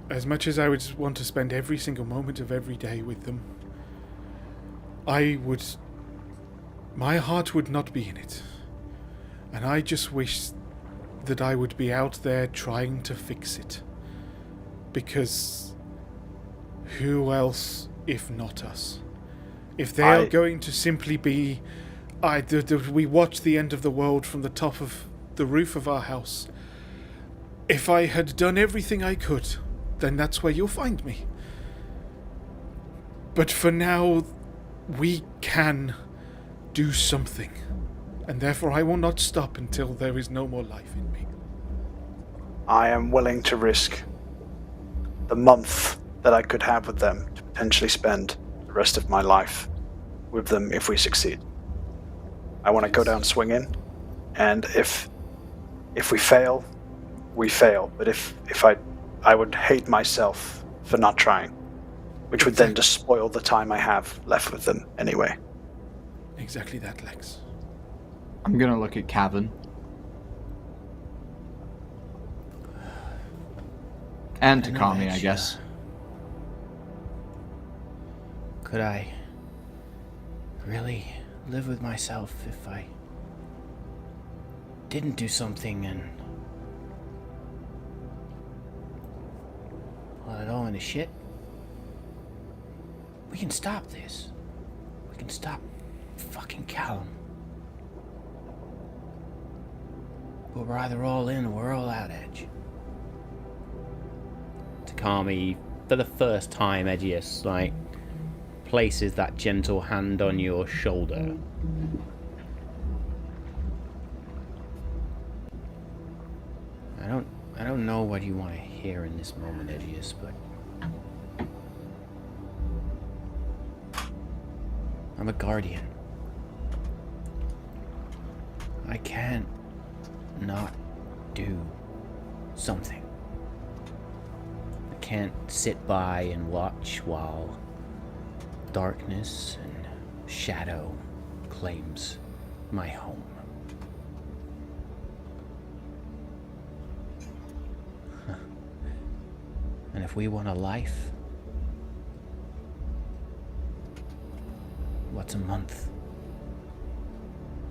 As much as I would want to spend every single moment of every day with them, my heart would not be in it. And I just wish that I would be out there trying to fix it. Because who else if not us? If they are going to simply be, we watch the end of the world from the top of the roof of our house. If I had done everything I could, then that's where you'll find me. But for now, we can do something. And therefore I will not stop until there is no more life in me. I am willing to risk the month that I could have with them to potentially spend the rest of my life with them if we succeed. I want to go down swinging, and if we fail, we fail. But if I would hate myself for not trying, which would then just spoil the time I have left with them anyway. Exactly that, Lex. I'm gonna look at Cavan. And Takami, I guess. Could I really live with myself if I didn't do something and let it all into shit? We can stop this. We can stop fucking Callum. But we're either all in or we're all out, Edge. Takami, for the first time, Edgius, like, places that gentle hand on your shoulder. I don't know what you want to hear in this moment, Edgius, but I'm a guardian. I can't not do something. I can't sit by and watch while darkness and shadow claims my home. And if we want a life, what's a month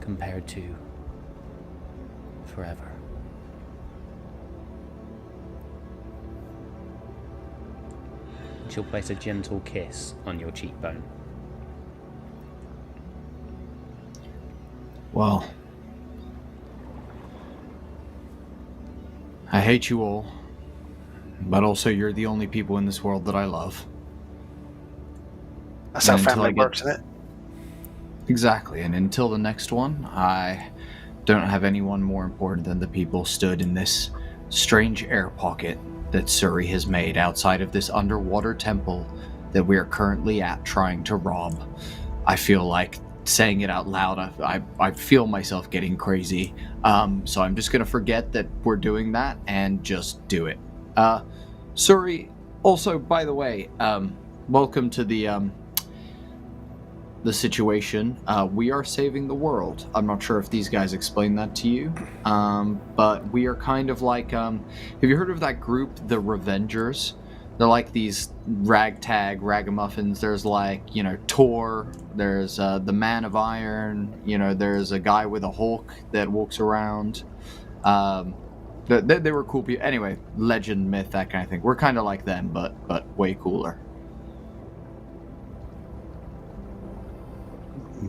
compared to forever? She'll place a gentle kiss on your cheekbone. Well, I hate you all, but also you're the only people in this world that I love. That's how And until family I get- works, isn't it? Exactly, and until the next one, I don't have anyone more important than the people stood in this strange air pocket that Suri has made outside of this underwater temple that we are currently at trying to rob. I feel like saying it out loud, I feel myself getting crazy. So I'm just going to forget that we're doing that and just do it. Suri, also, by the way, welcome to the situation. We are saving the world. I'm not sure if these guys explained that to you, but we are kind of like, have you heard of that group, the Revengers? They're like these ragtag ragamuffins. There's like, Tor, there's the Man of Iron, there's a guy with a Hulk that walks around. They were cool people. Anyway, legend, myth, that kind of thing. We're kind of like them, but way cooler.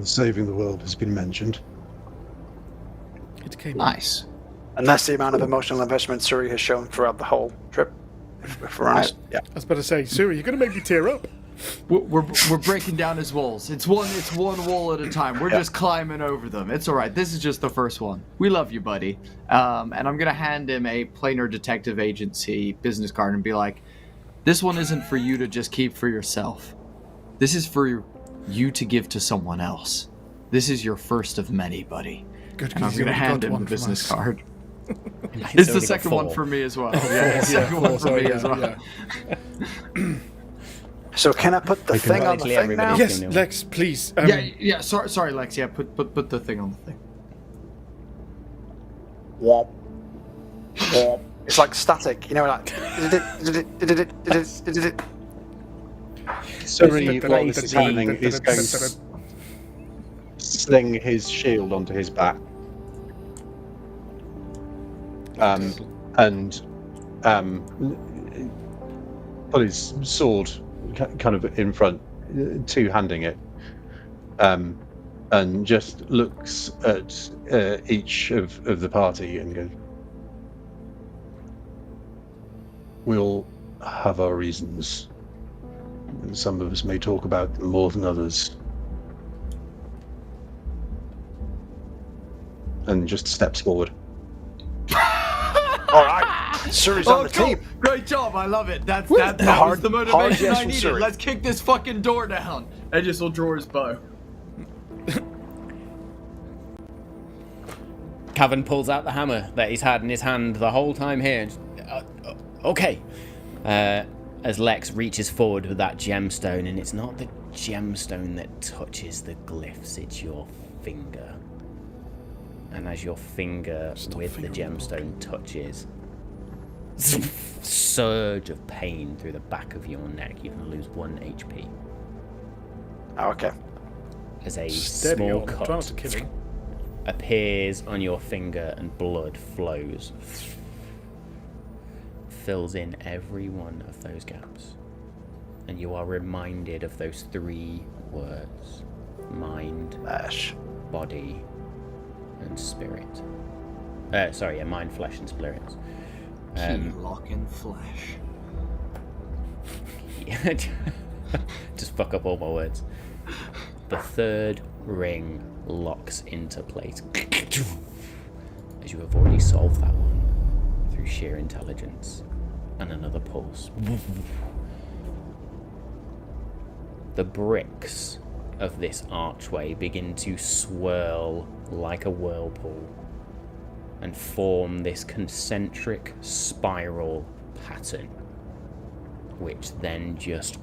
Saving the world has been mentioned. It came Nice. And that's the amount of emotional investment Suri has shown throughout the whole trip. If we're honest. Yeah. I was about to say, Suri, you're going to make me tear up. We're breaking down his walls. It's one wall at a time. We're just climbing over them. It's all right. This is just the first one. We love you, buddy. And I'm gonna hand him a Planar Detective Agency business card and be like, "This one isn't for you to just keep for yourself. This is for you to give to someone else. This is your first of many, buddy." Good, And I'm he's gonna already hand got him one the from business us. card. He's It's the only got second one 4. for me as well. Yeah, it's the second one for me as well. So can I put the can thing on the technically thing now? everybody- Yes, No. Lex, please. Yeah. Sorry, Lex. Yeah, put the thing on the thing. Womp. Womp. It's like static, like. Suri, while this is happening, is going to sling his shield onto his back. And put his sword kind of in front, two-handing it, and just looks at each of the party and goes, "We all have our reasons. And some of us may talk about them more than others. and just steps forward. All right, Suri's on the cool. team. Great job. I love it. That Hard- was the hard motivation yes I from needed. Suri. Let's kick this fucking door down. Aegis will draw his bow. Cavan pulls out the hammer that he's had in his hand the whole time here. Okay. As Lex reaches forward with that gemstone, and it's not the gemstone that touches the glyphs, it's your finger. And as your finger with the gemstone touches, surge of pain through the back of your neck. You're going to lose 1 HP. Oh, okay. As a Steady small on. Try not cut to kill him. appears on your finger and blood flows. Fills in every one of those gaps. And you are reminded of those 3 words. Mind, Ash. body, and spirit. Mind, flesh, and spirits. Key lock in flesh. Just fuck up all my words. The 3rd ring locks into place. As you have already solved that one through sheer intelligence. And another pulse. The bricks of this archway begin to swirl like a whirlpool and form this concentric spiral pattern, which then just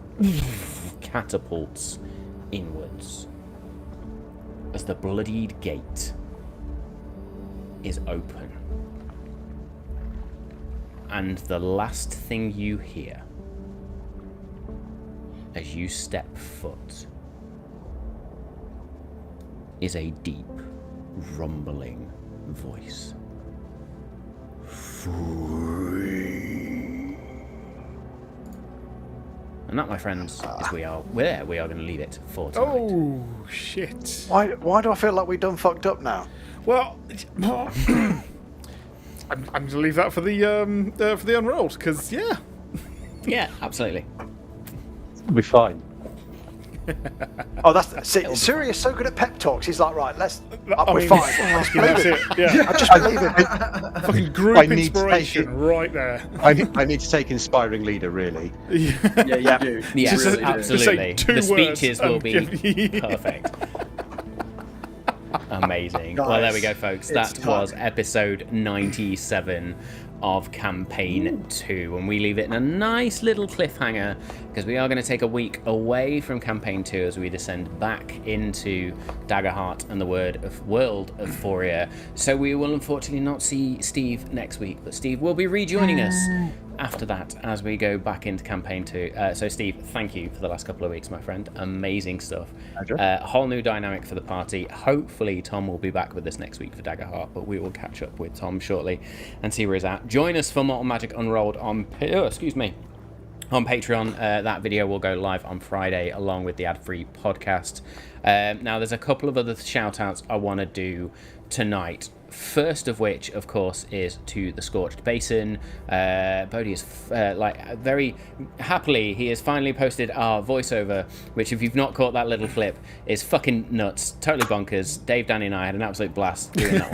catapults inwards as the bloodied gate is open. And the last thing you hear as you step foot is a deep, rumbling voice. Free. And that, my friends, is we are going to leave it for tonight. Oh, shit. Why do I feel like we done fucked up now? Well, I'm going to leave that for the unrolled, because, yeah. Yeah, absolutely. We'll be fine. Oh, Suri is so good at pep talks. He's like, right, I we're mean, fine. fucking that's it. Yeah. I just believe it. Fucking group I need to inspiration take it. right there. I need to take inspiring leader, really. Yeah, you do. Yes, You really do. absolutely. Just say 2 The speeches words will and be give- perfect. Amazing. Guys, Well, there we go, folks. it's That was time. episode 97 of Campaign 2. And we leave it in a nice little cliffhanger because we are going to take a week away from Campaign 2 as we descend back into Daggerheart and the world of Thoria. So we will unfortunately not see Steve next week, but Steve will be rejoining us after that as we go back into Campaign 2. So Steve, thank you for the last couple of weeks, my friend. Amazing stuff. Whole new dynamic for the party. Hopefully Tom will be back with us next week for Daggerheart, but we will catch up with Tom shortly and see where he's at. Join us for Mortal Magic Unrolled on Patreon. That video will go live on Friday along with the ad-free podcast. Now there's a couple of other shout outs I want to do tonight. First of which, of course, is to the Scorched Basin. Bodhi is very happily, he has finally posted our voiceover, which, if you've not caught that little clip, is fucking nuts, totally bonkers. Dave, Danny, and I had an absolute blast doing that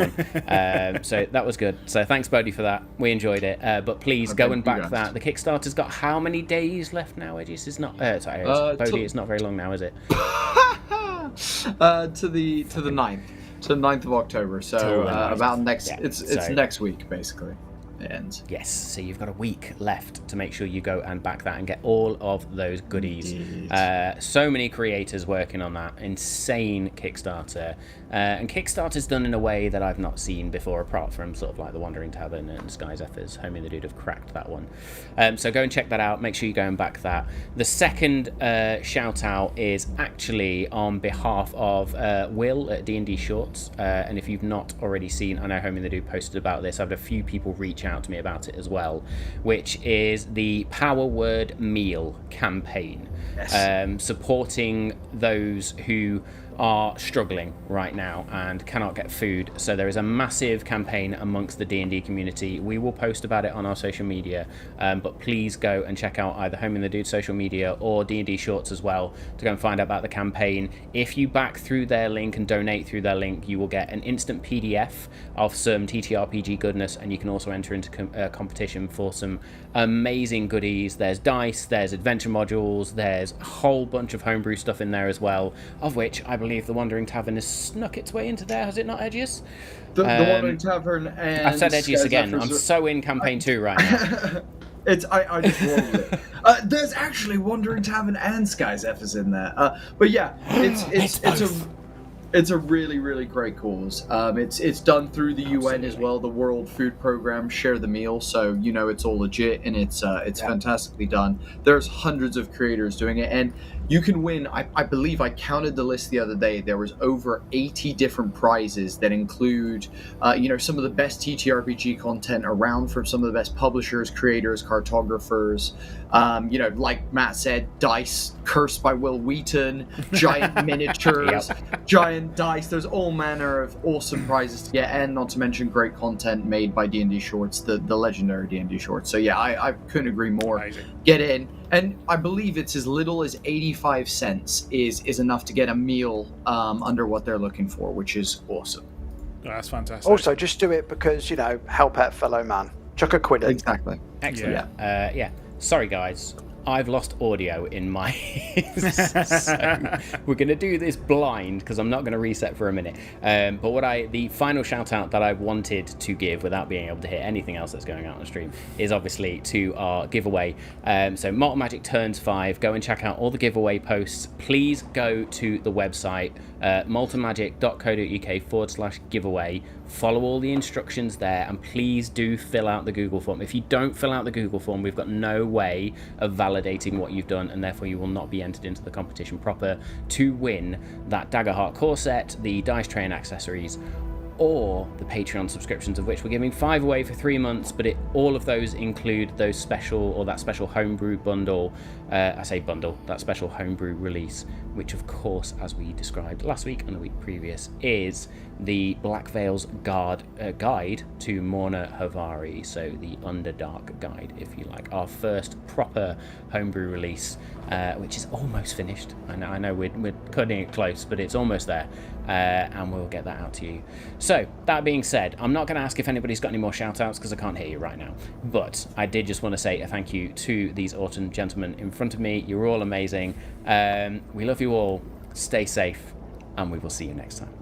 one. So that was good. So thanks, Bodhi, for that. We enjoyed it. But please go and back that. The Kickstarter's got how many days left now, Edges? It's not. Bodhi, it's not very long now, is it? To the 9th. To the 9th of October, so about next. Yeah, it's next week basically. It ends. Yes, so you've got a week left to make sure you go and back that and get all of those goodies. So many creators working on that insane Kickstarter, and Kickstarter's done in a way that I've not seen before, apart from sort of like the Wandering Tavern and Sky Zephyrs. Homie and the Dude have cracked that one. So go and check that out. Make sure you go and back that. The second shout out is actually on behalf of Will at D&D Shorts, and if you've not already seen, I know Homie and the Dude posted about this. I've had a few people reach out to me about it as well, which is the Power Word Meal campaign. Yes. Supporting those who are struggling right now and cannot get food. So there is a massive campaign amongst the D&D community. We will post about it on our social media, but please go and check out either Home in the Dude social media or D&D Shorts as well to go and find out about the campaign. If you back through their link and donate through their link, you will get an instant PDF of some TTRPG goodness, and you can also enter into a competition for some amazing goodies. There's dice, there's adventure modules, there's a whole bunch of homebrew stuff in there as well, of which I believe the Wandering Tavern has snuck its way into there, has it not, Edgius? The Wandering Tavern and... I've said Edgius again. I'm so in campaign 2 right now. I just rolled it. There's actually Wandering Tavern and Sky Zephyrs in there. But yeah, it's a really, really great cause. It's done through the UN as well, the World Food Program, Share the Meal, so you know it's all legit and it's fantastically done. There's hundreds of creators doing it, and you can win. I believe I counted the list the other day. There was over 80 different prizes that include, some of the best TTRPG content around from some of the best publishers, creators, cartographers. Like Matt said, dice, Cursed by Will Wheaton, giant miniatures, giant dice. There's all manner of awesome prizes to get, and not to mention great content made by D&D Shorts, the legendary D&D Shorts. So yeah, I couldn't agree more. Amazing. Get in. And I believe it's as little as 85 cents is enough to get a meal under what they're looking for, which is awesome. Oh, that's fantastic. Also, just do it because, help out fellow man. Chuck a quid in. Exactly. Excellent. Yeah. Sorry, guys. I've lost audio in my... so we're going to do this blind because I'm not going to reset for a minute. But the final shout out that I wanted to give without being able to hear anything else that's going out on the stream is obviously to our giveaway. So Malt Magic turns 5. Go and check out all the giveaway posts. Please go to the website, maltmagic.co.uk/giveaway. Follow all the instructions there, and please do fill out the Google form. If you don't fill out the Google form, we've got no way of validating what you've done, and therefore you will not be entered into the competition proper to win that Daggerheart core set, the dice tray and accessories, or the Patreon subscriptions, of which we're giving 5 away for 3 months, but all of those include that special homebrew bundle. That special homebrew release, which of course, as we described last week and the week previous, is the Black Veil's guide to Morna Havari, so the Underdark guide, if you like. Our first proper homebrew release, which is almost finished. I know we're cutting it close, but it's almost there, and we'll get that out to you. So, that being said, I'm not going to ask if anybody's got any more shout-outs because I can't hear you right now, but I did just want to say a thank you to these awesome gentlemen in front of me. You're all amazing. We love you all. Stay safe, and we will see you next time.